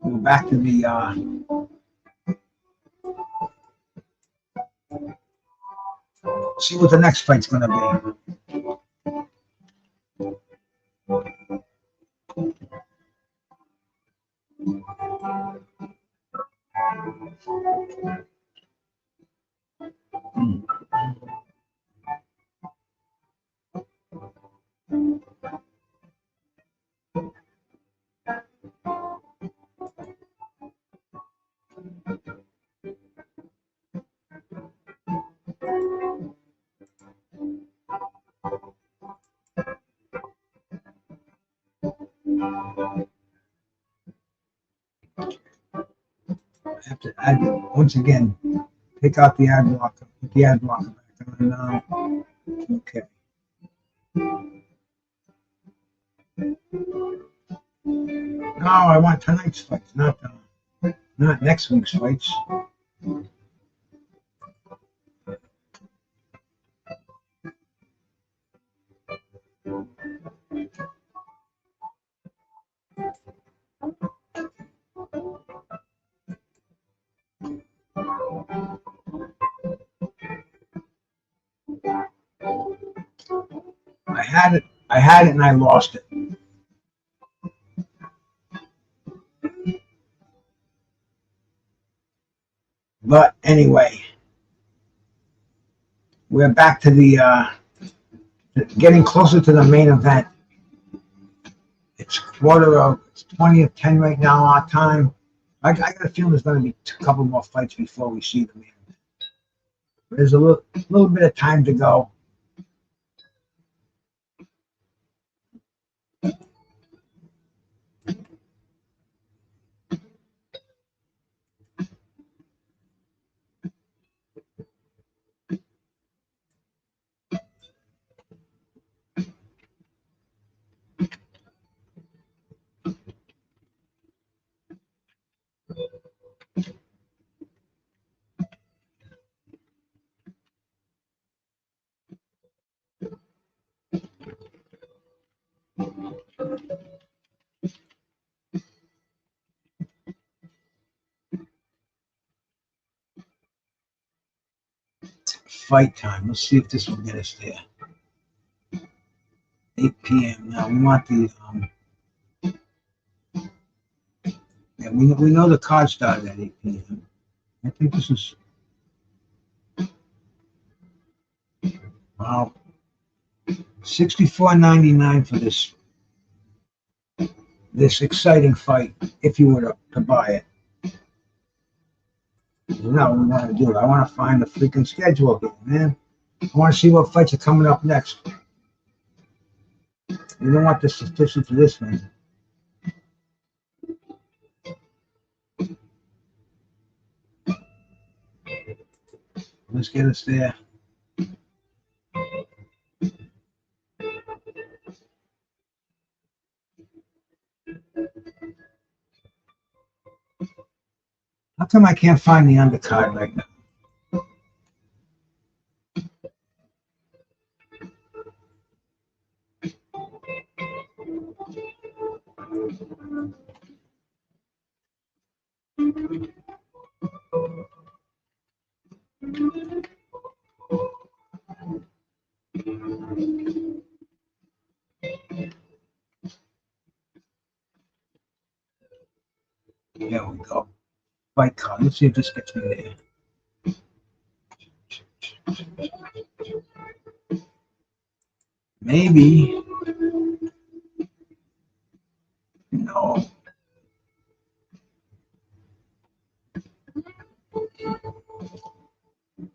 back to the see what the next fight's gonna be. I have to add once again. Take out the ad blocker. Put the ad blocker back on now. Okay. No, I want tonight's fights, not next week's fights. I had it and I lost it. But anyway, we're back to the getting closer to the main event. It's 20 of 10 right now, our time. I got a feeling there's going to be a couple more fights before we see the main event. There's a little bit of time to go. fight time. Let's see if this will get us there. 8 p.m. Now we want the yeah, we know the card started at 8 p.m. I think this is wow. $64.99 for this exciting fight if you were to buy it. No, we want to do it. I want to find the freaking schedule here, man. I want to see what fights are coming up next. You don't want the statistics for this, man. Let's get us there. How come I can't find the undercard right now? There we go. Fight card. Let's see if this gets me there. Maybe. No.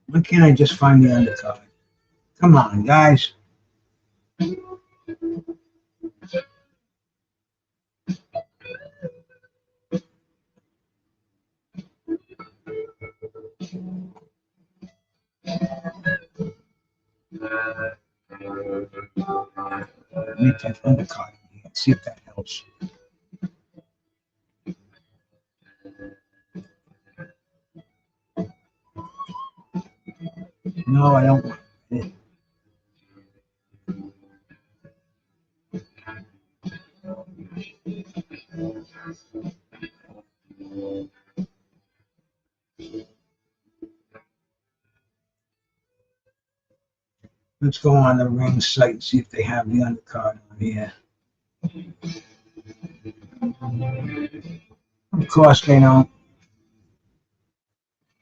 Why can't I just find the undercard? Come on, guys. Let me type undercard. Let's see if that helps. No, I don't want it. Let's go on the ring site and see if they have the undercard on here. Of course they don't.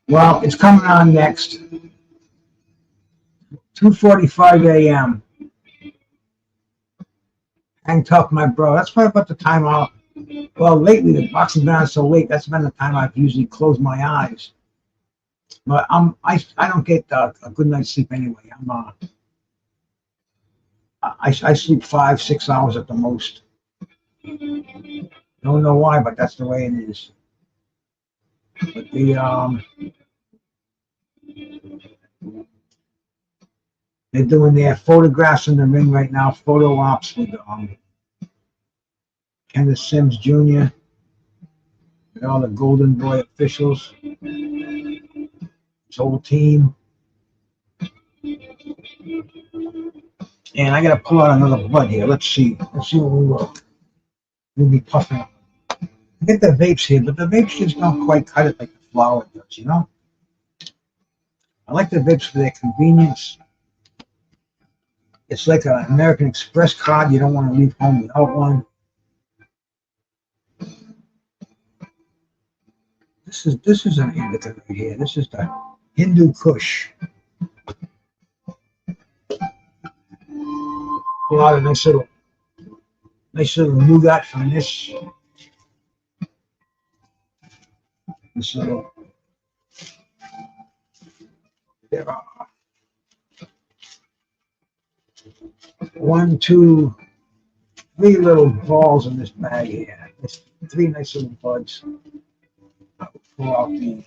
Well, it's coming on next. 2:45 a.m. Hang tough, my bro. That's probably about the time I'll. Well, lately the boxing's been on so late. That's been the time I've usually closed my eyes. But I don't get a good night's sleep anyway. I sleep 5-6 hours at the most. Don't know why, but that's the way it is. But they're doing their photographs in the ring right now, photo ops with Kenneth Sims Jr. and all the Golden Boy officials, his whole team. And I gotta pull out another bud here. Let's see. Let's see what we'll be puffing up. I get the vapes here, but the vapes just don't quite cut it like the flower does, you know? I like the vapes for their convenience. It's like an American Express card. You don't want to leave home without one. This is an indica right here. This is the Hindu Kush. A lot of nice little nougat from this little. There are 1, 2, 3 little balls in this bag here. There's 3 nice little buds. I'll pull out the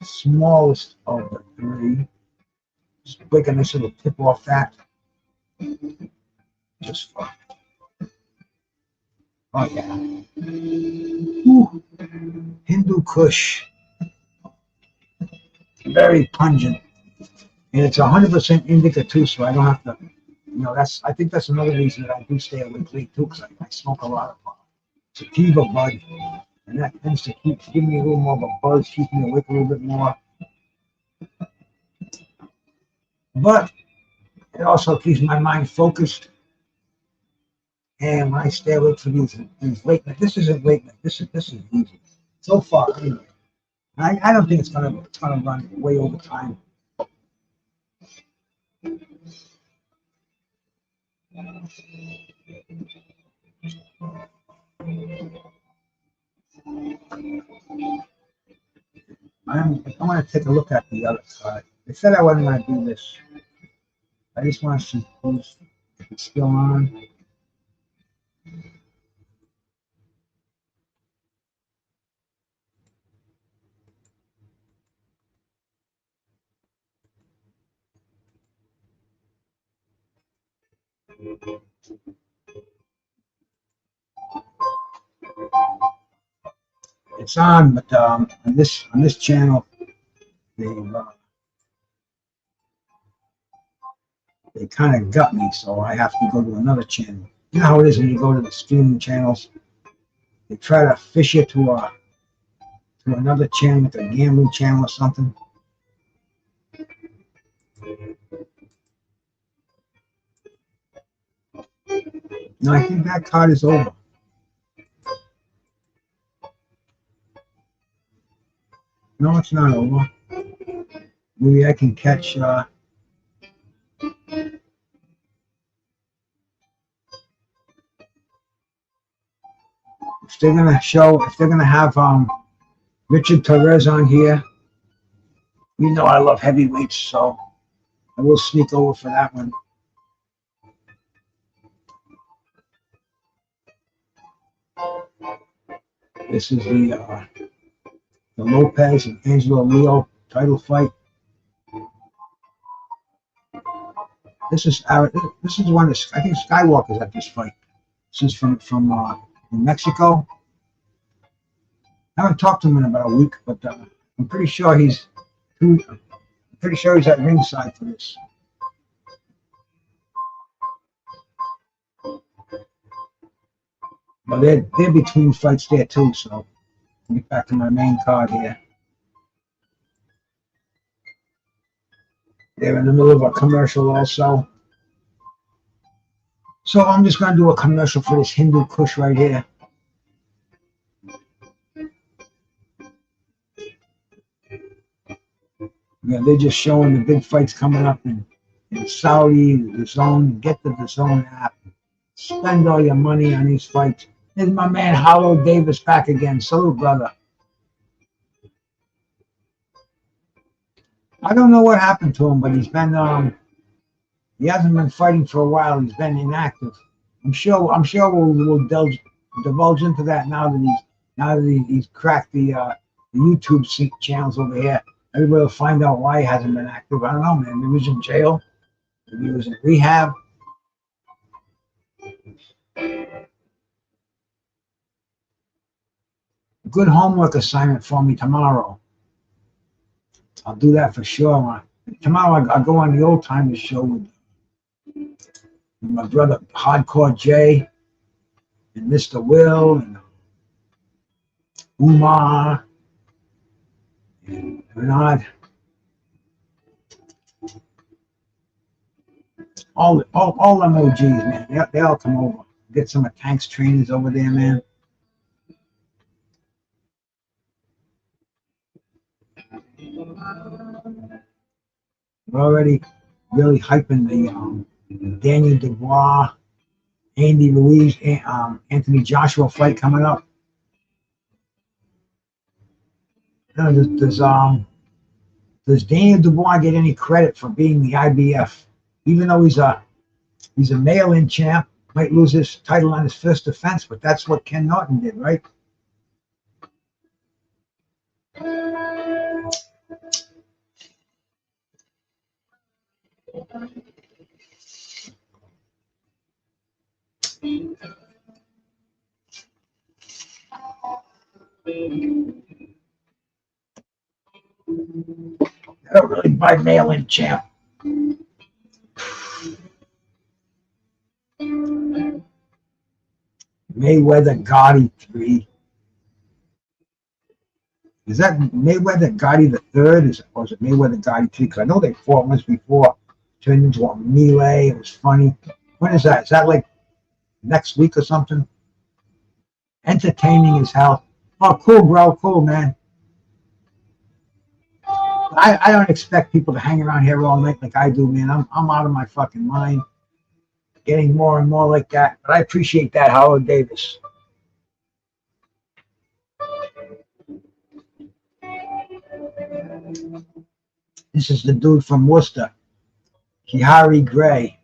smallest of the 3. Just break a nice little tip off that. Just fun. Oh yeah. Ooh. Hindu Kush. Very pungent. And it's 100% indica too, so I don't have to, I think that's another reason that I do stay awake late too, because I smoke a lot of sativa bud. And that tends to give me a little more of a buzz, keep me awake a little bit more. but it also keeps my mind focused. And when I stay awake for these late night, this isn't late night. This is easy so far. Anyway, I don't think it's gonna run way over time. I want to take a look at the other card. They said I wasn't going to do this. I just want to see who's if it's still on. It's on, but on this channel, they kind of got me, so I have to go to another channel. You know how it is when you go to the streaming channels. They try to fish you to another channel, like a gambling channel or something. No, I think that card is over. No, it's not over. Maybe I can catch. If they're gonna have Richard Torres on here, you know I love heavyweights, so I will sneak over for that one. This is the Lopez and Angelo Leo title fight. This is one that I think Skywalker's at this fight. This is from Mexico. I haven't talked to him in about a week, but I'm pretty sure he's at ringside for this. Well, they're between fights there too, so I'll get back to my main card here. They're in the middle of a commercial also. So I'm just going to do a commercial for this Hindu Kush right here. Yeah, they're just showing the big fights coming up in Saudi, the Zone. Get the Zone app. Spend all your money on these fights. There's my man Hollow Davis back again. Salute, brother. I don't know what happened to him, but he's been he hasn't been fighting for a while. He's been inactive. I'm sure we'll divulge into that now that he's cracked the YouTube channels over here. Everybody will find out why he hasn't been active. I don't know, man. Maybe he was in jail. Maybe he was in rehab. Good homework assignment for me tomorrow. I'll do that for sure. Tomorrow I'll go on the Old Timers show with my brother Hardcore Jay and Mr. Will and Umar and Bernard. All them OGs, man. They all come over. Get some of Tank's trainers over there, man. We're already really hyping the Daniel Dubois, Andy Ruiz, Anthony Joshua fight coming up. Does Daniel Dubois get any credit for being the IBF? Even though he's a mail-in champ, might lose his title on his first defense, but that's what Ken Norton did, right? I don't really buy mail-in champ. Mayweather Gotti 3. Is that Mayweather Gotti the third? Or is it Mayweather Gotti 3? Because I know they fought once before. turned into a melee. It was funny. When is that? Is that like next week or something? Entertaining as hell. Oh, cool, bro. Cool, man. I don't expect people to hang around here all night like I do, man. I'm out of my fucking mind. Getting more and more like that. But I appreciate that, Howard Davis. This is the dude from Worcester, Kihari Gray.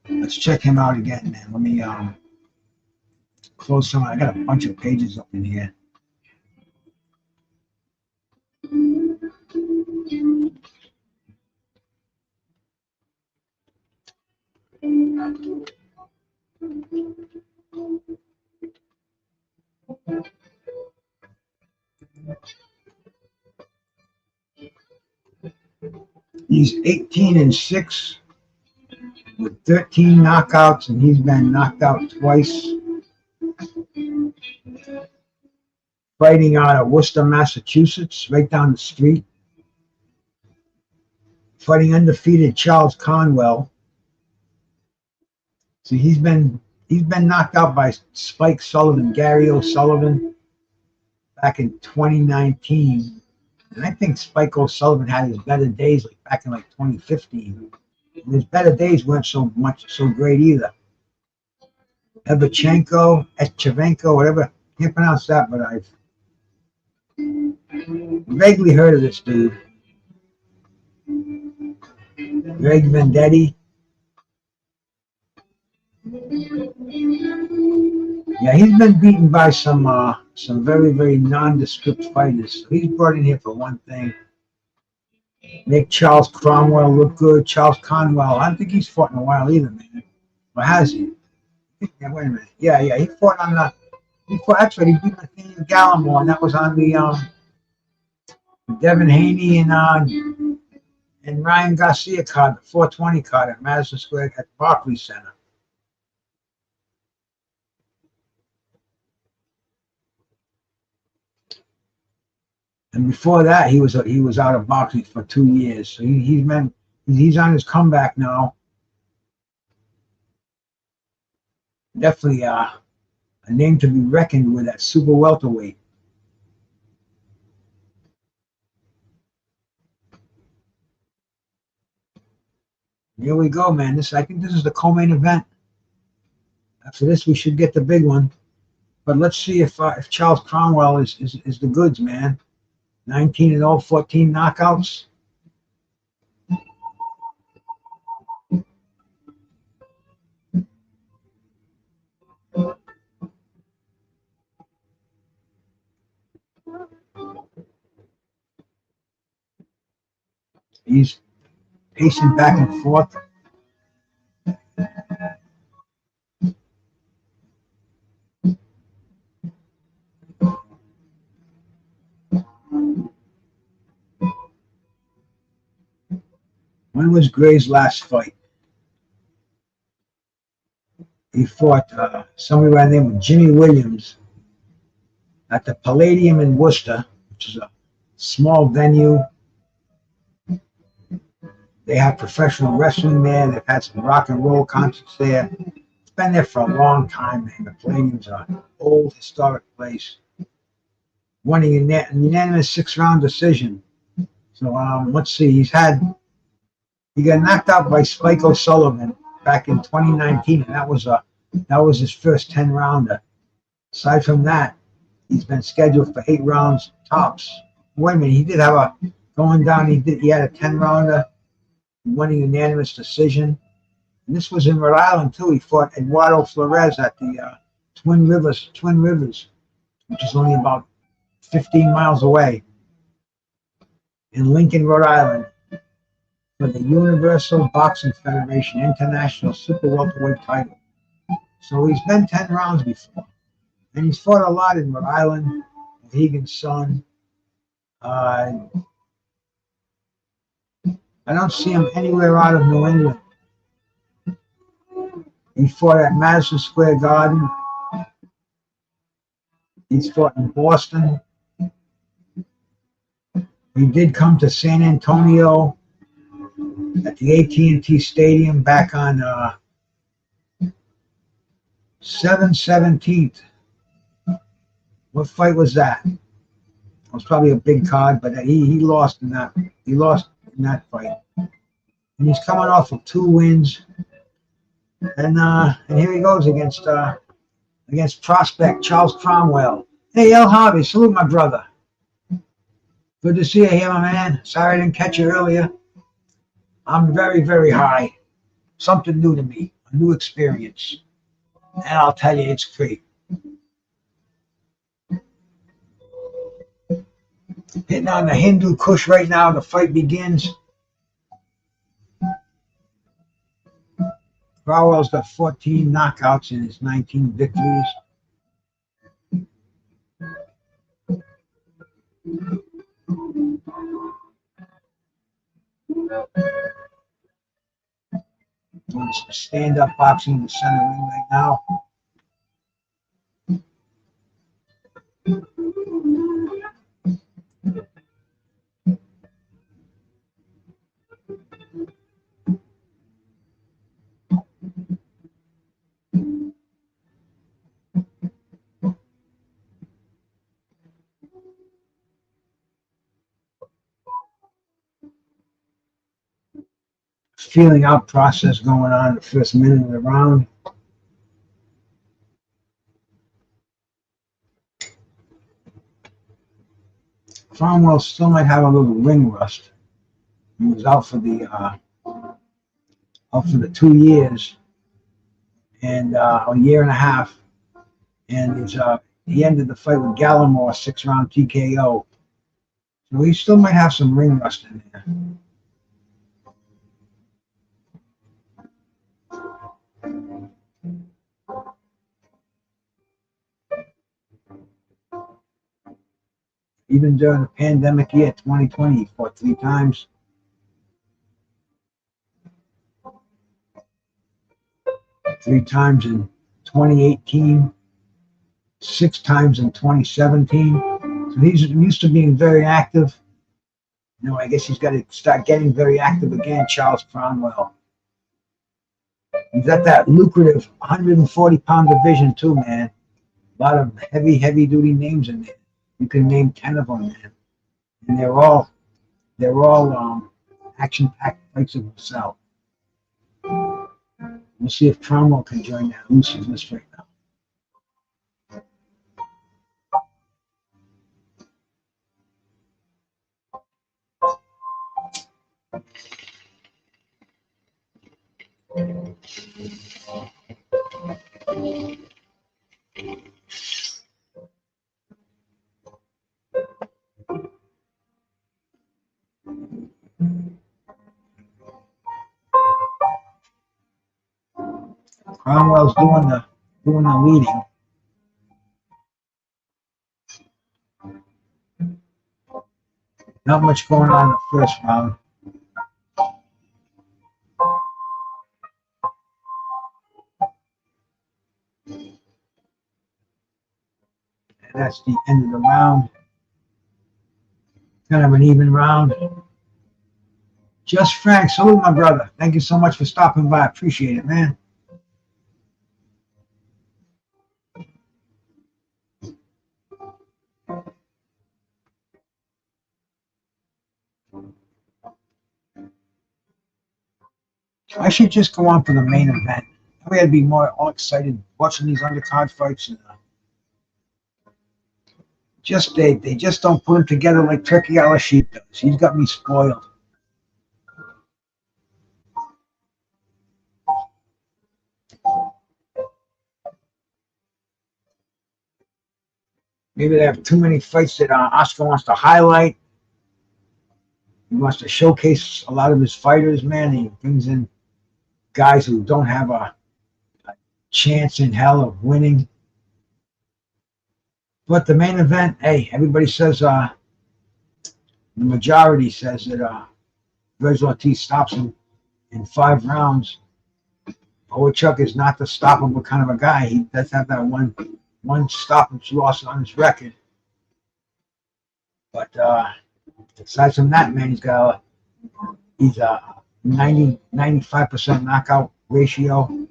Let's check him out again, man. Let me close some. I got a bunch of pages up in here. He's 18-6 with 13 knockouts, and he's been knocked out twice. Fighting out of Worcester, Massachusetts, right down the street. Fighting undefeated Charles Conwell. So he's been knocked out by Spike Sullivan, Gary O'Sullivan, back in 2019. And I think Spike O'Sullivan had his better days like back in like 2015. And his better days weren't so great either. Echevenko, whatever. Can't pronounce that, but I've vaguely heard of this dude. Greg Vendetti. Yeah, he's been beaten by some very, very nondescript fighters. So he's brought in here for one thing. Make Charles Cromwell look good. Charles Conwell, I don't think he's fought in a while either, man. Or has he? Yeah, wait a minute. Yeah, he fought on actually he beat Nathaniel Gallimore, and that was on the Devin Haney and Ryan Garcia card, the 420 card at Madison Square at Barclays Center. And before that, he was out of boxing for 2 years. So he's on his comeback now. Definitely a name to be reckoned with at super welterweight. Here we go, man. I think this is the co-main event. After this, we should get the big one. But let's see if Charles Cromwell is the goods, man. 19-0, 14 knockouts. He's pacing back and forth. When was Gray's last fight? He fought somebody by the name of Jimmy Williams at the Palladium in Worcester, which is a small venue. They have professional wrestling there. They've had some rock and roll concerts there. It's been there for a long time, man. The Palladium's an old historic place. Won a unanimous 6-round decision. So let's see. He got knocked out by Spike O'Sullivan back in 2019, and that was his first 10-rounder. Aside from that, he's been scheduled for 8 rounds tops. Wait a minute, he did have going down. He had a 10-rounder, won a unanimous decision. And this was in Rhode Island too. He fought Eduardo Flores at the Twin Rivers, which is only about 15 miles away, in Lincoln, Rhode Island, for the Universal Boxing Federation International Super Welterweight title. So he's been 10 rounds before. And he's fought a lot in Rhode Island, Mohegan's Son. I don't see him anywhere out of New England. He fought at Madison Square Garden. He's fought in Boston. He did come to San Antonio at the AT&T Stadium back on 7/17. What fight was that? It was probably a big card, but he lost in that. He lost in that fight, and he's coming off of 2 wins. And here he goes against prospect Charles Conwell. Hey, El Harvey, salute my brother. Good to see you here, my man. Sorry I didn't catch you earlier. I'm very, very high. Something new to me, a new experience. And I'll tell you, it's great. Hitting on the Hindu Kush right now. The fight begins. Conwell's got 14 knockouts in his 19 victories. Doing some stand-up boxing in the center ring right now. Feeling out process going on the first minute of the round. Conwell still might have a little ring rust. He was out for the 2 years and a year and a half, and he ended the fight with Gallimore, 6-round TKO. So he still might have some ring rust in there. Even during the pandemic year, 2020, he fought 3 times. Three times in 2018, 6 times in 2017. So he's used to being very active. I guess he's got to start getting very active again, Charles Conwell. He's at that lucrative 140-pound division too, man. A lot of heavy-duty names in there. You can name 10 of them, man, and they're all action-packed fights of themselves. We'll see if Conwell can join that elusiveness right now. Conwell's doing the leading. Not much going on in the first round. And that's the end of the round. Kind of an even round. Just Frank, salute my brother. Thank you so much for stopping by. Appreciate it, man. I should just go on for the main event. We had to be more all excited watching these undercard fights. And, they just don't put them together like Turkey a la Sheep does. He's got me spoiled. Maybe they have too many fights that Oscar wants to highlight. He wants to showcase a lot of his fighters, man. He brings in guys who don't have a chance in hell of winning. But the main event, hey, everybody says, the majority says that Vergil Ortiz stops him in 5 rounds. Bohachuk is not the stoppable kind of a guy. He does have that one stoppage loss on his record. But Aside from that, man, he's a 95% knockout ratio.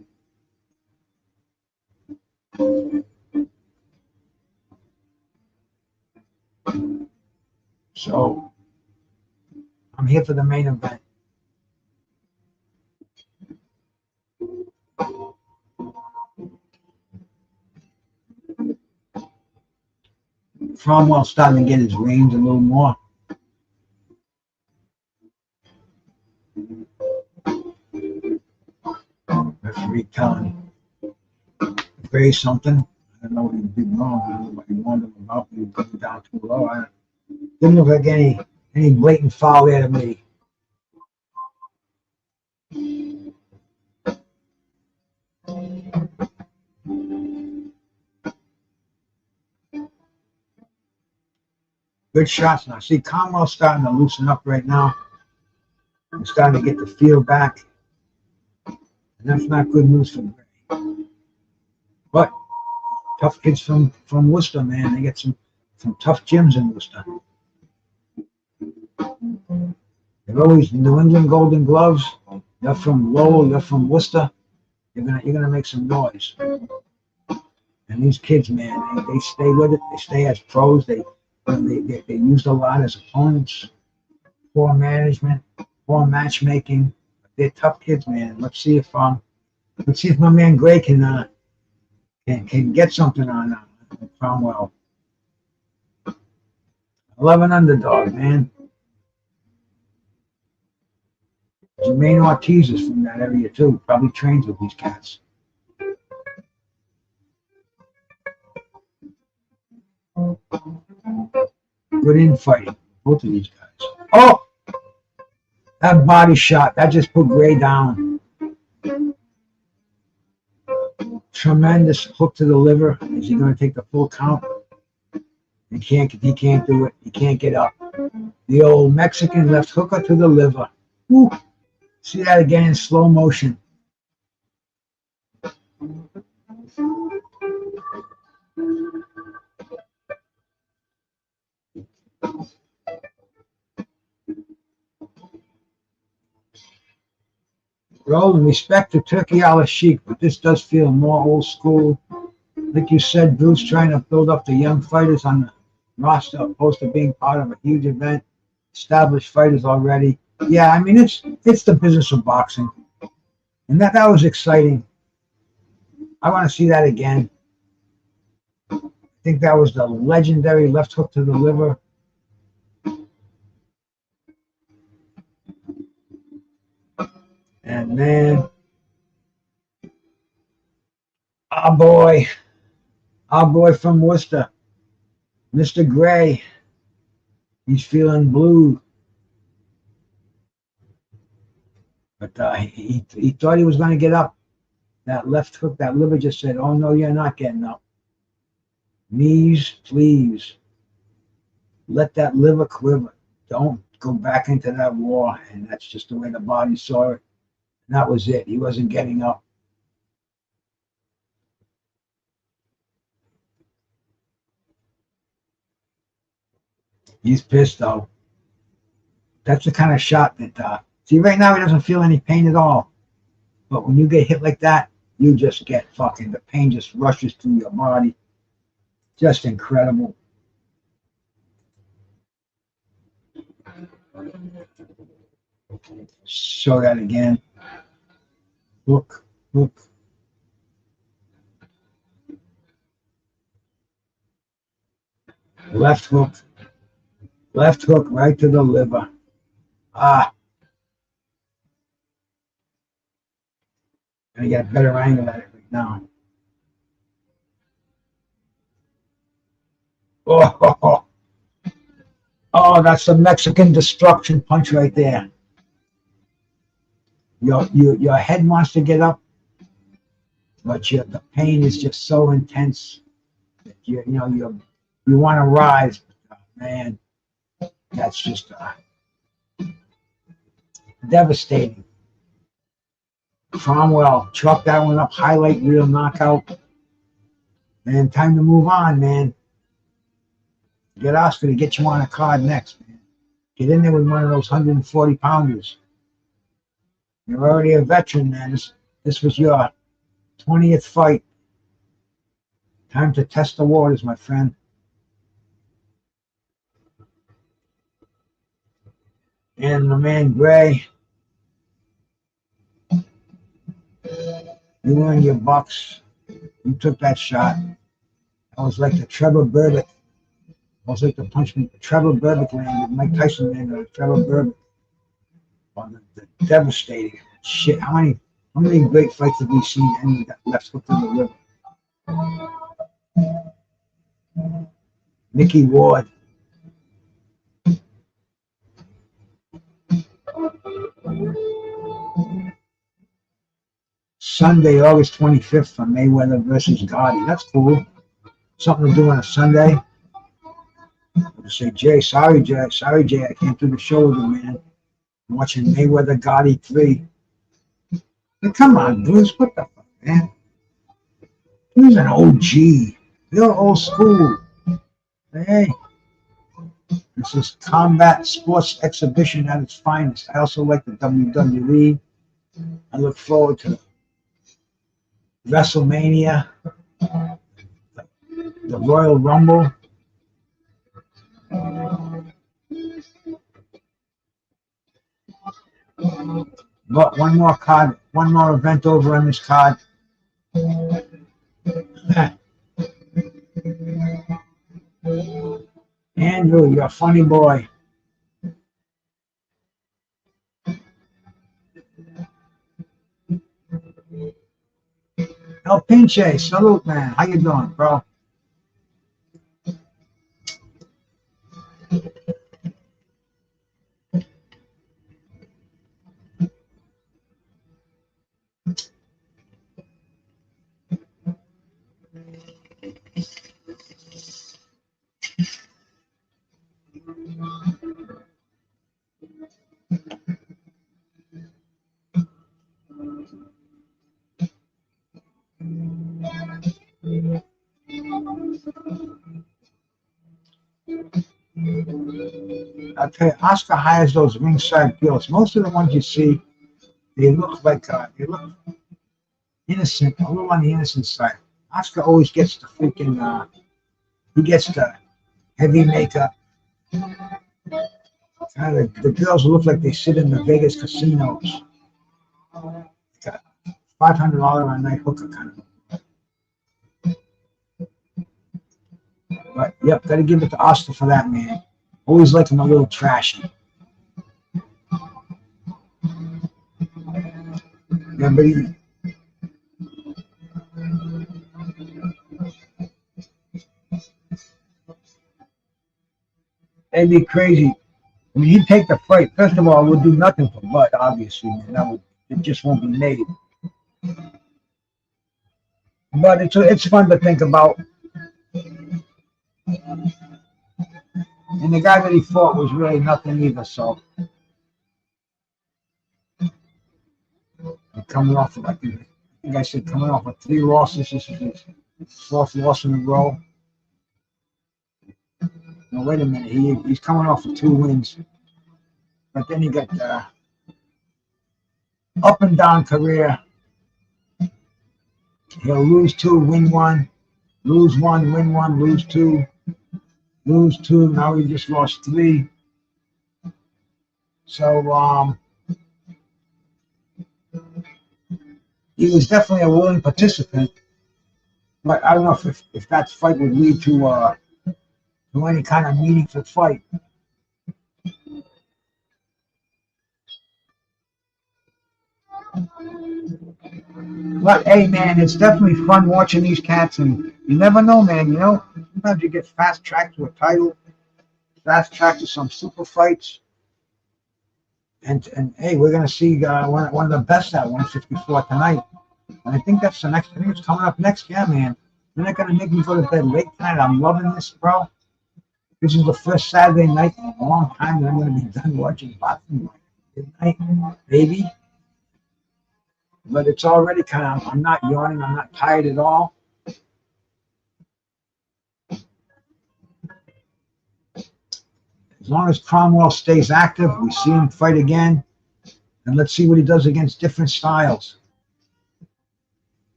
So I'm here for the main event. Conwell starting to get his range a little more. Referee telling Gray something. I don't know what he did wrong. I don't know what he warned him about. He was going down too low. Didn't look like any blatant foul there to me. Good shots now. See, Conwell's starting to loosen up right now. He's starting to get the feel back. And that's not good news for Gray. But tough kids from Worcester, man. They get some tough gyms in Worcester. They're always New England Golden Gloves. You're from Lowell. You're from Worcester. You're gonna make some noise. And these kids, man, they stay with it. They stay as pros. They used a lot as opponents. Poor management, poor matchmaking. They're tough kids, man. Let's see if my man Gray can get something on Conwell. 11 underdog, man. Jermaine Ortiz is from that area too. Probably trains with these cats. Good infighting, both of these guys. Oh, that body shot that just put Gray down. Tremendous hook to the liver. Is he going to take the full count? He can't do it. He can't get up. The old Mexican left hooker to the liver. Woo. See that again in slow motion. Well, in respect to Turkey al-Sheikh, but this does feel more old school. Like you said, Bruce trying to build up the young fighters on the roster opposed to being part of a huge event. Established fighters already. Yeah, I mean, it's the business of boxing. And that was exciting. I want to see that again. I think that was the legendary left hook to the liver. And man, our boy from Worcester, Mr. Gray, he's feeling blue. But he thought he was going to get up. That left hook, that liver just said, oh, no, you're not getting up. Knees, please. Let that liver quiver. Don't go back into that war. And that's just the way the body saw it. And that was it. He wasn't getting up. He's pissed, though. That's the kind of shot that, see, right now he doesn't feel any pain at all. But when you get hit like that, you just get fucking, the pain just rushes through your body. Just incredible. Show that again. Look. Left hook right to the liver. Gonna get a better angle at it right now. Oh, that's the Mexican destruction punch right there. Your head wants to get up, but the pain is just so intense that you want to rise. Man, that's just devastating. Conwell, chalk that one up, highlight reel knockout. Man, time to move on, man. Get Oscar to get you on a card next, man. Get in there with one of those 140 pounders. You're already a veteran, man. This was your 20th fight. Time to test the waters, my friend. And my man Gray, you earned your bucks. You took that shot. I was like the Trevor Burbick. I was like the punchman. Trevor Burbick landed. Mike Tyson landed on Trevor Burbick. On the devastating shit. How many great fights have we seen ending that left hook in the liver? Mickey Ward. Sunday, August 25th for Mayweather versus Gotti. That's cool. Something to do on a Sunday. I say, Jay, sorry, Jay, I can't do the show with you, man. I'm watching Mayweather Gotti 3. But come on, Bruce, what the fuck, man? He's an OG. You're old school. Hey, this is combat sports exhibition at its finest. I also like the WWE. I look forward to WrestleMania, the Royal Rumble. But one more card, one more event over on this card. Andrew, you're a funny boy. El Pinche, salute, man. How you doing, bro? I'll tell you, Oscar hires those ringside girls. Most of the ones you see, they look like they look innocent, a little on the innocent side. Oscar always gets the freaking he gets the heavy makeup. Kind of the girls look like they sit in the Vegas casinos. Got $500 a night hooker kind of. But yep, gotta give it to Oscar for that, man. Always like him a little trashy. Yeah, but it'd be crazy. I mean, he'd take the fight. First of all, it would do nothing for Bud, obviously, man. It just won't be made. But it's fun to think about. And the guy that he fought was really nothing either, so. Coming off, I think I said, coming off of 3 losses. This is his 4th loss in a row. No, wait a minute. He's coming off of 2 wins. But then he got up and down career. He'll lose 2, win 1, lose 1, win 1, lose 2, lose 2. Now he just lost 3. So he was definitely a willing participant. But I don't know if that fight would lead to any kind of meaningful fight. But hey, man, it's definitely fun watching these cats, and you never know, man. You know, sometimes you get fast tracked to a title, fast tracked to some super fights, and hey, we're gonna see one of the best at 154 tonight. And I think that's the next. I think it's coming up next. Yeah, man. They're not gonna make me go to bed late tonight. I'm loving this, bro. This is the first Saturday night in a long time that I'm gonna be done watching boxing tonight, baby. But it's already kind of, I'm not yawning, I'm not tired at all. As long as Conwell stays active, we see him fight again. And let's see what he does against different styles.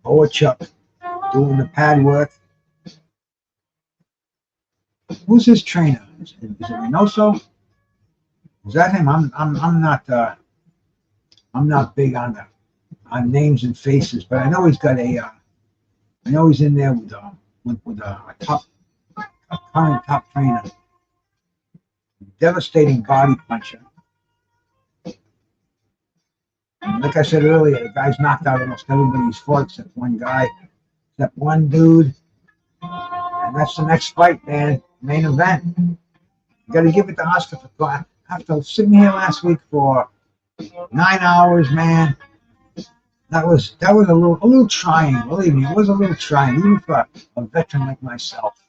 Bohachuk doing the pad work. Who's his trainer? Is it Reynoso? Is that him? I'm not big on names and faces, but I know he's got I know he's in there with a current top trainer. Devastating body puncher. And like I said earlier, the guy's knocked out almost everybody he's fought except one guy, except one dude. And that's the next fight, man. Main event. You got to give it to Oscar for after sitting here last week for 9 hours, man. That was a little trying. Believe me, it was a little trying, even for a veteran like myself.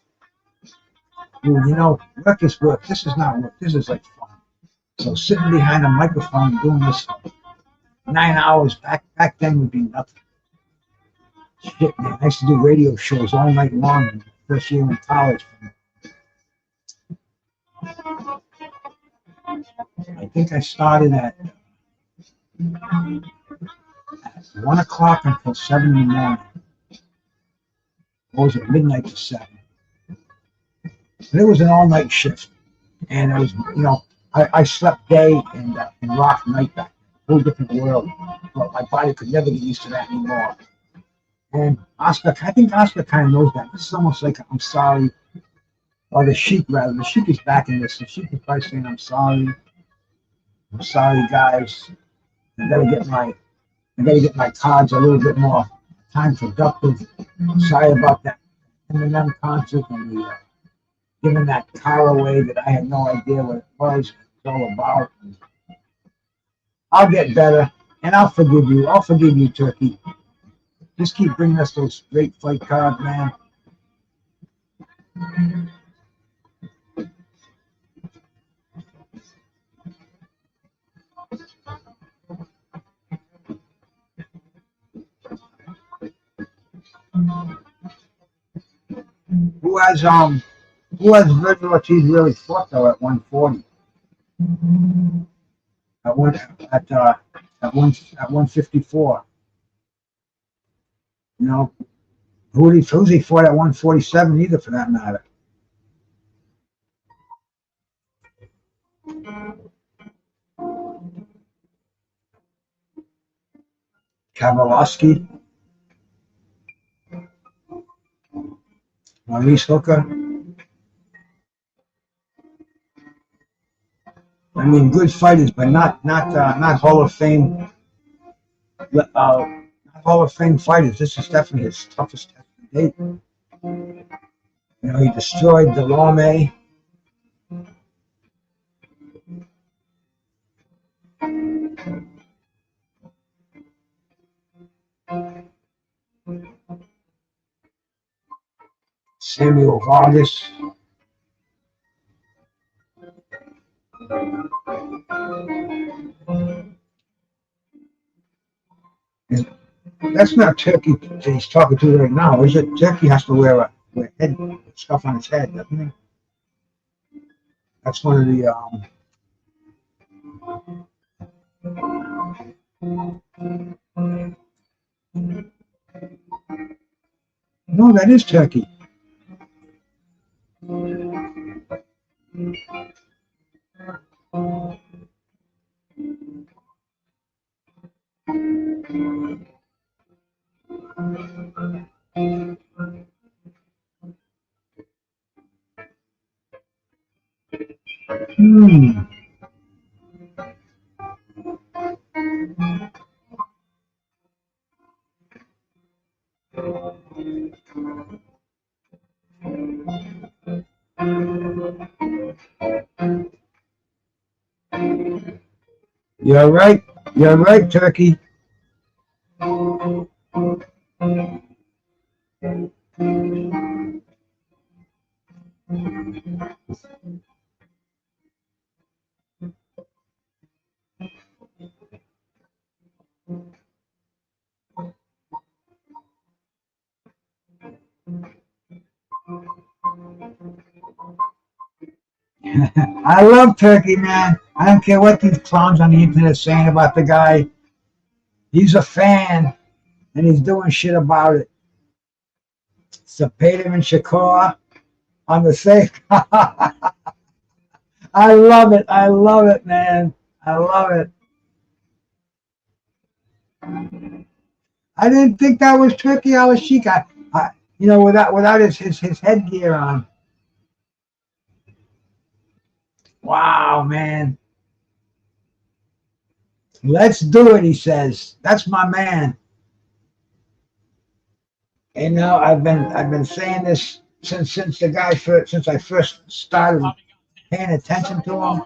You know, work is work. This is not work. This is like fun. So sitting behind a microphone doing this for 9 hours back then would be nothing. Shit, man. I used to do radio shows all night long in the first year in college. I think I started at 1 o'clock until 7 in the morning. Or was it midnight to 7? But it was an all-night shift. And it was, you know, I slept day and rocked night back. A whole different world. But my body could never get used to that anymore. And Oscar, I think Oscar kind of knows that. This is almost like I'm sorry. Or the Sheik, rather. The Sheik is back in this. The Sheik is probably saying, I'm sorry, guys. I gotta get my cards a little bit more time productive. Sorry about that M&M concert and the giving that car away that I had no idea what it was all about. I'll get better, and I'll forgive you. I'll forgive you, Turkey. Just keep bringing us those great fight cards, man. Who has Vergil Ortiz really fought though at 140? At 154. You know, who's he fought at 147 either for that matter. Kavalowski, Maurice Hooker. I mean, good fighters, but not Hall of Fame. Not Hall of Fame fighters. This is definitely his toughest test to date. You know, he destroyed Delorme. Samuel Vargas. That's not Turkey that he's talking to right now, is it? Turkey has to wear head stuff on his head, doesn't he? That's one of the no, that is Turkey. You're right. You're right, Turkey. I love Turkey, man. I don't care what these clowns on the internet are saying about the guy. He's a fan, and he's doing shit about it. Sapedim and Shakur on the same. I love it. I love it, man. I love it. I didn't think that was Turkey Al-Sheikh. Without his headgear on. Wow, man. Let's do it, he says. That's my man. You know, I've been saying this since I first started paying attention to him,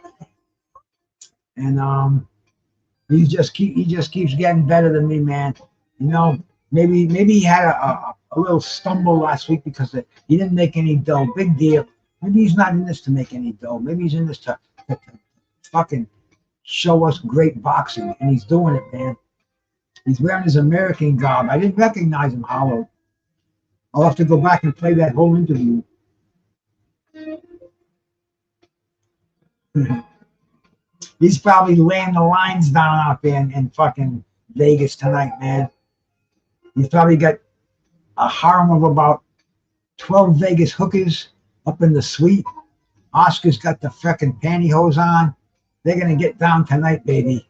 and he just keeps getting better than me, man. You know, maybe he had a little stumble last week because he didn't make any dough. Big deal. Maybe he's not in this to make any dough. Maybe he's in this to fucking show us great boxing, and he's doing it, man. He's wearing his American garb. I didn't recognize him, Hollow. I'll have to go back and play that whole interview. He's probably laying the lines down out there in fucking Vegas tonight, man. He's probably got a harem of about 12 Vegas hookers up in the suite. Oscar's got the fucking pantyhose on. They're going to get down tonight, baby.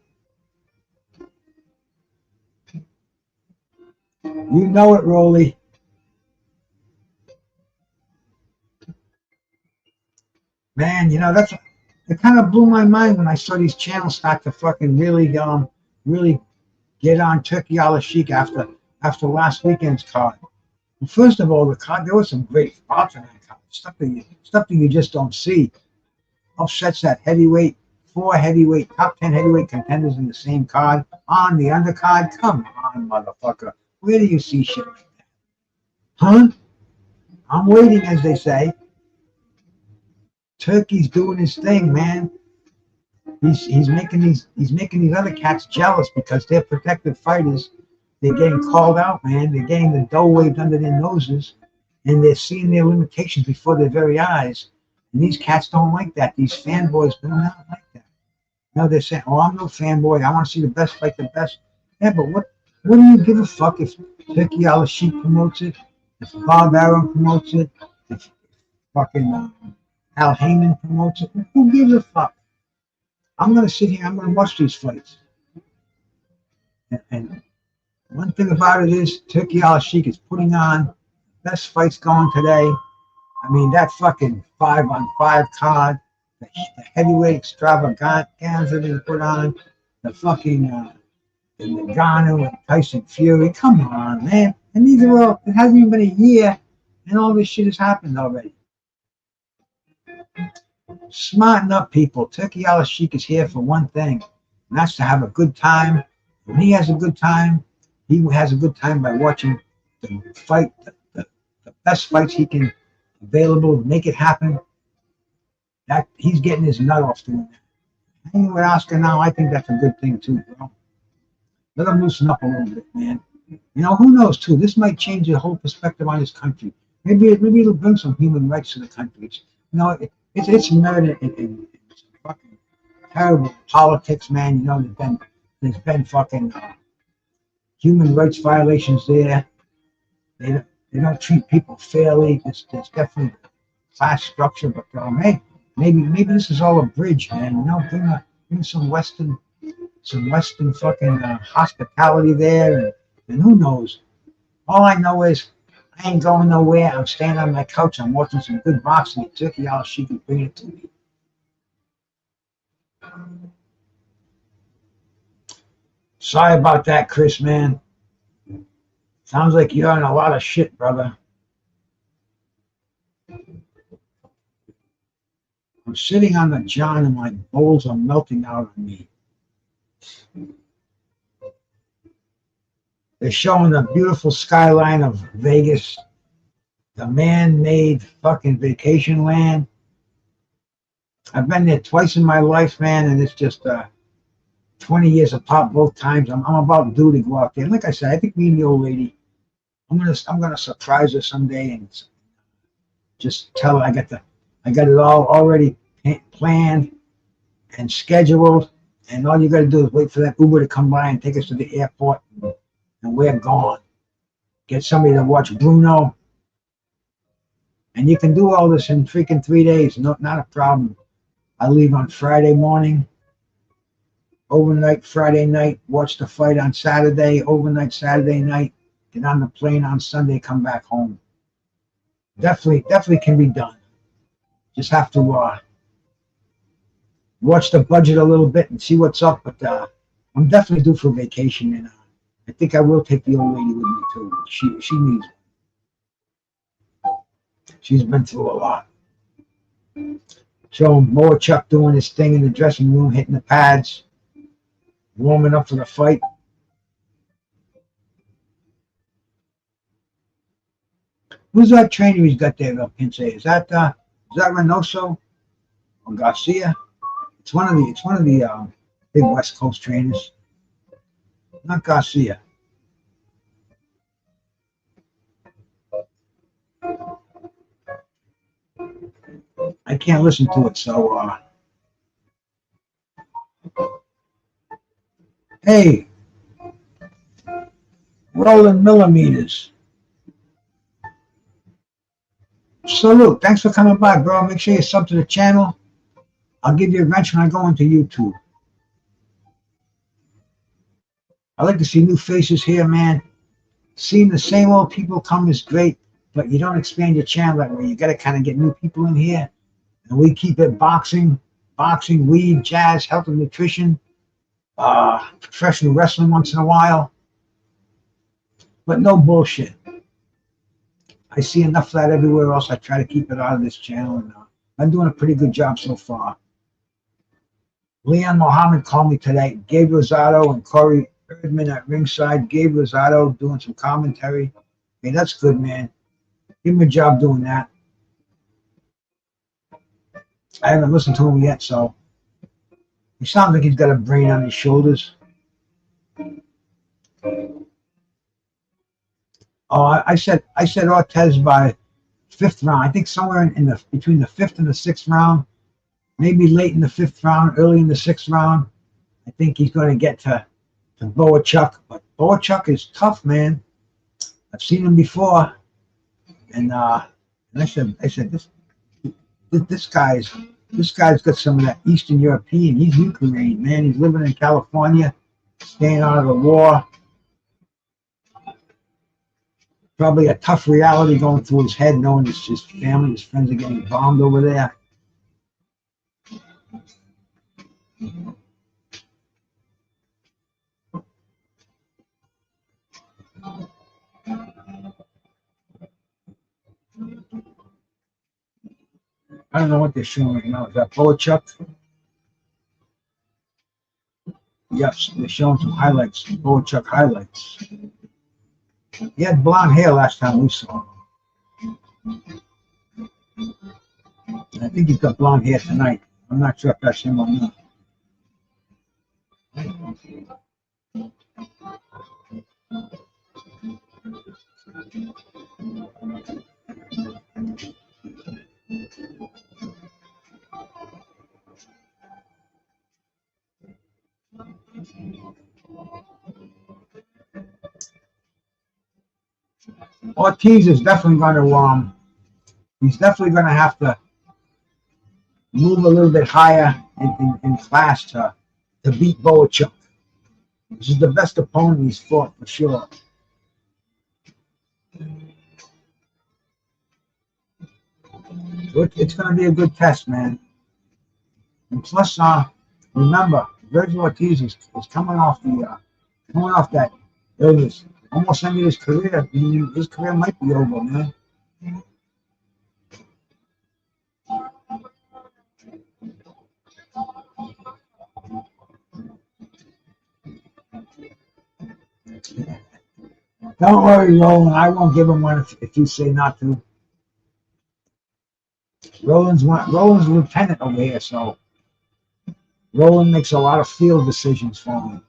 You know it, Rolly. Man, you know, it kind of blew my mind when I saw these channels start to fucking really get on Turkey Al-Sheikh after last weekend's card. And first of all, the card, there was some great spots on that card. Stuff that you just don't see. Upsets that heavyweight, 4 heavyweight, top 10 heavyweight contenders in the same card. On the undercard, come on, motherfucker. Where do you see shit like that? Huh? I'm waiting, as they say. Turkey's doing his thing, man. He's making these other cats jealous because they're protected fighters. They're getting called out, man. They're getting the dough waved under their noses, and they're seeing their limitations before their very eyes. And these cats don't like that. These fanboys do not like that. No, they're saying, "Oh, I'm no fanboy. I want to see the best fight the best." Yeah, but what do you give a fuck if Turkey Al-Sheikh promotes it? If Bob Arum promotes it? If fucking Al Heyman promotes it? Who gives a fuck? I'm going to sit here, I'm going to watch these fights. And one thing about it is, Turkey Al-Sheikh is putting on best fights going today. I mean, that fucking 5-on-5 card, the heavyweight extravaganza they put on, the fucking the Nagano and Tyson Fury. Come on, man. And these are all, it hasn't even been a year, and all this shit has happened already. Smarten up, people. Turkey Al-Sheikh is here for one thing, and that's to have a good time. When he has a good time, he has a good time by watching the fight, the best fights he can available, make it happen. That he's getting his nut off doing that. Hanging with Oscar now, I think that's a good thing too, bro. Let him loosen up a little bit, man. You know, who knows too? This might change the whole perspective on this country. Maybe it'll bring some human rights to the country. It's murder in fucking terrible politics, man. You know, there's been fucking human rights violations there. They don't treat people fairly. There's definitely class structure, but hey, maybe this is all a bridge, man. You know, bring some Western fucking hospitality there, and who knows? All I know is I ain't going nowhere. I'm standing on my couch. I'm watching some good boxing. Turkey Al-Sheikh can bring it to me. Sorry about that, Chris, man. Sounds like you're in a lot of shit, brother. I'm sitting on the john and my bowls are melting out on me. They're showing the beautiful skyline of Vegas, the man-made fucking vacation land. I've been there twice in my life, man, and it's just 20 years apart both times. I'm about due to go out there. And like I said, I think me and the old lady, I'm gonna surprise her someday and just tell her I got it all already planned and scheduled, and all you got to do is wait for that Uber to come by and take us to the airport, and we're gone. Get somebody to watch Bruno, and you can do all this in freaking 3 days. No, not a problem. I leave on Friday morning, overnight Friday night, watch the fight on Saturday, overnight Saturday night, get on the plane on Sunday, come back home. Definitely can be done. Just have to watch the budget a little bit and see what's up. But I'm definitely due for vacation, and I think I will take the old lady with me too. She needs it. She's been through a lot. So Bohachuk doing his thing in the dressing room, hitting the pads, warming up for the fight. Who's that trainer he's got there, Pince? Is that Reynoso or Garcia? It's one of the big West Coast trainers. Not Garcia. I can't listen to it, so hey, rolling millimeters. Salute. Thanks for coming by, bro. Make sure you sub to the channel. I'll give you a wrench when I go into YouTube. I like to see new faces here, man. Seeing the same old people come is great, but you don't expand your channel that way. You got to kind of get new people in here. And we keep it boxing, weed, jazz, health and nutrition, professional wrestling once in a while, but no bullshit. I see enough of that everywhere else. I try to keep it out of this channel, and I'm doing a pretty good job so far. Leon Mohammed called me today. Gabe Rosado and Corey Erdman at ringside. Gabe Rosado doing some commentary. Hey, that's good, man. Give him a job doing that. I haven't listened to him yet, so he sounds like he's got a brain on his shoulders. Oh, I said Ortiz by 5th round. I think somewhere in between the 5th and the 6th round, maybe late in the 5th round, early in the 6th round. I think he's going to get to Bohachuk, but Bohachuk is tough, man. I've seen him before, and I said this guy's got some of that Eastern European. He's Ukrainian, man. He's living in California, staying out of the war. Probably a tough reality going through his head, knowing his family, his friends are getting bombed over there. I don't know what they're showing right now. Is that Bohachuk? Yes, they're showing some highlights, Bohachuk highlights. He had blonde hair last time we saw him. I think he's got blonde hair tonight. I'm not sure if that's him or not. Ortiz is definitely going to he's definitely going to have to move a little bit higher in class to beat Bohachuk. This is the best opponent he's fought for sure. So it's going to be a good test, man. And plus, remember, Vergil Ortiz is coming off that illness. Almost ended his career. His career might be over, man. Don't worry, Roland. I won't give him one if you say not to. Roland's a lieutenant over here, so Roland makes a lot of field decisions for me.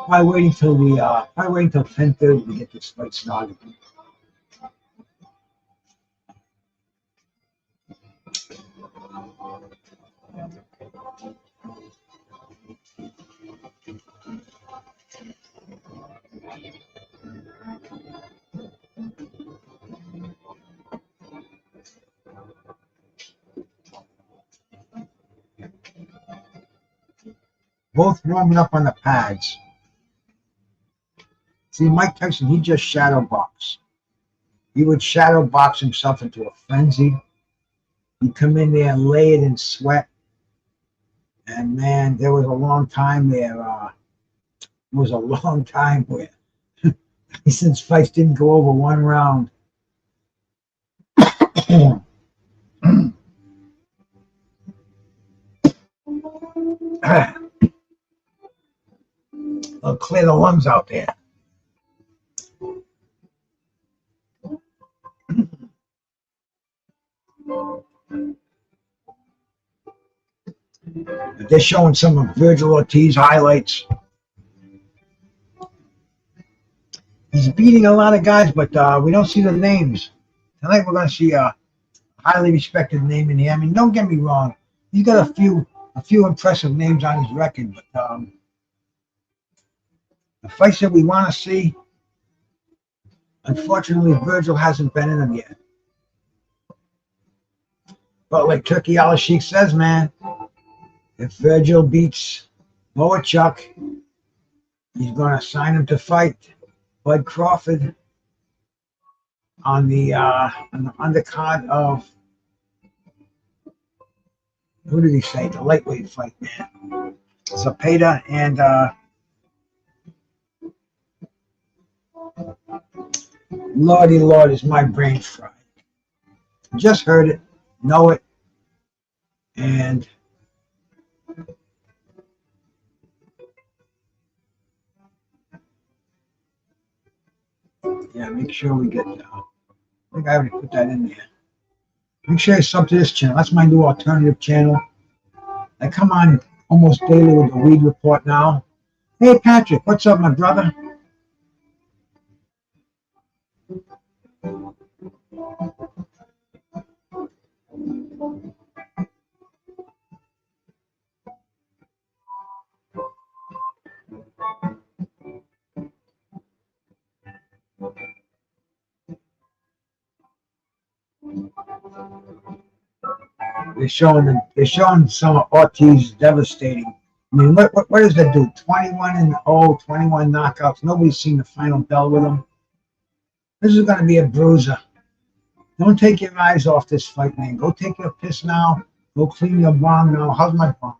Probably waiting till 10:30 to get this fight started. Both warming up on the pads. See, Mike Tyson, he just shadow box. He would shadow box himself into a frenzy. He'd come in there and lay it in sweat. And man, there was a long time there. Where since fights didn't go over one round. I'll clear the lungs out there. They're showing some of Vergil Ortiz highlights. He's beating a lot of guys, but we don't see the names. Tonight we're going to see a highly respected name in here. I mean, don't get me wrong. He's got a few impressive names on his record, but the fights that we want to see, unfortunately, Vergil hasn't been in them yet. But like Turkey Al-Sheikh says, man, if Vergil beats Bohachuk, he's going to sign him to fight Bud Crawford on the undercard of, who did he say? The lightweight fight, man. Zapata and Lordy Lord, is my brain fried. Just heard it, know it, and yeah, make sure we get. I think I already put that in there. Make sure you sub to this channel. That's my new alternative channel. I come on almost daily with the Weed Report now. Hey, Patrick, what's up, my brother? They're showing some of Ortiz devastating. I mean, what does that do? 21-0, 21 knockouts. Nobody's seen the final bell with him. This is going to be a bruiser. Don't take your eyes off this fight, man. Go take your piss now. Go clean your bong now. How's my bong?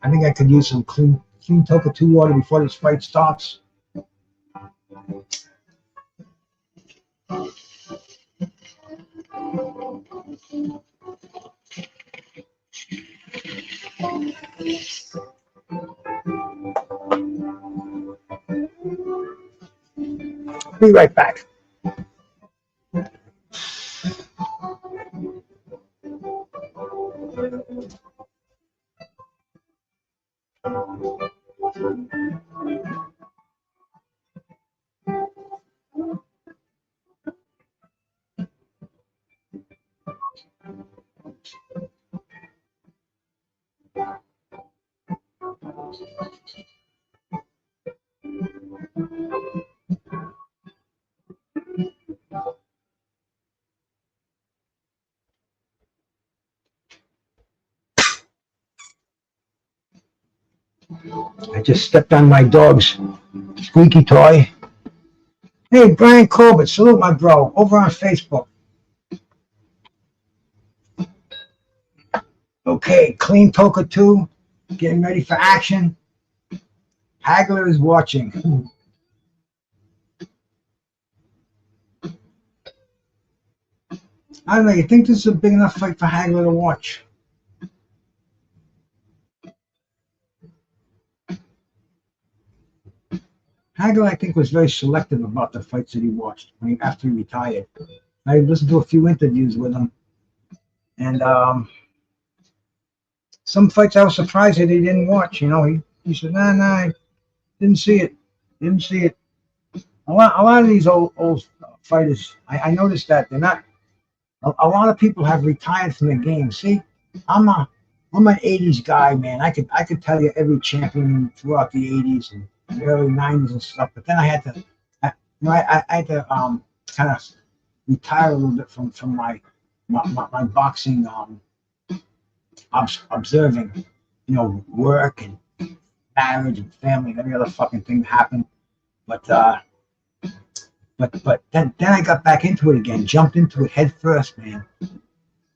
I think I could use some clean Toka 2 water before this fight starts. Be right back. I just stepped on my dog's squeaky toy. Hey, Brian Colbert, salute my bro, over on Facebook. Okay, clean Toka 2, getting ready for action. Hagler is watching. I don't know, you think this is a big enough fight for Hagler to watch? Hagler, I think, was very selective about the fights that he watched after he retired. I listened to a few interviews with him, and Some fights I was surprised that he didn't watch. You know, he said, nah, I didn't see it. Didn't see it. A lot of these old fighters, I noticed that they're not. A lot of people have retired from the game. See, I'm an '80s guy, man. I could tell you every champion throughout the '80s and the early '90s and stuff. But then I had to, I had to kind of retire a little bit from my boxing observing, you know, work and marriage and family and every other fucking thing that happened. But then I got back into it again, jumped into it head first, man.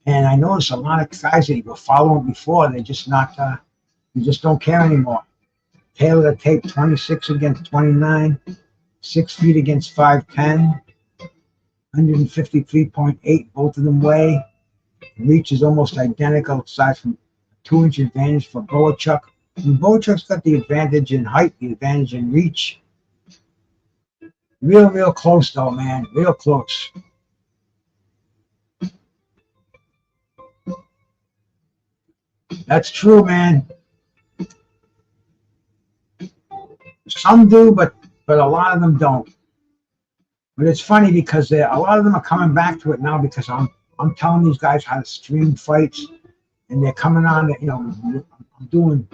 And I noticed a lot of guys that were following before, they're just not, they just don't care anymore. Taylor tape 26 against 29, 6 feet against 5'10", 153.8, both of them weigh. Reach is almost identical, aside from a 2-inch advantage for Bohachuk. And Bohachuk's got the advantage in height, the advantage in reach. Real close though, man. Real close. That's true, man. Some do, but a lot of them don't. But it's funny because a lot of them are coming back to it now because I'm telling these guys how to stream fights, and they're coming on. You know, I'm doing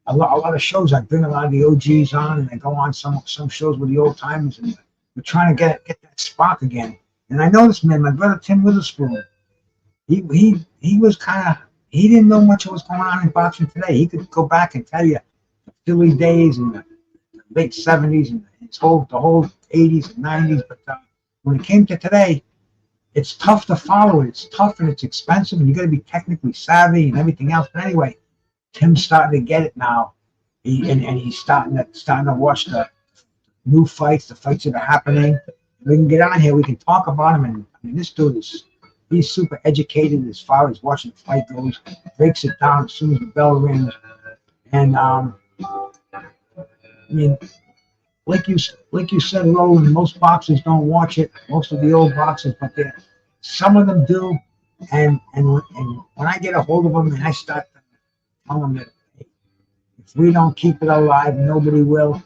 a lot of shows. I bring a lot of the OGs on, and I go on some shows with the old timers, and we're trying to get that spark again. And I noticed, man, my brother Tim Witherspoon, he was kind of, he didn't know much of what's going on in boxing today. He could go back and tell you the Philly days and the late '70s and the whole '80s and '90s. But when it came to today, it's tough to follow it. It's tough and it's expensive, and you got to be technically savvy and everything else. But anyway, Tim's starting to get it now. He's starting to watch the new fights, the fights that are happening. We can get on here. We can talk about them. And I mean, this dude he's super educated as far as watching the fight goes. Breaks it down as soon as the bell rings. And I mean, like you said, Roland, most boxers don't watch it. Most of the old boxers, but some of them do. And when I get a hold of them and I start telling them that if we don't keep it alive, nobody will.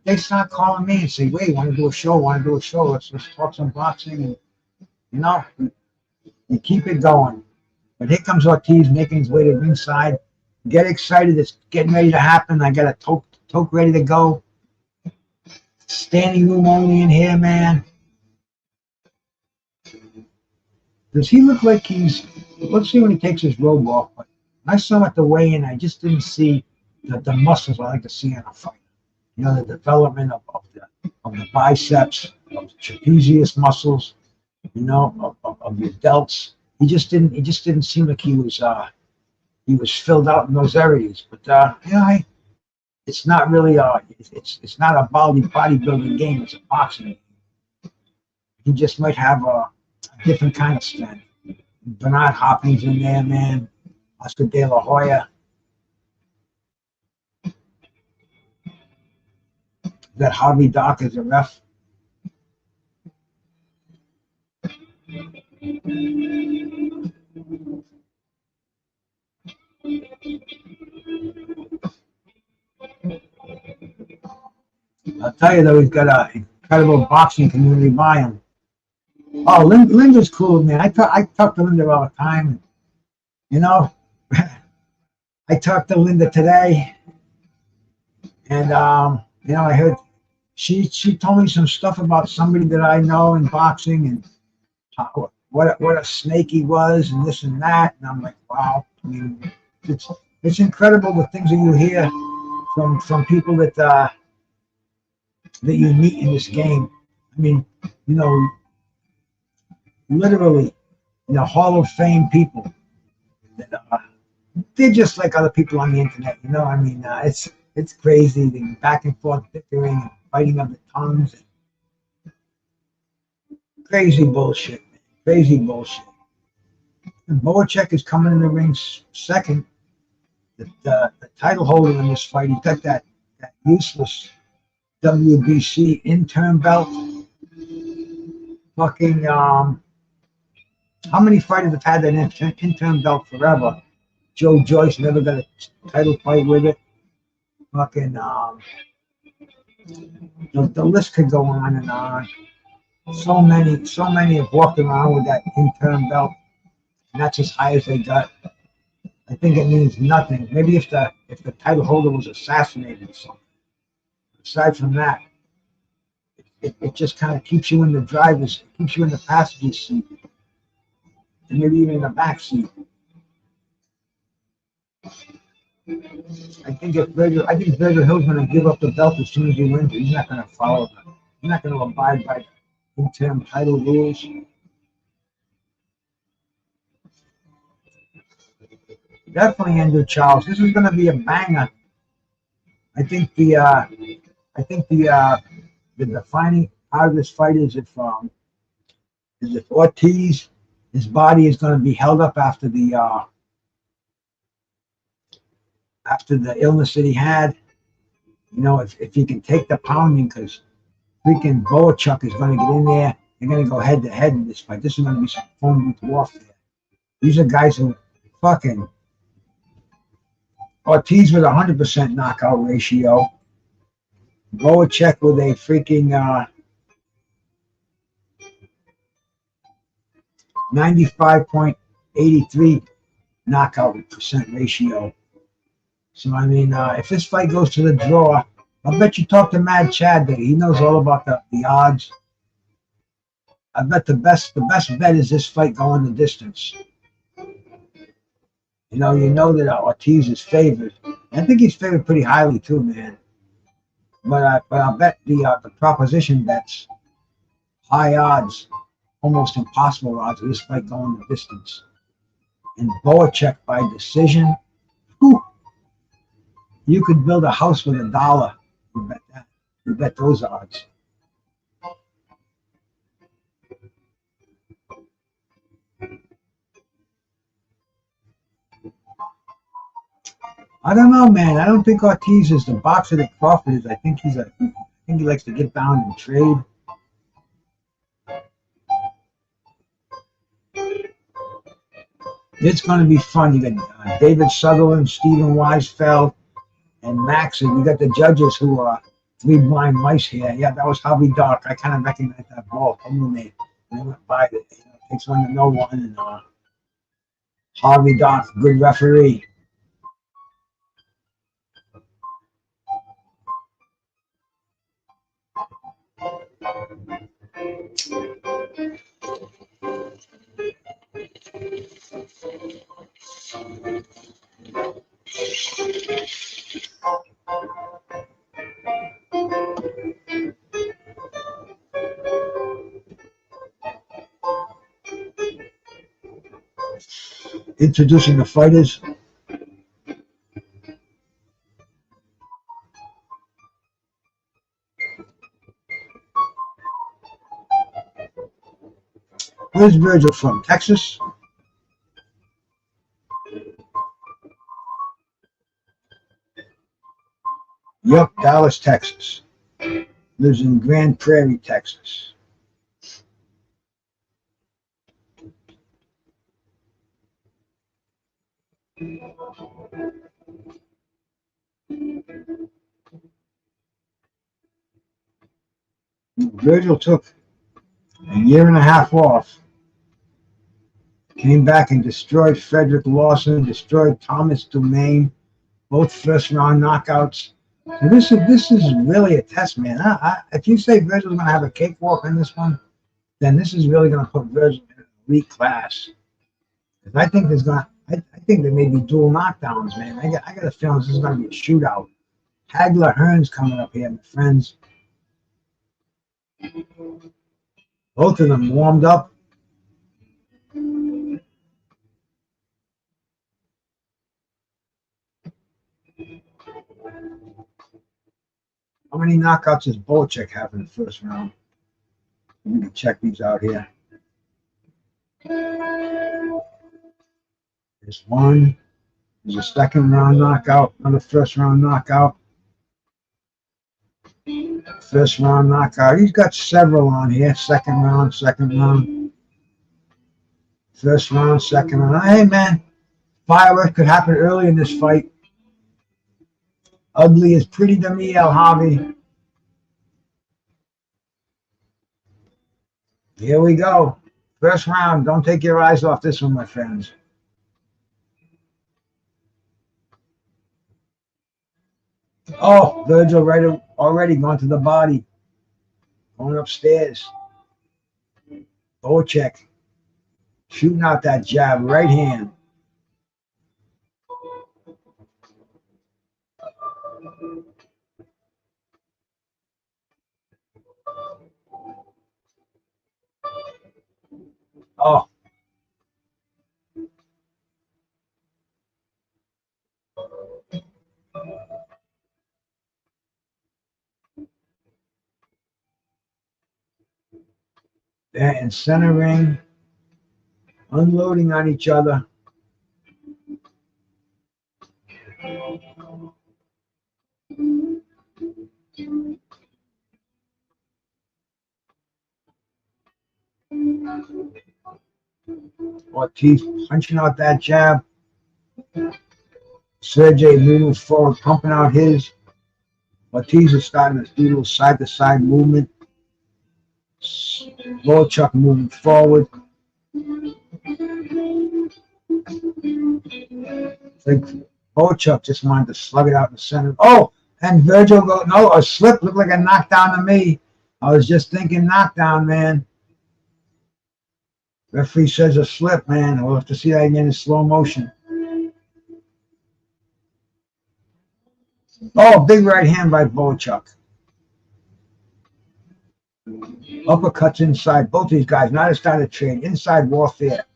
They start calling me and say, "Wait, want to do a show? Let's talk some boxing." And you know, we keep it going. But here comes Ortiz making his way to ringside. Get excited! It's getting ready to happen. I got a toke ready to go. Standing room only in here, man. Does he look like he's? Let's see when he takes his robe off. But I saw him at the weigh-in. I just didn't see the muscles I like to see in a fight. You know, the development of the biceps, of the trapezius muscles. You know, of your delts. He just didn't seem like he was filled out in those areas. But you know, it's not really it's not a bodybuilding game. It's a boxing game. He just might have a different kind of strength. Bernard Hopkins in there, man. Oscar De La Hoya. That Harvey Dock is a ref. I'll tell you though, he's got an incredible boxing community by him. Oh, Linda's cool, man. I talk to Linda all the time. You know, I talked to Linda today, and you know, I heard she told me some stuff about somebody that I know in boxing and what a snake he was and this and that. And I'm like, wow. I mean, it's incredible the things that you hear from people that you meet in this game. I mean, you know, literally, you know, Hall of Fame people. They're just like other people on the internet, you know. I mean, it's crazy, the back and forth bickering and fighting of the tongues. Crazy bullshit, man. Crazy bullshit. And Bohachuk is coming in the ring second. The title holder in this fight, he's got that useless WBC intern belt. Fucking how many fighters have had that intern belt forever? Joe Joyce never got a title fight with it. Fucking, the list could go on and on. So many have walked around with that interim belt, and that's as high as they got. I think it means nothing. Maybe if the title holder was assassinated or something. Aside from that, it just kind of keeps you in the keeps you in the passenger seat, and maybe even in the back seat. I think Vergil Hill's going to give up the belt as soon as he wins. He's not going to follow them. He's not going to abide by interim title rules. Definitely Andrew Charles. This is going to be a banger. I think the defining part of this fight is if Ortiz, his body is going to be held up after the illness that he had. You know, if he can take the pounding, because freaking Bohachuk is going to get in there. They're going to go head to head in this fight. This is going to be some phone booth warfare. These are guys who fucking Ortiz with 100% knockout ratio. Bohachuk with a freaking 95.83 knockout percent ratio. So, I mean, if this fight goes to the draw, I'll bet you talk to Mad Chad there. He knows all about the odds. I bet the best bet is this fight going the distance. You know that Ortiz is favored. I think he's favored pretty highly too, man. But I'll bet the proposition bets high odds, almost impossible odds of this fight going the distance. And Bohachuk by decision. Whew, you could build a house with $1. You bet that. You bet those odds. I don't know, man. I don't think Ortiz is the boxer that Crawford is. I think he likes to get down and trade. It's going to be fun. You got David Sutherland, Stephen Weisfeld, and Max. And you got the judges who are three blind mice here. Yeah, that was Harvey Dark. I kind of recognize that ball. When they went by it. Takes one to know one. And Harvey Dark, good referee. Introducing the fighters. Where's Vergil from? Texas? Yep, Dallas, Texas. Lives in Grand Prairie, Texas. Vergil took a year and a half off. Came back and destroyed Frederick Lawson, destroyed Thomas Dumaine, both first-round knockouts. So this is really a test, man. If you say Vergil's going to have a cakewalk in this one, then this is really going to put Vergil in an elite class. I think I think there may be dual knockdowns, man. I got a feeling this is going to be a shootout. Hagler Hearns coming up here, my friends. Both of them warmed up. How many knockouts does Bohachuk have in the first round? Let me check these out here. There's one. There's a second round knockout, another first round knockout. First round knockout. He's got several on here. Second round. First round, second round. Hey, man. Firework could happen early in this fight. Ugly is pretty to me, El Javi. Here we go. First round. Don't take your eyes off this one, my friends. Oh, Vergil right already gone to the body. Going upstairs. Bohachuk shooting out that jab, right hand. Oh. They're in center ring, unloading on each other. Ortiz punching out that jab. Serhii moving forward, pumping out his. Ortiz is starting to do a little side-to-side movement. Bohachuk moving forward. I think Bohachuk just wanted to slug it out in the center. Oh, and Vergil go, no, a slip looked like a knockdown to me. I was just thinking knockdown, man. Referee says a slip, man. We'll have to see that again in slow motion. Oh, big right hand by Bohachuk. Uppercuts inside. Both these guys, not a style of trade. Inside warfare.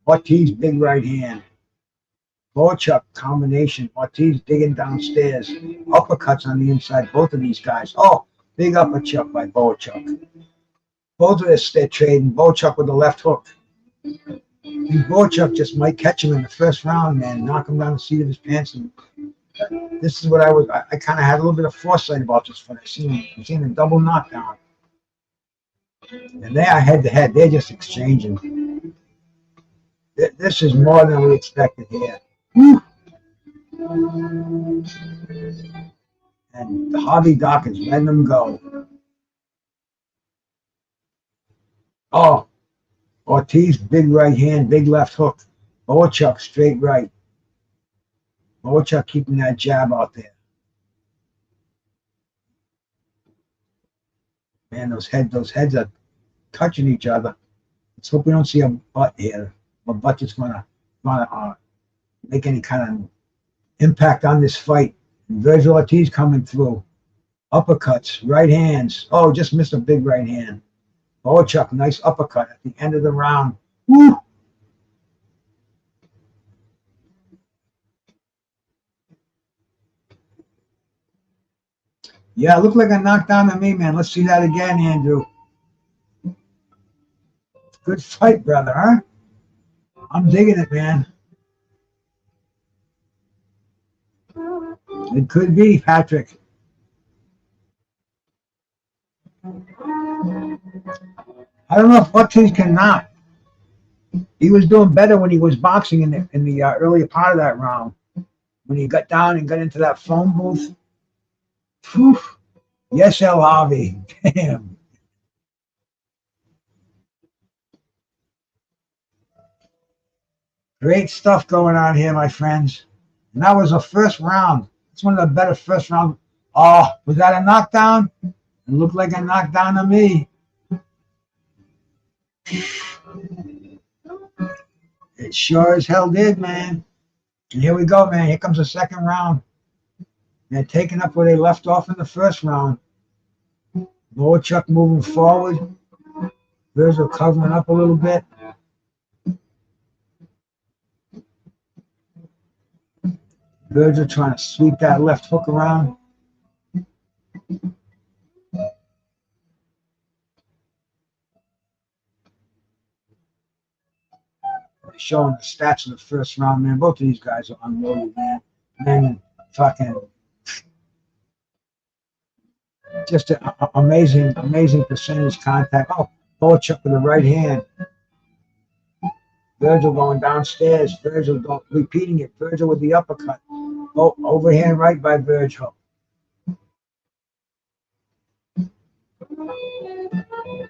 Ortiz, big right hand. Bohachuk combination. Ortiz digging downstairs. Uppercuts on the inside. Both of these guys. Oh, big uppercut by Bohachuk. Both of us, they're trading. Bohachuk with the left hook. And Bohachuk just might catch him in the first round, man. Knock him down the seat of his pants. And this is what I kind of had a little bit of foresight about this fight. I seen a double knockdown. And they are head to head. They're just exchanging. This is more than we expected here. Whew. And the Harvey Doc is letting them go. Oh, Ortiz, big right hand, big left hook. Bohachuk, straight right. Bohachuk keeping that jab out there. Man, those heads are touching each other. Let's hope we don't see a butt here. A butt that's gonna make any kind of impact on this fight. And Vergil Ortiz coming through. Uppercuts, right hands. Oh, just missed a big right hand. Bohachuk, nice uppercut at the end of the round. Woo! Yeah, it looked like a knockdown to me, man. Let's see that again, Andrew. Good fight, brother, huh? I'm digging it, man. It could be, Patrick. I don't know if Ortiz can knock. He was doing better when he was boxing in the earlier part of that round. When he got down and got into that phone booth. Whew. Yes, El Javi. Damn. Great stuff going on here, my friends. And that was a first round. It's one of the better first rounds. Oh, was that a knockdown? It looked like a knockdown to me. It sure as hell did, man. And here we go, man. Here comes the second round. They're taking up where they left off in the first round. Bohachuk moving forward. Vergil covering up a little bit. Vergil trying to sweep that left hook around. Showing the stats of the first round, man. Both of these guys are unloaded, man. Man, fucking just an amazing percentage contact. Oh, Bohachuk with the right hand. Vergil going downstairs. Repeating it. Vergil with the uppercut. Oh, overhand right by Vergil.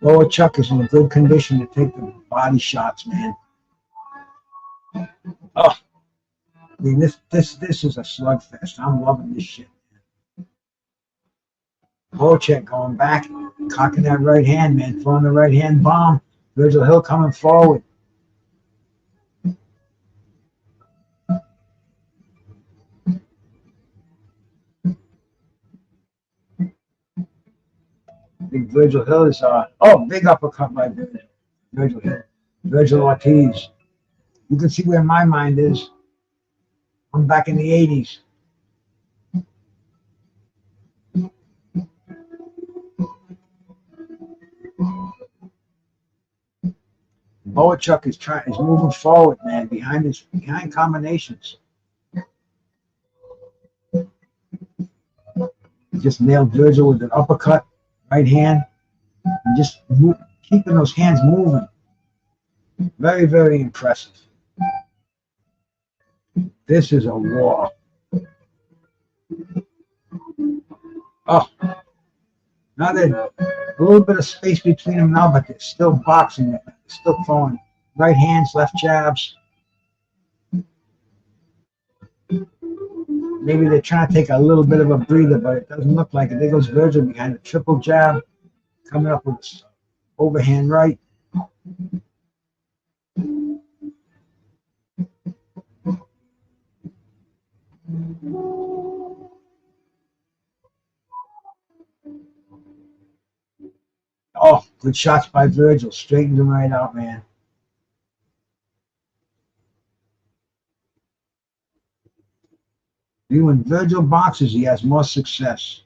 Bohachuk is in good condition to take the body shots, man. Oh, I mean, this is a slugfest. I'm loving this shit. Bohachuk going back, cocking that right hand, man, throwing the right hand bomb. Vergil Hill coming forward. Big Vergil Hill is big uppercut by Vergil Hill. Vergil Ortiz. You can see where my mind is. I'm back in the 80s. Bohachuk is moving forward, man, behind combinations. He just nailed Vergil with an uppercut, right hand, and just keeping those hands moving. Very, very impressive. This is a war. Oh, now there's a little bit of space between them now, but they're still boxing it. They're still throwing right hands, left jabs. Maybe they're trying to take a little bit of a breather, but it doesn't look like it. There goes Vergil behind a triple jab, coming up with overhand right. Oh, good shots by Vergil. Straightened him right out, man. When Vergil boxes, he has more success.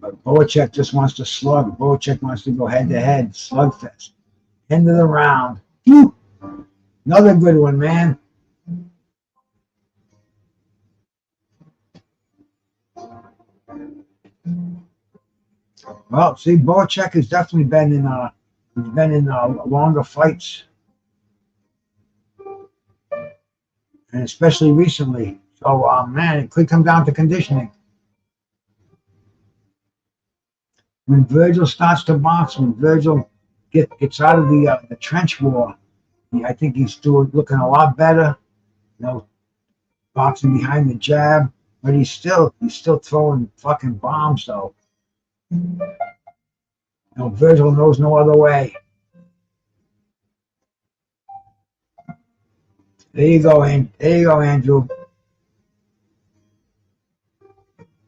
But Bohachuk just wants to slug. Bohachuk wants to go head-to-head. Slugfest. End of the round. Whew. Another good one, man. Well, see, Bohachuk has definitely been in longer fights, and especially recently. So, man, it could come down to conditioning. When Vergil starts to box, when Vergil gets out of the trench war, I think he's looking a lot better. You know, boxing behind the jab, but he's still throwing fucking bombs though. You know, Vergil knows no other way. There you go, Andrew.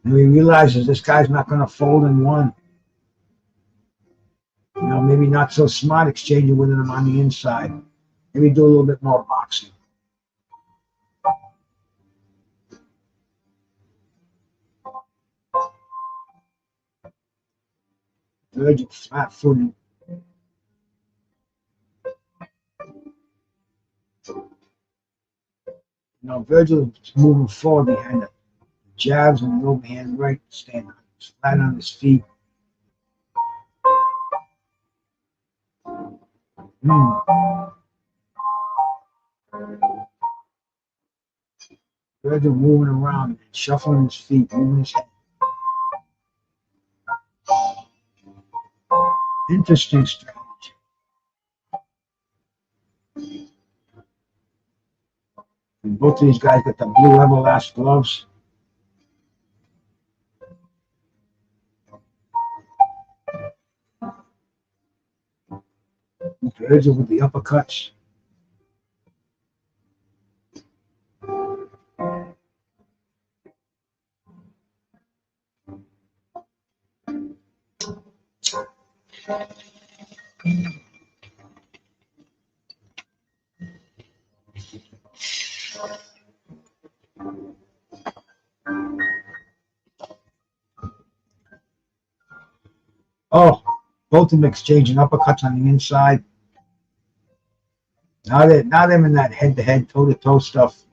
And he realizes this guy's not going to fold in one. You know, maybe not so smart exchanging with him on the inside. Maybe do a little bit more boxing. Vergil flat-footed. Now Vergil is moving forward behind the jabs and the overhand right, standing flat on his feet. Vergil moving around, shuffling his feet, moving his head. Interesting strategy. And both of these guys got the blue Everlast gloves. Vergil with the uppercuts. Oh, both of them exchanging uppercuts on the inside. Now they're in that head-to-head, toe-to-toe stuff.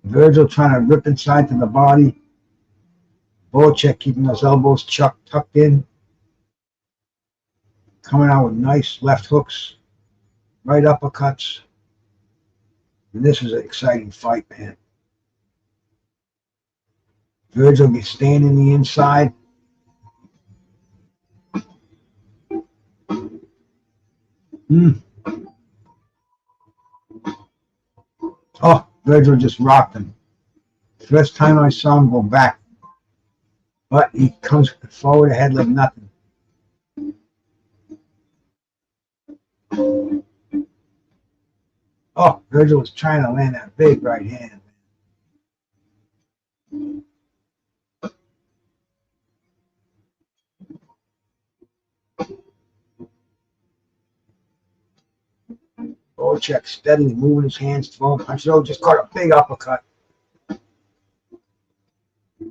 Vergil trying to rip inside to the body. Bohachuk keeping those elbows tucked in. coming out with nice left hooks, right uppercuts. And this is an exciting fight, man. Vergil gets staying in the inside. Oh, Vergil just rocked him. First time I saw him go back. But he comes forward ahead like nothing. Oh, Vergil was trying to land that big right hand. Bohachuk steadily moving his hands, throwing punches. Oh, just caught a big uppercut.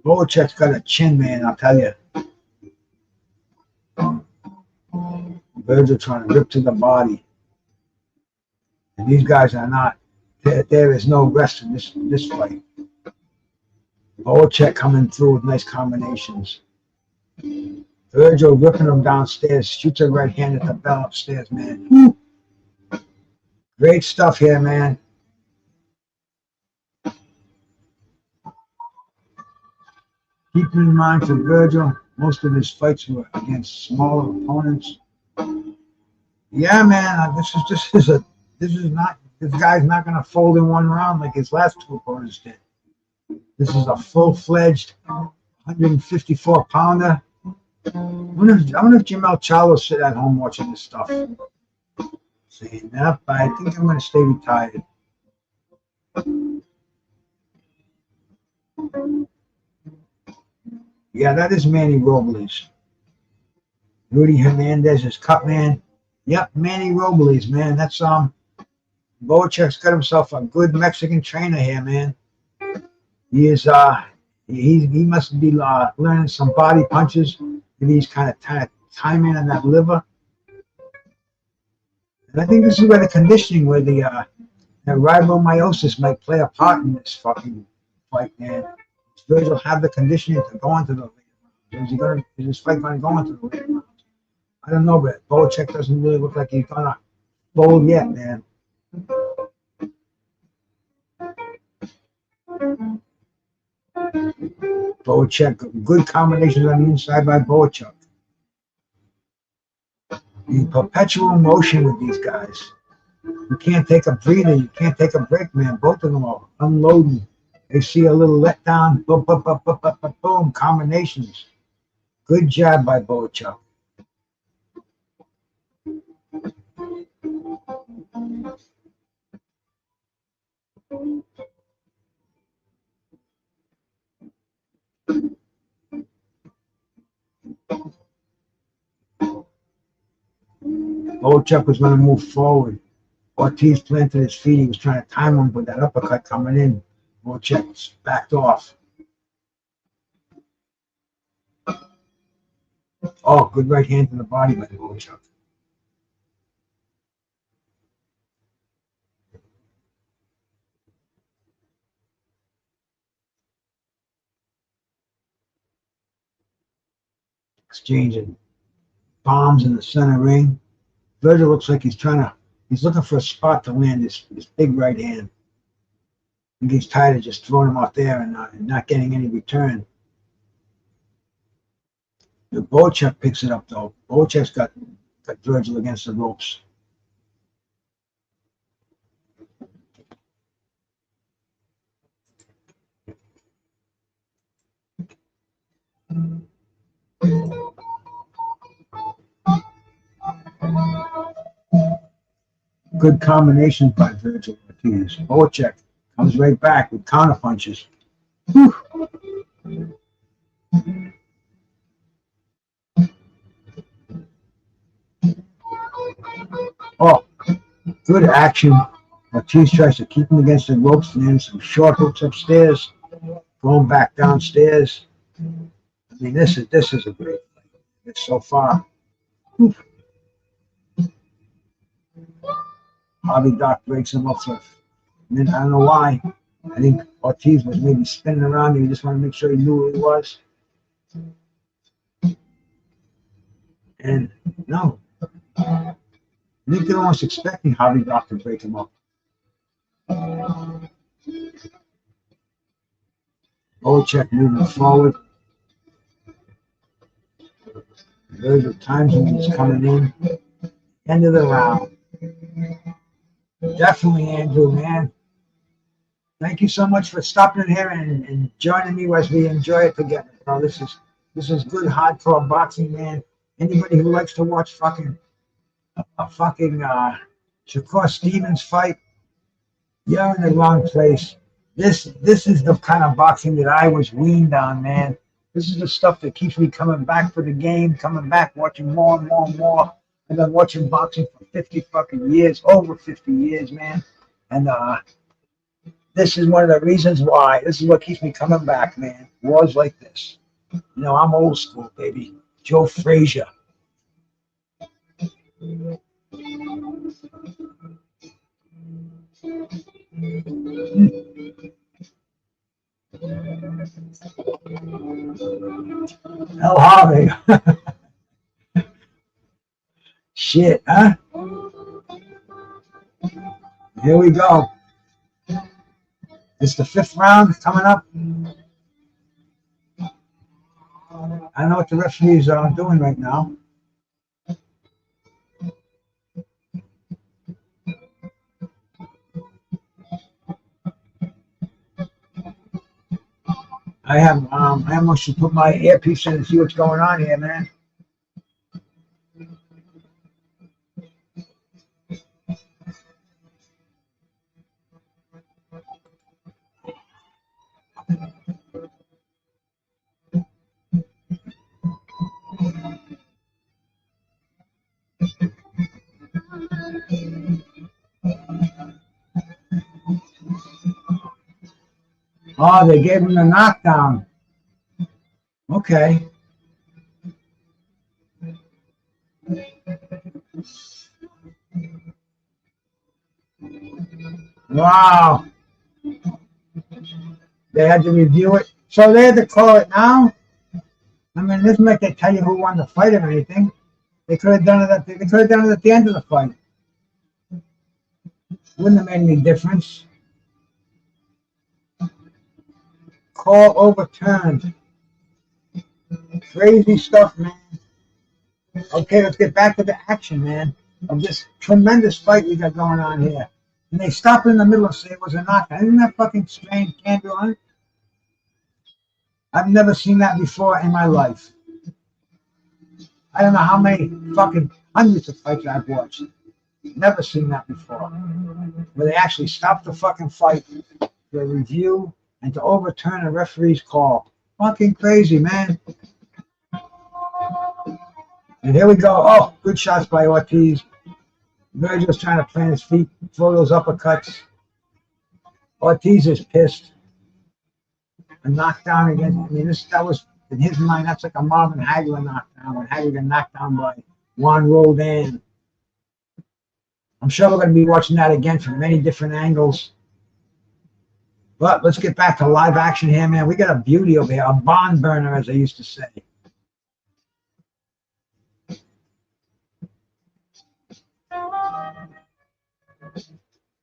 Bohachuk's got a chin, man, I'll tell you. Vergil trying to rip to the body. And these guys are not, there is no rest in this fight. Bohachuk coming through with nice combinations. Vergil ripping him downstairs, shoots a right hand at the bell upstairs, man. Woo. Great stuff here, man. Keep in mind for Vergil, most of his fights were against smaller opponents. Yeah, man, this guy's not gonna fold in one round like his last two opponents did. This is a full-fledged 154 pounder. I wonder if Jamel Charlo's sit at home watching this stuff. Saying that, but I think I'm gonna stay retired. Yeah, that is Manny Robles. Rudy Hernandez is cut man. Yep, Manny Robles, man. That's Bohachuk's got himself a good Mexican trainer here, man. He is he must be learning some body punches. Maybe he's kind of timing on that liver. And I think this is where the conditioning, where the ribomyosis might play a part in this fucking fight, man. Vergil have the conditioning to go into the later rounds. Is this fight going to go into the later rounds? I don't know, but Bohachuk doesn't really look like he's gonna fold yet, man. Bohachuk, good combinations on the inside by Bohachuk. In perpetual motion with these guys. You can't take a breather. You can't take a break, man. Both of them are unloading. They see a little letdown. Boom, boom, boom, boom, boom, boom, boom. Combinations. Good job by Bohachuk. Bohachuk was going to move forward. Ortiz planted his feet. He was trying to time him with that uppercut coming in. Bohachuk backed off. Oh, good right hand to the body by Bohachuk. Exchanging bombs in the center ring. Vergil looks like he's looking for a spot to land this big right hand. I think he's tired of just throwing him out there and not getting any return. Bohachuk picks it up though. Bohachuk's got Vergil against the ropes. Good combination by Vergil Ortiz. Bohachuk comes right back with counter punches. Whew. Oh, good action. Ortiz tries to keep him against the ropes, and then some short hooks upstairs, going back downstairs. I mean, this is a great fight. It's so far. Whew. Harvey Doc breaks him up for a minute. I don't know why. I think Ortiz was maybe spinning around. He just wanted to make sure he knew who he was. And no, I think they're almost expecting Harvey Doc to break him up. Bohachuk moving forward. Vergil times when he's coming in. End of the round. Definitely, Andrew, man. Thank you so much for stopping in here and joining me as we enjoy it together, bro. This is good hardcore boxing, man. Anybody who likes to watch fucking Shakur Stevens fight, you're in the wrong place. This is the kind of boxing that I was weaned on, man. This is the stuff that keeps me coming back for the game, coming back, watching more and more and more. I've been watching boxing for 50 fucking years, over 50 years, man. And this is one of the reasons why. This is what keeps me coming back, man. Wars like this. You know, I'm old school, baby. Joe Frazier. Hell, Harvey. Shit, huh? Here we go. It's the 5th round coming up. I don't know what the referees are doing right now. I almost should put my earpiece in and see what's going on here, man. Oh, they gave him a knockdown. Okay. Wow. They had to review it. So they had to call it now? I mean, this make they tell you who won the fight or anything. They could have done it at the end of the fight. Wouldn't have made any difference. Call overturned. Crazy stuff, man. Okay, let's get back to the action, man, of this tremendous fight we got going on here. And they stop in the middle and say it was a knockout. Isn't that fucking strange, Andrew? Huh? I've never seen that before in my life. I don't know how many fucking hundreds of fights I've watched. Never seen that before. Where they actually stop the fucking fight for a review and to overturn a referee's call. Fucking crazy, man. And here we go. Oh, good shots by Ortiz. Vergil's trying to plant his feet, throw those uppercuts. Ortiz is pissed. A knockdown again. I mean, that was, in his mind, that's like a Marvin Hagler knockdown. When Hagler got knocked down by Juan Roldan. I'm sure we're going to be watching that again from many different angles. But let's get back to live action here, man. We got a beauty over here, a barn burner, as I used to say.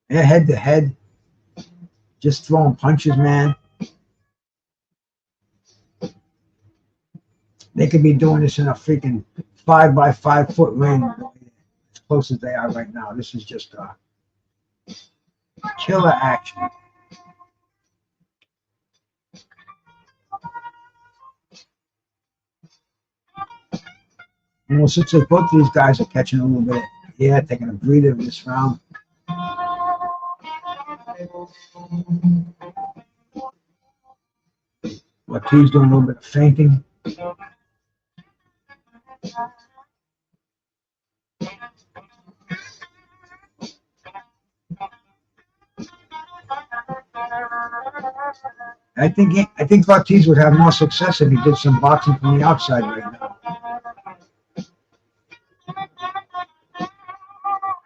They're head to head, just throwing punches, man. They could be doing this in a freaking 5x5 foot ring, as close as they are right now. This is just killer action. And well, since both of these guys are catching a little bit, yeah, taking a breather in this round. Ortiz doing a little bit of fainting. I think Ortiz would have more success if he did some boxing from the outside right now.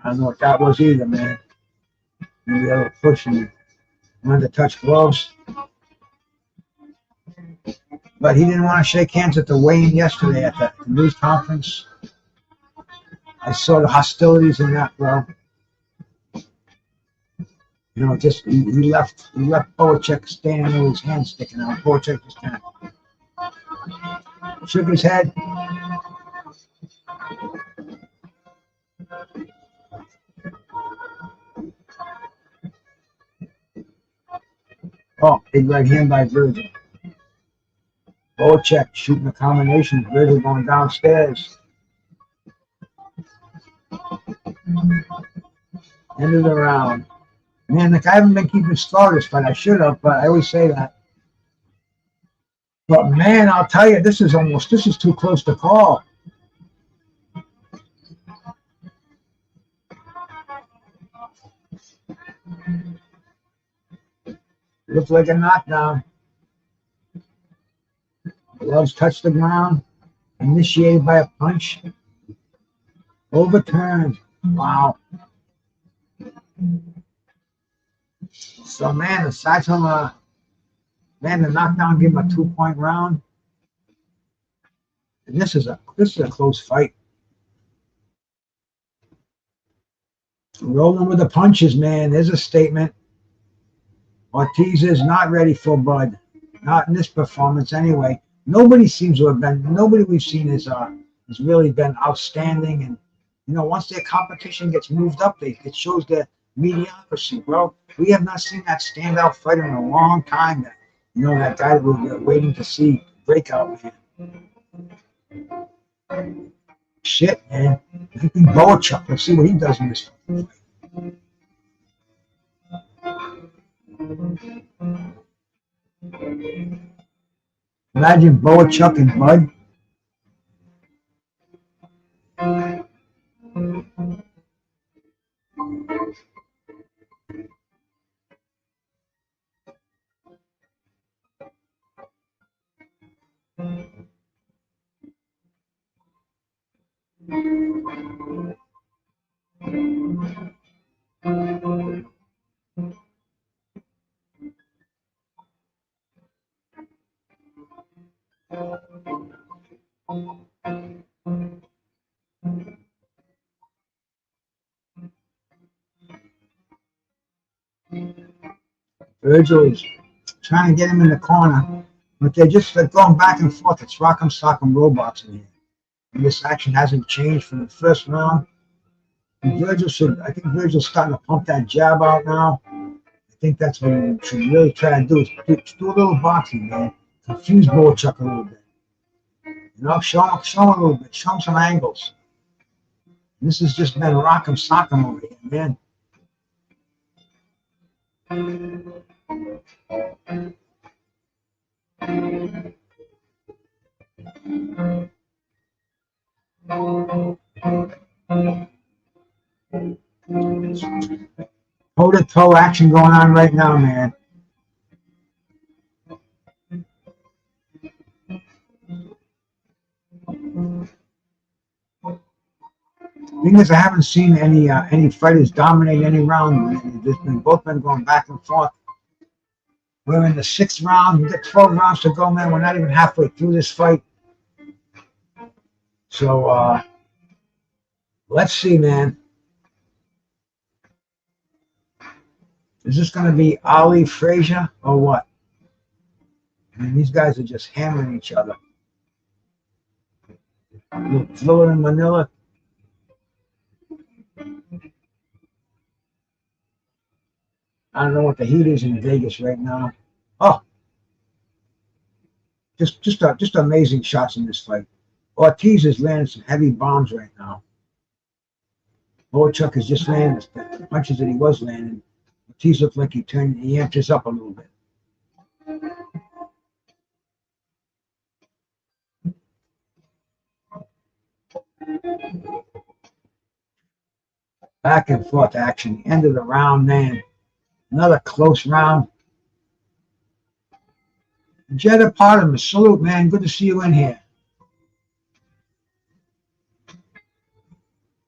I don't know what that was either, man. Maybe a little push and wanted to touch gloves. But he didn't want to shake hands at the weigh-in yesterday at the news conference. I saw the hostilities in that, bro. You know, just he left Bohachuk standing there with his hand sticking out. Bohachuk just kind of shook his head. Oh, big right hand by Vergil. Bohachuk shooting a combination. Vergil going downstairs. End of the round. Man, like I haven't been keeping score this fight. I should have, but I always say that. But man, I'll tell you, this is too close to call. Looks like a knockdown. Gloves touch the ground. Initiated by a punch. Overturned. Wow. So man, aside from the knockdown gave him a 2-point round. And this is a close fight. Rolling with the punches, man. There's a statement. Ortiz is not ready for Bud. Not in this performance anyway. Nobody we've seen has really been outstanding. And you know, once their competition gets moved up, it shows their mediocrity, bro. We have not seen that standout fighter in a long time. You know, that guy that we were waiting to see breakout, man. Shit, man. I think Bohachuk. Let's see what he does in this fight. Imagine Bohachuk and Bud. Vergil is trying to get him in the corner, but they're going back and forth. It's rock'em sock'em robots in here. And this action hasn't changed from the first round. And I think Vergil's starting to pump that jab out now. I think that's what he should really try to do is do a little boxing, man. Confuse Bohachuk a little bit. You know, show him a little bit. Show him some angles. And this has just been rock'em sock'em over here, man. Toe-to-toe action going on right now, man. Thing is, I haven't seen any fighters dominate any round. They've both been going back and forth. We're in the 6th round. We've got 12 rounds to go, man. We're not even halfway through this fight. So let's see, man. Is this going to be Ali Frazier or what? I mean, these guys are just hammering each other. Fluid in Manila. I don't know what the heat is in Vegas right now. Oh, just amazing shots in this fight. Ortiz is landing some heavy bombs right now. Bohachuk is just landing the punches that he was landing. Ortiz looked like he amped this up a little bit. Back and forth action. End of the round, man. Another close round. Jetta Partimus, salute, man. Good to see you in here.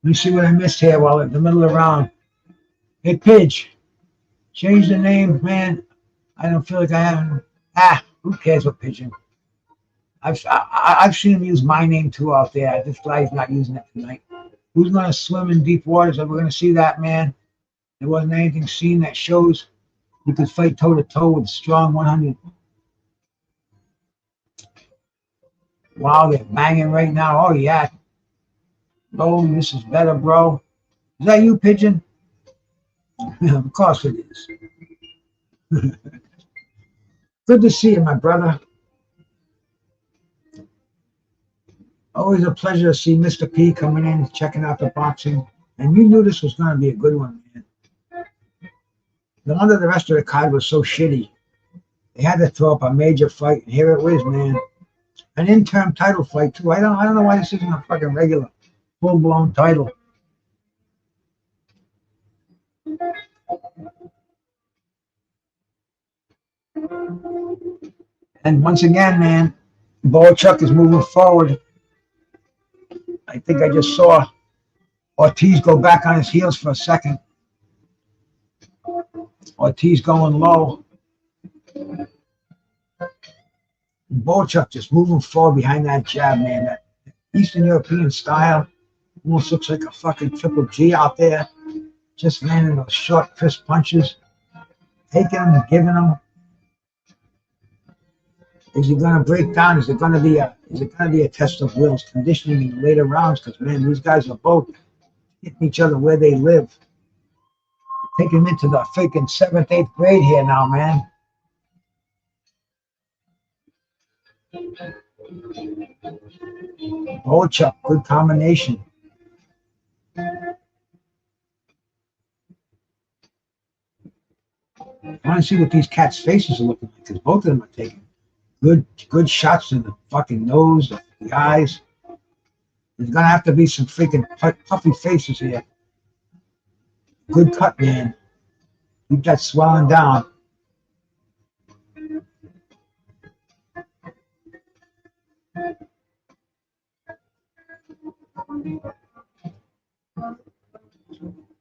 Let me see what I missed here while in the middle of the round. Hey, Pidge, change the name, man. I don't feel like I haven't. Who cares what Pigeon? I've seen him use my name too out there. This guy's not using it tonight. Who's going to swim in deep waters? Are we going to see that, man? There wasn't anything seen that shows you could fight toe-to-toe with strong 100. Wow, they're banging right now. Oh, yeah. Oh, this is better, bro. Is that you, Pigeon? Of course it is. Good to see you, my brother. Always a pleasure to see Mr. P coming in, checking out the boxing. And you knew this was going to be a good one, man. No wonder the rest of the card was so shitty. They had to throw up a major fight, and here it was, man. An interim title fight, too. I don't know why this isn't a fucking regular, full-blown title. And once again, man, Bohachuk is moving forward. I think I just saw Ortiz go back on his heels for a second. Ortiz going low. Bohachuk just moving forward behind that jab, man. That Eastern European style almost looks like a fucking triple G out there. Just landing those short, crisp punches. Taking them and giving them. Is he going to break down? Is it going to be a test of wills, conditioning in later rounds? Because, man, these guys are both hitting each other where they live. Taking them into the freaking 7th, 8th grade here now, man. Bohachuk, good combination. I want to see what these cats' faces are looking like, because both of them are taking good shots to the fucking nose, the eyes. There's gonna have to be some freaking puffy faces here. Good cut, man. Keep that swelling down.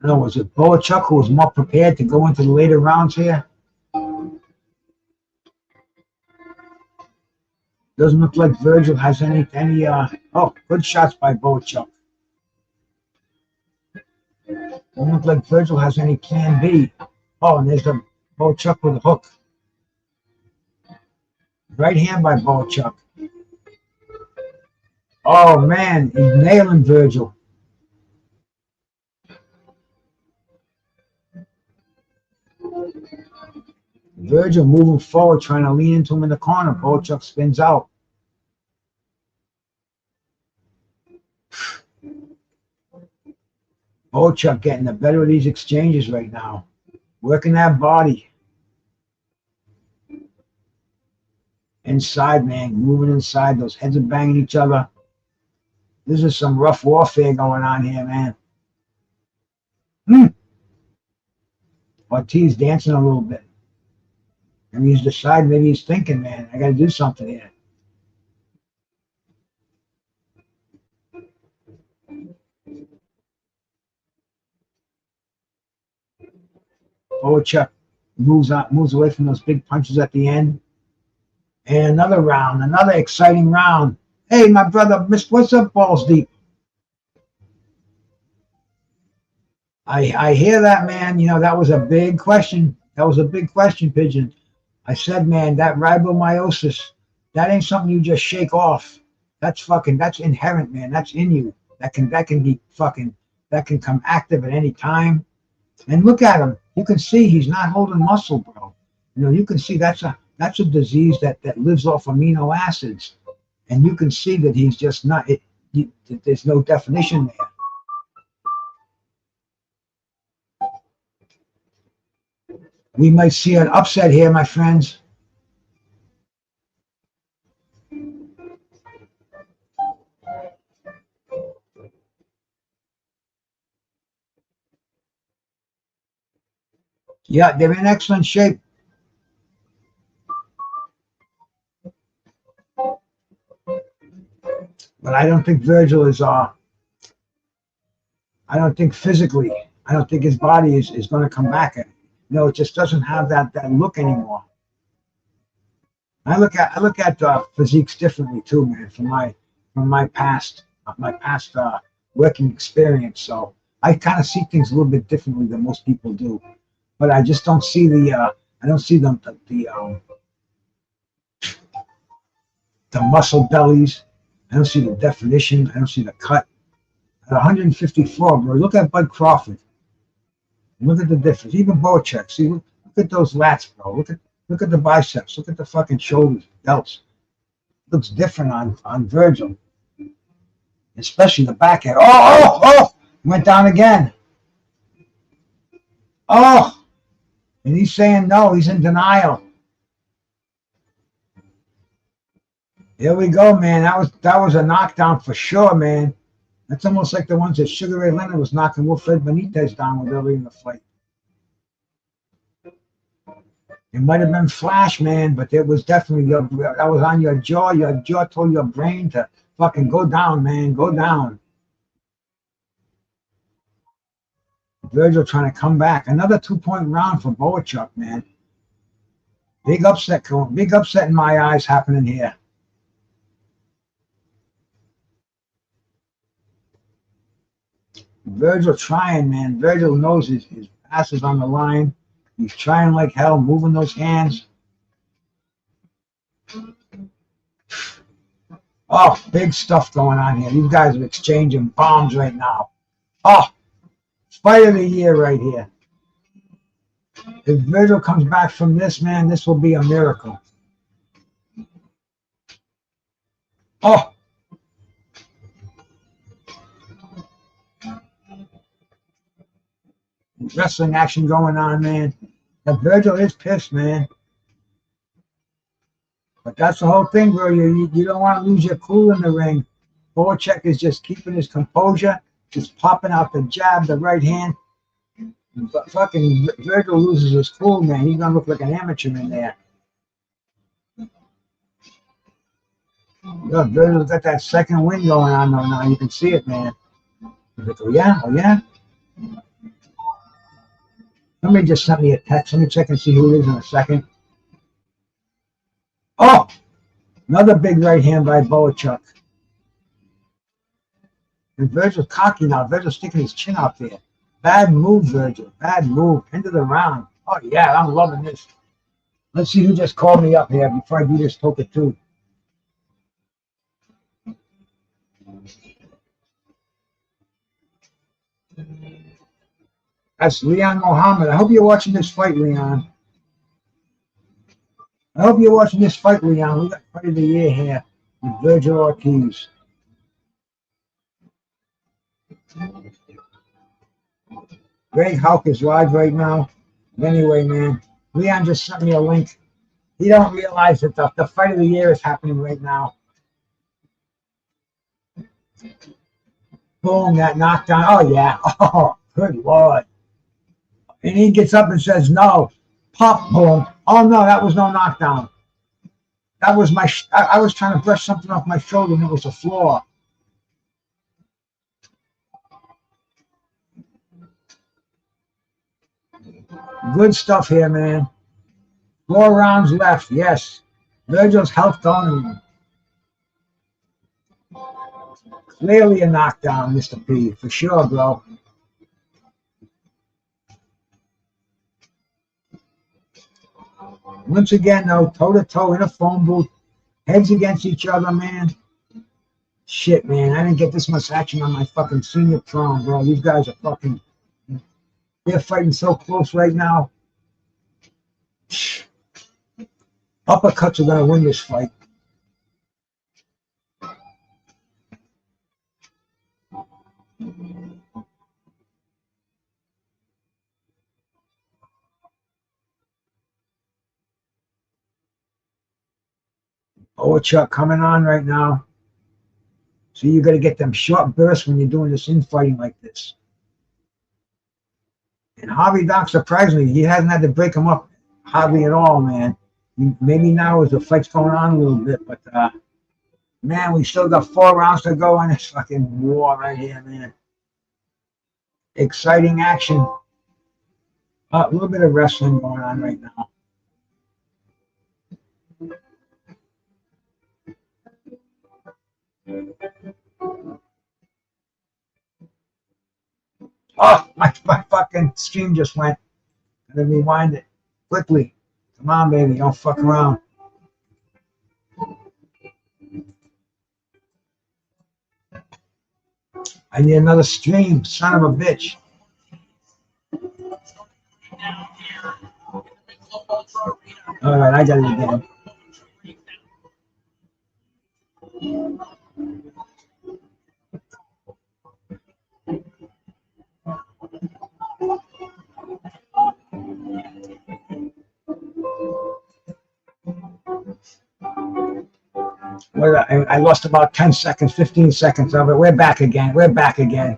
No, was it Bohachuk who was more prepared to go into the later rounds here? Doesn't look like Vergil has any oh, good shots by Bohachuk. Doesn't look like Vergil has any plan B. Oh, and there's the Bohachuk with a hook. Right hand by Bohachuk. Oh man, he's nailing Vergil. Vergil moving forward, trying to lean into him in the corner. Bohachuk spins out. Bohachuk getting the better of these exchanges right now. Working that body. Inside, man. Moving inside. Those heads are banging each other. This is some rough warfare going on here, man. Ortiz dancing a little bit. Maybe he's deciding, maybe he's thinking, man, I got to do something here. Bohachuk moves away from those big punches at the end. And another round, another exciting round. Hey, my brother, what's up, Balls Deep? I hear that, man. You know, that was a big question. That was a big question, Pigeon. I said, man, that ribomyosis, that ain't something you just shake off. That's inherent, man. That's in you. That can come active at any time. And look at him. You can see he's not holding muscle, bro. You know, you can see that's a disease that lives off amino acids. And you can see that he's just not, there's no definition there. We might see an upset here, my friends. Yeah, they're in excellent shape. But I don't think Vergil is, I don't think physically, I don't think his body is going to come back. No, it just doesn't have that look anymore. I look at physiques differently too, man. From my past working experience. So I kind of see things a little bit differently than most people do. But I just don't see I don't see the muscle bellies. I don't see the definition. I don't see the cut. At 154, bro, look at Bud Crawford. Look at the difference. Even Bohachuk. See, look at those lats, bro. Look at the biceps. Look at the fucking shoulders, delts. Looks different on Vergil, especially the back end. Oh! Went down again. Oh! And he's saying no. He's in denial. Here we go, man. That was a knockdown for sure, man. That's almost like the ones that Sugar Ray Leonard was knocking Wilfred Benitez down with early in the fight. It might have been flash, man, but it was definitely that was on your jaw. Your jaw told your brain to fucking go down, man. Go down. Vergil trying to come back. Another 2-point round for Bohachuk, man. Big upset in my eyes happening here. Vergil trying, man. Vergil knows his pass is on the line. He's trying like hell, moving those hands. Oh, big stuff going on here. These guys are exchanging bombs right now. Oh, fight of the year right here. If Vergil comes back from this, man, this will be a miracle. Oh. Wrestling action going on, man. Now, Vergil is pissed, man. But that's the whole thing, bro. You don't want to lose your cool in the ring. Bohachuk is just keeping his composure, just popping out the jab, the right hand. But fucking Vergil loses his cool, man. He's gonna look like an amateur in there. Look, Vergil's got that second wind going on though now. You can see it, man. Like, oh yeah. Somebody just sent me a text. Let me check and see who it is in a second. Oh, another big right hand by Bohachuk. And Vergil's cocky now. Vergil's sticking his chin out there. Bad move, Vergil. Bad move. End of the round. Oh, yeah, I'm loving this. Let's see who just called me up here before I do this Toka 2. That's Leon Mohammed. I hope you're watching this fight, Leon. I hope you're watching this fight, Leon. We got fight of the year here with Vergil Ortiz. Greg Houck is live right now. Anyway, man, Leon just sent me a link. He don't realize that the fight of the year is happening right now. Boom, that knockdown. Oh, yeah. Oh, good Lord. And he gets up and says, no. Pop, boom. Oh, no, that was no knockdown. That was I was trying to brush something off my shoulder and it was the floor. Good stuff here, man. 4 rounds left, yes. Vergil's health going. Clearly a knockdown, Mr. P, for sure, bro. Once again, though, toe-to-toe in a phone booth, heads against each other, man. Shit, man, I didn't get this much action on my fucking senior prom, bro. These guys are fucking, they're fighting so close right now. Uppercuts are going to win this fight. Bohachuk coming on right now. So you got to get them short bursts when you're doing this infighting like this. And Harvey Doc, surprisingly, he hasn't had to break him up hardly at all, man. Maybe now as the fight's going on a little bit, but man, we still got 4 rounds to go in this fucking war right here, man. Exciting action. A little bit of wrestling going on right now. Oh, my fucking stream just went. Gotta rewind it quickly. Come on, baby, don't fuck around. I need another stream, son of a bitch. All right, I got it again. I lost about 10 seconds, 15 seconds of it. We're back again. We're back again.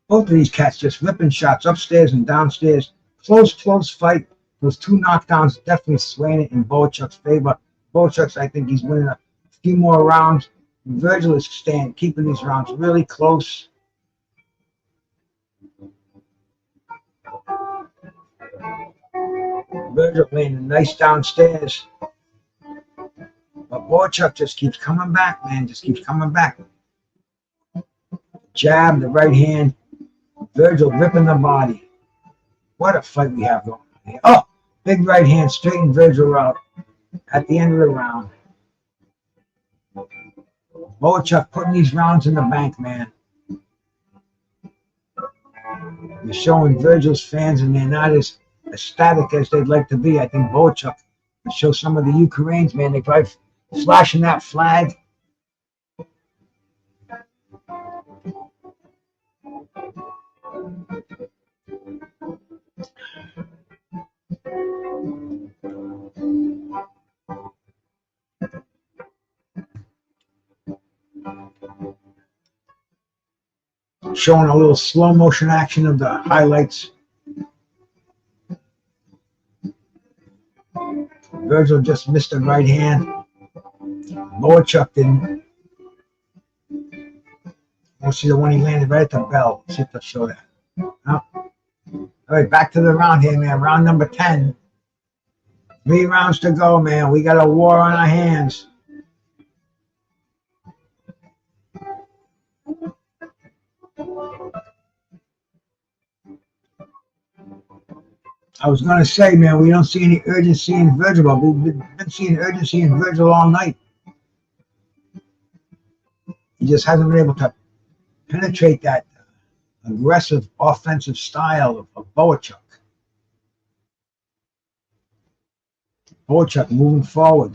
Both of these cats just ripping shots upstairs and downstairs. Close fight. Those two knockdowns definitely swaying it in Bohachuk's favor. Bohachuk's, I think he's winning a few more rounds. Vergil is keeping these rounds really close. Vergil landing nice downstairs. But Bohachuk just keeps coming back, man. Just keeps coming back. Jab, the right hand. Vergil ripping the body. What a fight we have going on here. Oh, big right hand, straighten Vergil out at the end of the round. Bohachuk putting these rounds in the bank, man. You're showing Vergil's fans, and they're not as ecstatic as they'd like to be. I think Bohachuk will show some of the Ukrainians, man. They probably flashing that flag. Showing a little slow motion action of the highlights. Vergil just missed the right hand. Bohachuk didn't. We'll see the one he landed right at the bell. Let's see if they'll show that. No. All right, back to the round here, man. Round number 10. 3 rounds to go, man. We got a war on our hands. I was going to say, man, we don't see any urgency in Vergil, but we've been seeing urgency in Vergil all night. He just hasn't been able to penetrate that aggressive offensive style of Bohachuk. Bohachuk moving forward.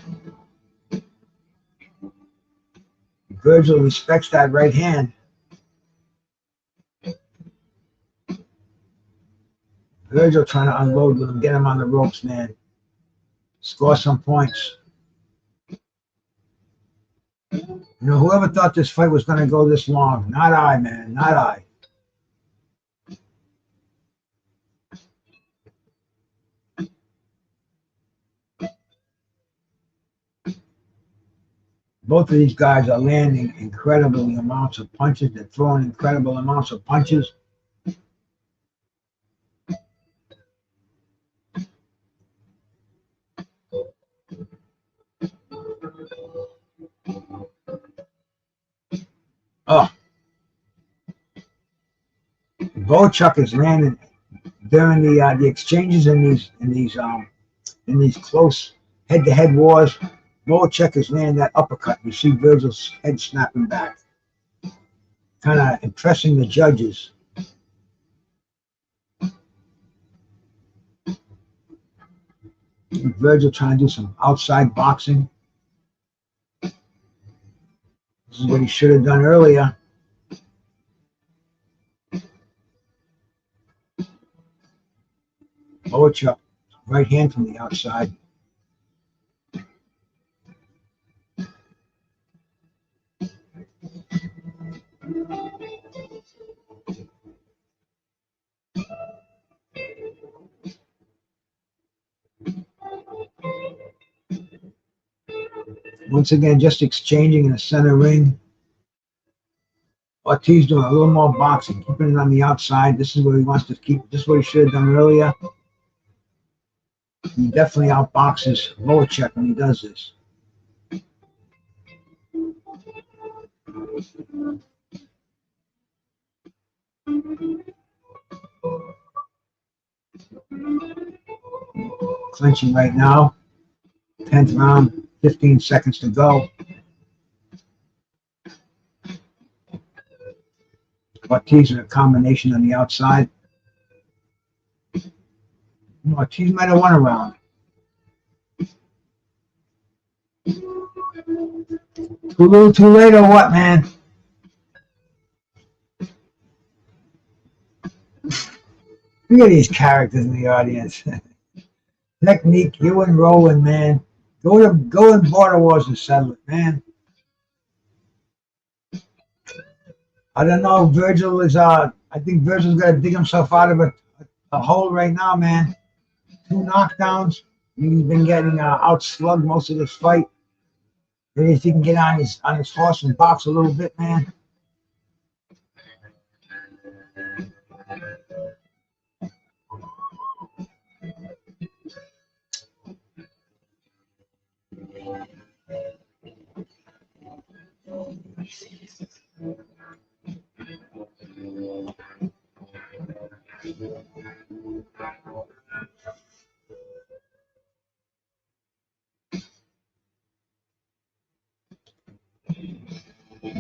Vergil respects that right hand. Vergil trying to unload with him, get him on the ropes, man. Score some points. You know, whoever thought this fight was going to go this long? Not I, man. Not I. Both of these guys are landing incredible amounts of punches. They're throwing incredible amounts of punches. Oh, Bohachuk is landing during the exchanges in these close head-to-head wars. Bohachuk is landing that uppercut. You see Vergil's head snapping back, kind of impressing the judges. Vergil trying to do some outside boxing. This is what he should have done earlier. Bohachuk, right hand from the outside. Once again, just exchanging in the center ring. Ortiz doing a little more boxing, keeping it on the outside. This is what he wants to keep. This is what he should have done earlier. He definitely outboxes Bohachuk when he does this. Clinching right now. 10th round, 15 seconds to go. Ortiz in a combination on the outside. Ortiz might have won a round. Too little too late or what, man? Look at these characters in the audience. Technique, you and Roland, man. Go in Border Wars and settle it, man. I don't know. Vergil is I think Vergil's got to dig himself out of a hole right now, man. 2 knockdowns. He's been getting outslugged most of this fight. Maybe if he can get on his horse and box a little bit, man.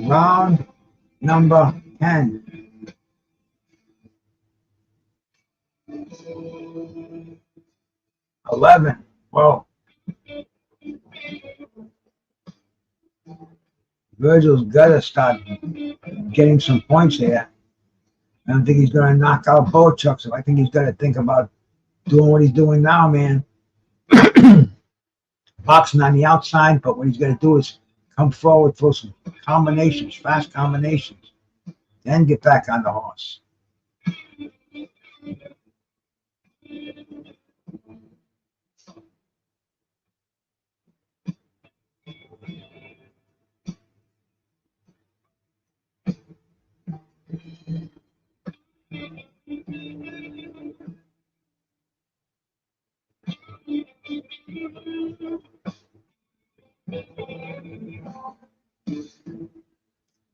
Round number 10. Well, Vergil's got to start getting some points here. I don't think he's going to knock out Bohachuk, so I think he's got to think about doing what he's doing now, man. Boxing on the outside, but what he's going to do is come forward, throw some combinations, fast combinations, then get back on the horse.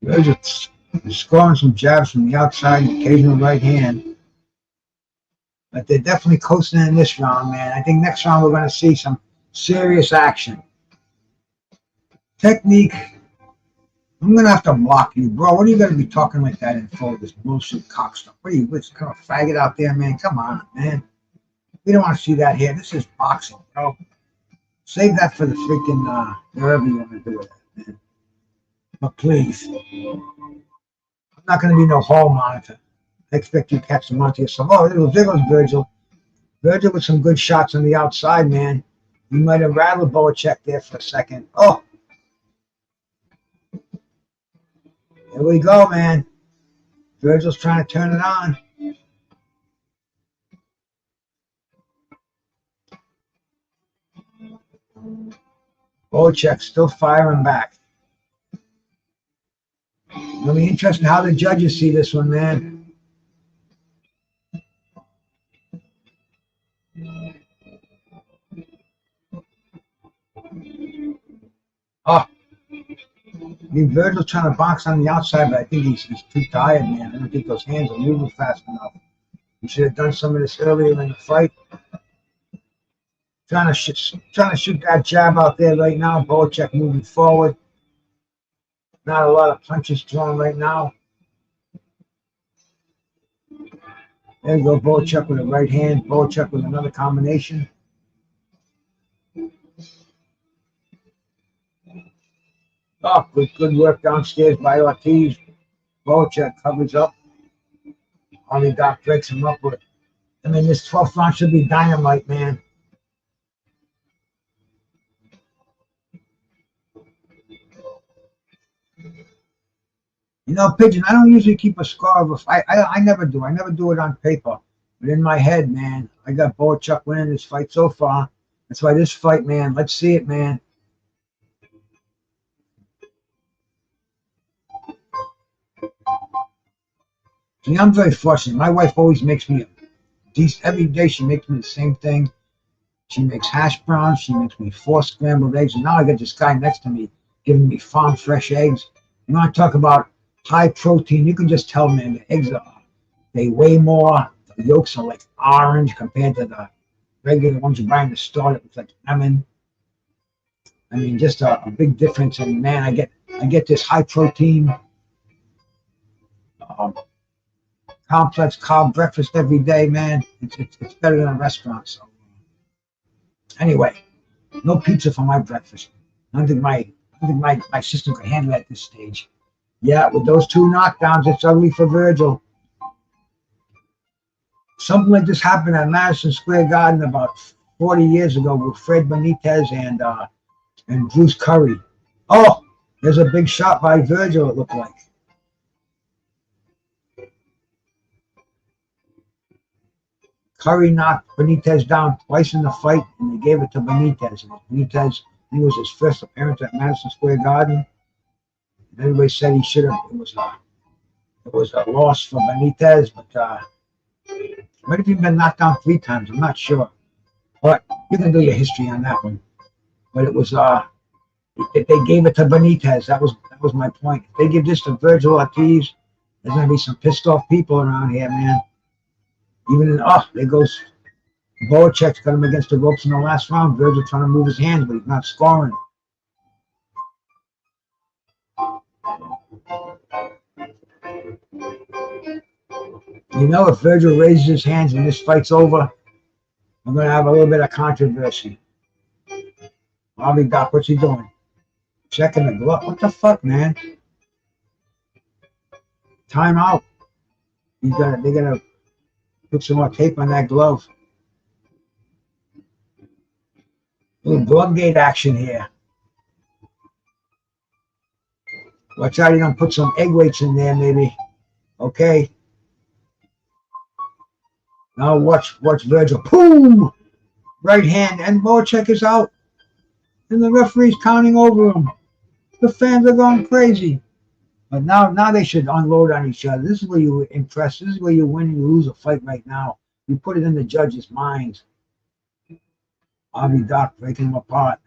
They're just scoring some jabs from the outside, occasional right hand. But they're definitely coasting in this round, man. I think next round we're going to see some serious action. Technique. I'm going to have to block you, bro. What are you going to be talking like that in full of this bullshit cock stuff? What are you, what's kind of faggot out there, man? Come on, man. We don't want to see that here. This is boxing, bro. Save that for the freaking, wherever you want to do it, man. But please. I'm not going to be no hall monitor. I expect you to catch them onto yourself. Oh, there goes Vergil. Vergil with some good shots on the outside, man. You might have rattled Bohachuk there for a second. Oh. Here we go, man. Vergil's trying to turn it on. Bohachuk still firing back. It'll be interesting how the judges see this one, man. Oh. Vergil's trying to box on the outside, but I think he's too tired, man. I don't think those hands are moving fast enough. He should have done some of this earlier in the fight. Trying to shoot that jab out there right now. Bohachuk moving forward. Not a lot of punches thrown right now. There you go, Bohachuk with a right hand. Bohachuk with another combination. Oh, good work downstairs by Ortiz. Bohachuk covers up. Only Doc breaks him up with. I mean, this 12th round should be dynamite, man. You know, Pigeon, I don't usually keep a score of a fight. I never do. I never do it on paper. But in my head, man, I got Bohachuk winning this fight so far. That's why this fight, man, let's see it, man. See, I'm very fortunate. My wife always makes me every day she makes me the same thing. She makes hash browns. She makes me 4 scrambled eggs. And now I got this guy next to me giving me farm fresh eggs. You want to talk about high protein? You can just tell, man, the eggs they weigh more. The yolks are like orange compared to the regular ones you buy in the store that looks like lemon. I mean, just a big difference. And man, I get this high protein, um, complex carb breakfast every day, man. It's better than a restaurant. So anyway, no pizza for my breakfast. I don't think my system could handle it at this stage. Yeah, with those two knockdowns, it's ugly for Vergil. Something like this happened at Madison Square Garden about 40 years ago with Fred Benitez and Bruce Curry. Oh, there's a big shot by Vergil, it looked like. Curry knocked Benitez down twice in the fight, and they gave it to Benitez. And Benitez, he was his first appearance at Madison Square Garden. And everybody said he should have. It was a loss for Benitez, but might have even been knocked down 3 times. I'm not sure, but you can do your history on that one. But it was if they gave it to Benitez, that was my point. If they give this to Vergil Ortiz, there's gonna be some pissed off people around here, man. Even in there goes Bohachuk, got him against the ropes in the last round. Vergil trying to move his hands, but he's not scoring. You know, if Vergil raises his hands when this fight's over, I'm going to have a little bit of controversy. Bobby Doc, what's he doing? Checking the glove. What the fuck, man? Time out. They got to put some more tape on that glove. A little glove gate action here. Watch out, you don't put some egg weights in there, maybe. Okay. Now watch Vergil. Boom! Right hand, and Bohachuk is out. And the referee's counting over him. The fans are going crazy. But now they should unload on each other. This is where you impress. This is where you win and you lose a fight right now. You put it in the judges' minds. Bobby Doc breaking them apart.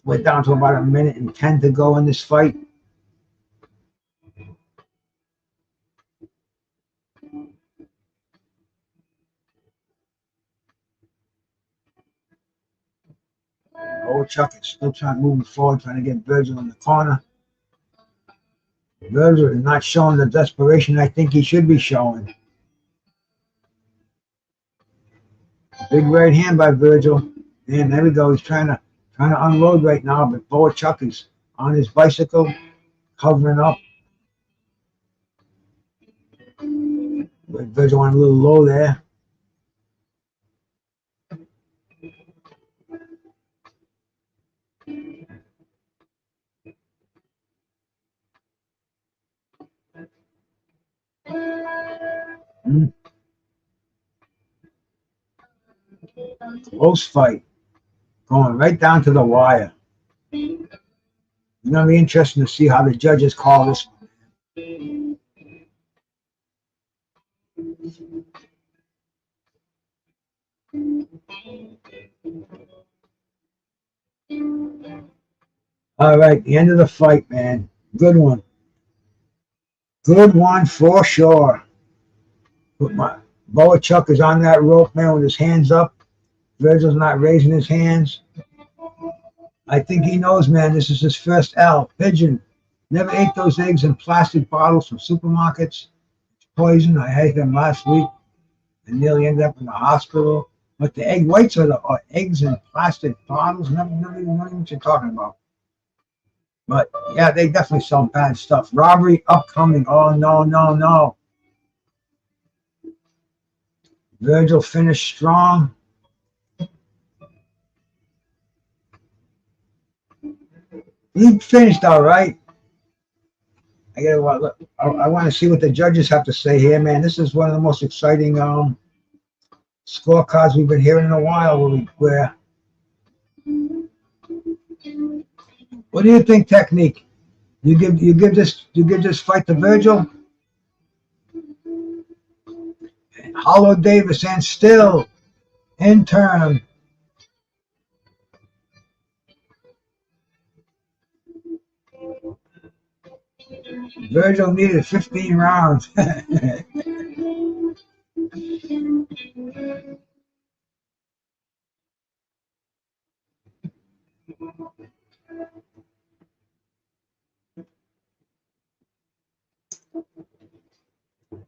We're down to about 1:10 to go in this fight. Bohachuk is still moving forward, trying to get Vergil in the corner. Vergil is not showing the desperation I think he should be showing. Big right hand by Vergil. And there we go. He's trying to unload right now, but Bohachuk is on his bicycle, covering up. Vergil went a little low there. Close fight. Going right down to the wire. It's going to be interesting to see how the judges call this one. All right, the end of the fight, man. Good one. Good one for sure. Bohachuk is on that rope, man, with his hands up. Vergil's not raising his hands. I think he knows, man, this is his first L. Pigeon. Never ate those eggs in plastic bottles from supermarkets. It's poison. I ate them last week. I nearly ended up in the hospital. But the egg whites are eggs in plastic bottles. Never even know what you're talking about. But yeah, they definitely sell bad stuff. Robbery upcoming. Oh, no. Vergil finished strong. He finished all right. I want to see what the judges have to say here, man. This is one of the most exciting scorecards we've been hearing in a while. What do you think, technique? You give this fight to Vergil? And Hollow Davis and still interim. Vergil needed 15 rounds.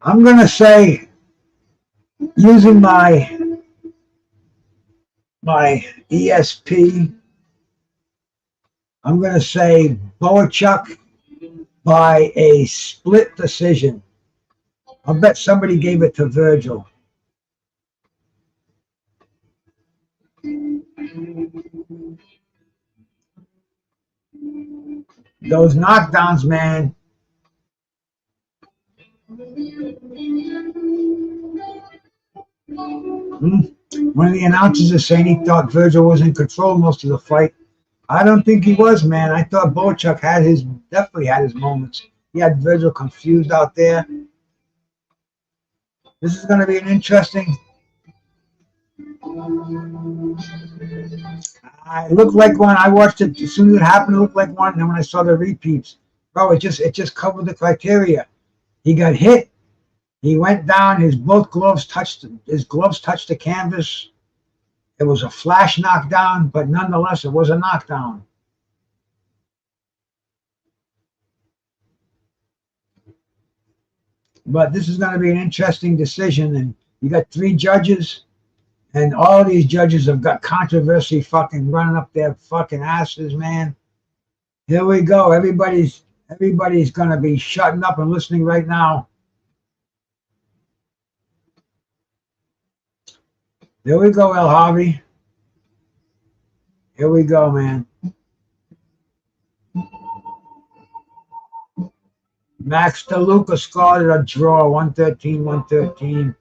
I'm going to say, using my ESP, I'm going to say Bohachuk by a split decision. I'll bet somebody gave it to Vergil. Those knockdowns, man. One of the announcers is saying he thought Vergil was in control most of the fight. I don't think he was, man. I thought Bohachuk definitely had his moments. He had Vergil confused out there. This is going to be an interesting. It looked like one. I watched it as soon as it happened. It looked like one. And then when I saw the repeats, bro, it just covered the criteria. He got hit. He went down. His gloves touched the canvas. It was a flash knockdown, but nonetheless, it was a knockdown. But this is going to be an interesting decision, and you got 3 judges, and all these judges have got controversy fucking running up their fucking asses, man. Here we go. Everybody's going to be shutting up and listening right now. There we go, El Harvey. Here we go, man. Max DeLuca scored a draw, 113-113.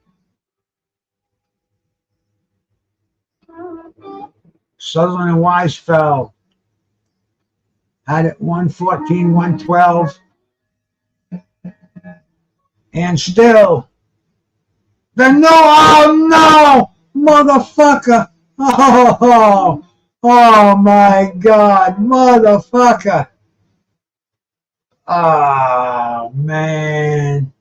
Sutherland and Weisfeld had it 114-112. And still, oh no, motherfucker. Oh my God, motherfucker. Oh man.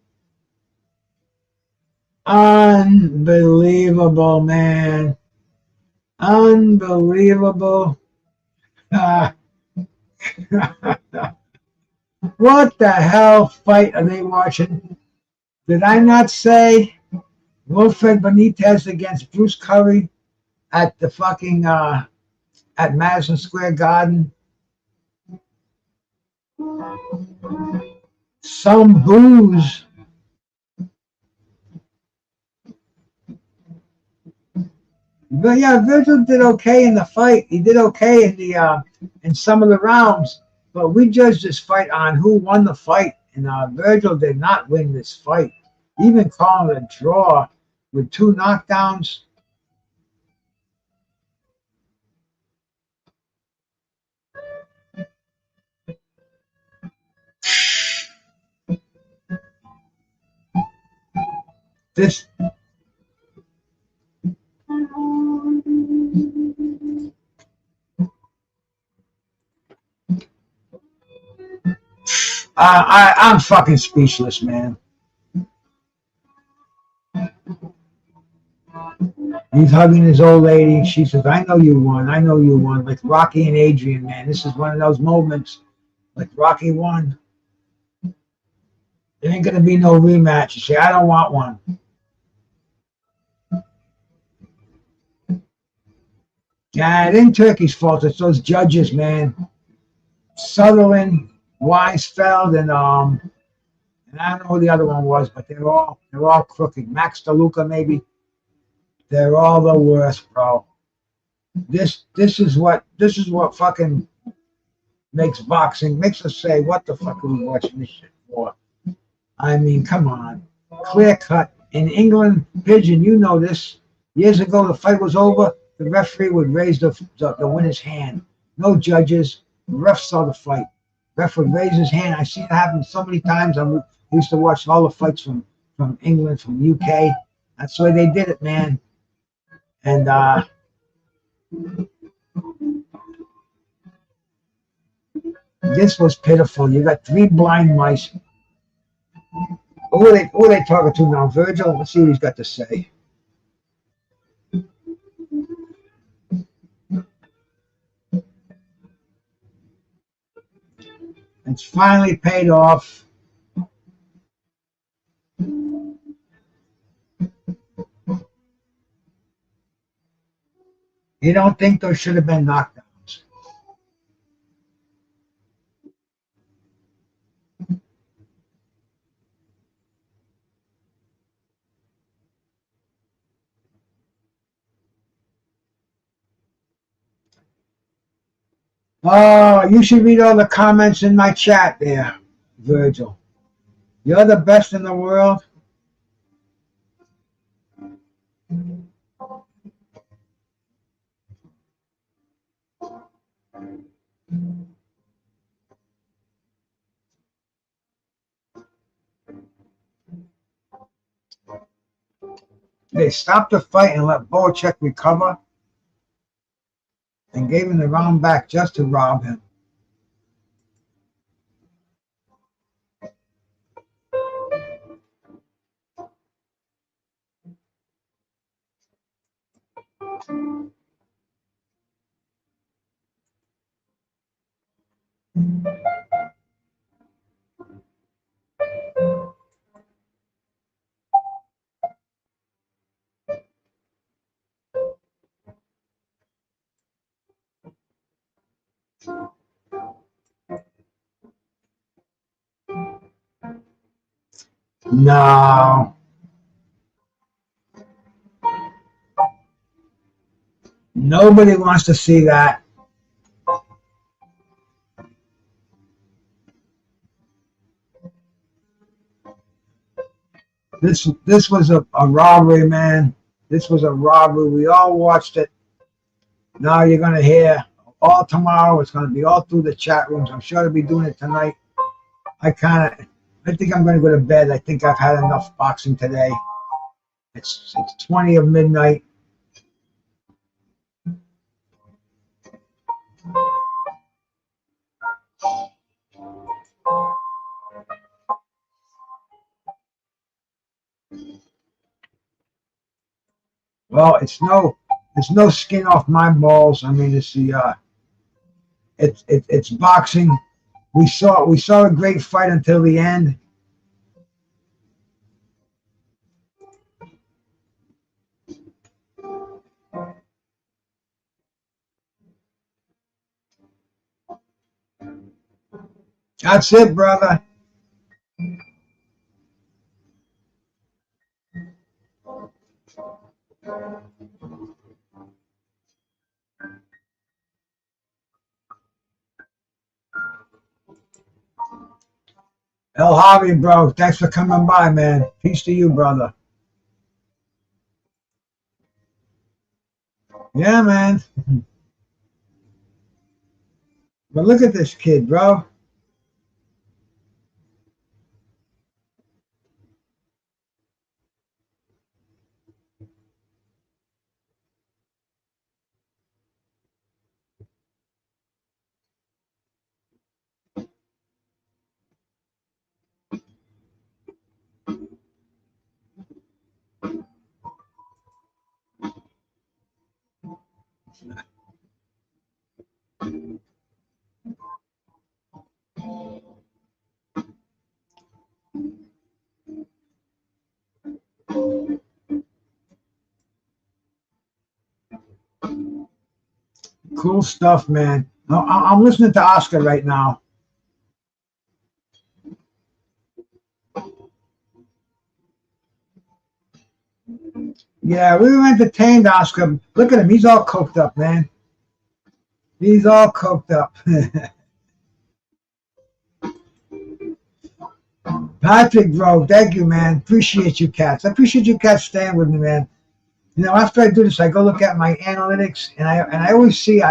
Unbelievable, man. Unbelievable. What the hell fight are they watching? Did I not say Wilfred Benitez against Bruce Curry at the fucking at Madison Square Garden? Some booze. But yeah, Vergil did okay in the fight. He did okay in the in some of the rounds. But we judged this fight on who won the fight, and Vergil did not win this fight. Even calling it a draw with 2 knockdowns. This. I'm fucking speechless, man. He's hugging his old lady. She says, I know you won. I know you won. Like Rocky and Adrian, man. This is one of those moments like Rocky won. There ain't going to be no rematch. You say, I don't want one. Yeah, it ain't Turkey's fault. It's those judges, man. Sutherland, Weisfeld, and I don't know who the other one was, but they're all crooked. Max DeLuca, maybe. They're all the worst, bro. This is what fucking makes boxing, makes us say, what the fuck are we watching this shit for? I mean, come on. Clear cut. In England, Pigeon, you know this. Years ago, the fight was over. The referee would raise the winner's hand. No judges. The ref saw the fight. Ref would raise his hand. I've seen it happen so many times. I used to watch all the fights from England, from UK. That's the way they did it, man. And this was pitiful. You got 3 blind mice Who are they talking to now? Vergil? Let's see what he's got to say. It's finally paid off. You don't think those should have been knockdowns? Oh, you should read all the comments in my chat there, Vergil. You're the best in the world. They stopped the fight and let Bohachuk recover and gave him the round back just to rob him. No. Nobody wants to see that. This was a robbery, man. This was a robbery. We all watched it. Now you're going to hear all tomorrow. It's going to be all through the chat rooms. I'm sure they'll be doing it tonight. I think I'm going to go to bed. I think I've had enough boxing today. It's 20 of midnight. Well, it's no skin off my balls. I mean, it's boxing. We saw a great fight until the end. That's it, brother. El Javi, bro, thanks for coming by, man. Peace to you, brother. Yeah, man. But look at this kid, bro. Cool stuff, man. I'm listening to Oscar right now. Yeah, we were entertained, Oscar. Look at him. He's all coked up, man. He's all coked up. Patrick, bro, thank you, man. Appreciate you cats. I appreciate you cats staying with me, man. You know, after I do this, I go look at my analytics, and I always see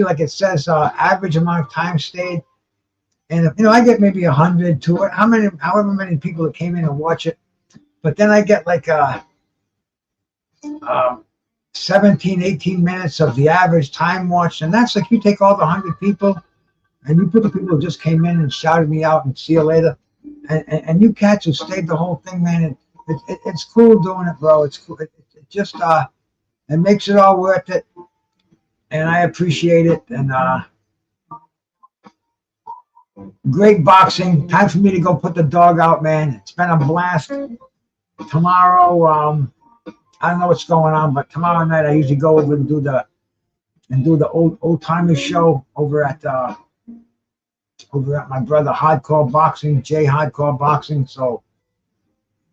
like it says average amount of time stayed, and you know, I get maybe 100 to it, however many people that came in and watch it, but then I get like 17, 18 minutes of the average time watched, and that's like you take all the 100 people, and you put the people who just came in and shouted me out and see you later, and you cats who stayed the whole thing, man. It's cool doing it, bro. It's cool. It just it makes it all worth it, and I appreciate it. And great boxing. Time for me to go put the dog out, man. It's been a blast. Tomorrow, I don't know what's going on, but tomorrow night I usually go over and do the old timers show over at my brother Hardcore Boxing, Jay Hardcore Boxing. So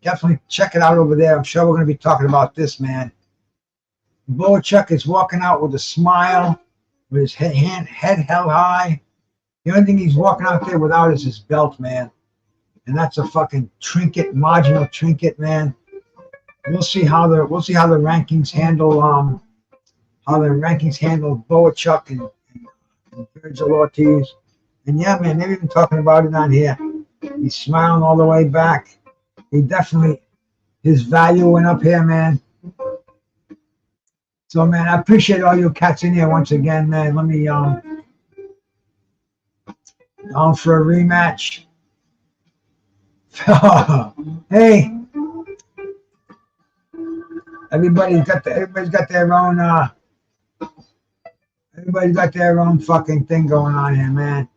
definitely check it out over there. I'm sure we're going to be talking about this, man. Bohachuk is walking out with a smile, with his head held high. The only thing he's walking out there without is his belt, man. And that's a fucking trinket, marginal trinket, man. We'll see how the rankings handle Bohachuk and Vergil Ortiz. And yeah, man, they've even talking about it on here. He's smiling all the way back. He definitely, his value went up here, man. So, man, I appreciate all you cats in here once again, man. Let me down for a rematch. Hey, everybody's got their own fucking thing going on here, man.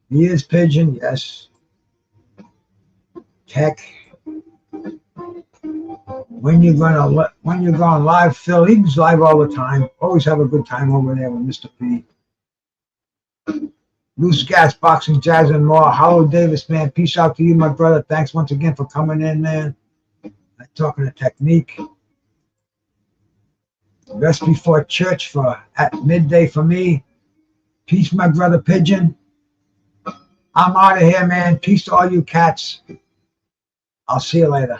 He is Pigeon, yes. Tech. When you're going live, Phil, he's live all the time. Always have a good time over there with Mr. P. Loose Gas, Boxing, Jazz, and more. Hollow Davis, man. Peace out to you, my brother. Thanks once again for coming in, man. I'm talking to technique. Rest before church at midday for me. Peace, my brother Pigeon. I'm out of here, man. Peace to all you cats. I'll see you later.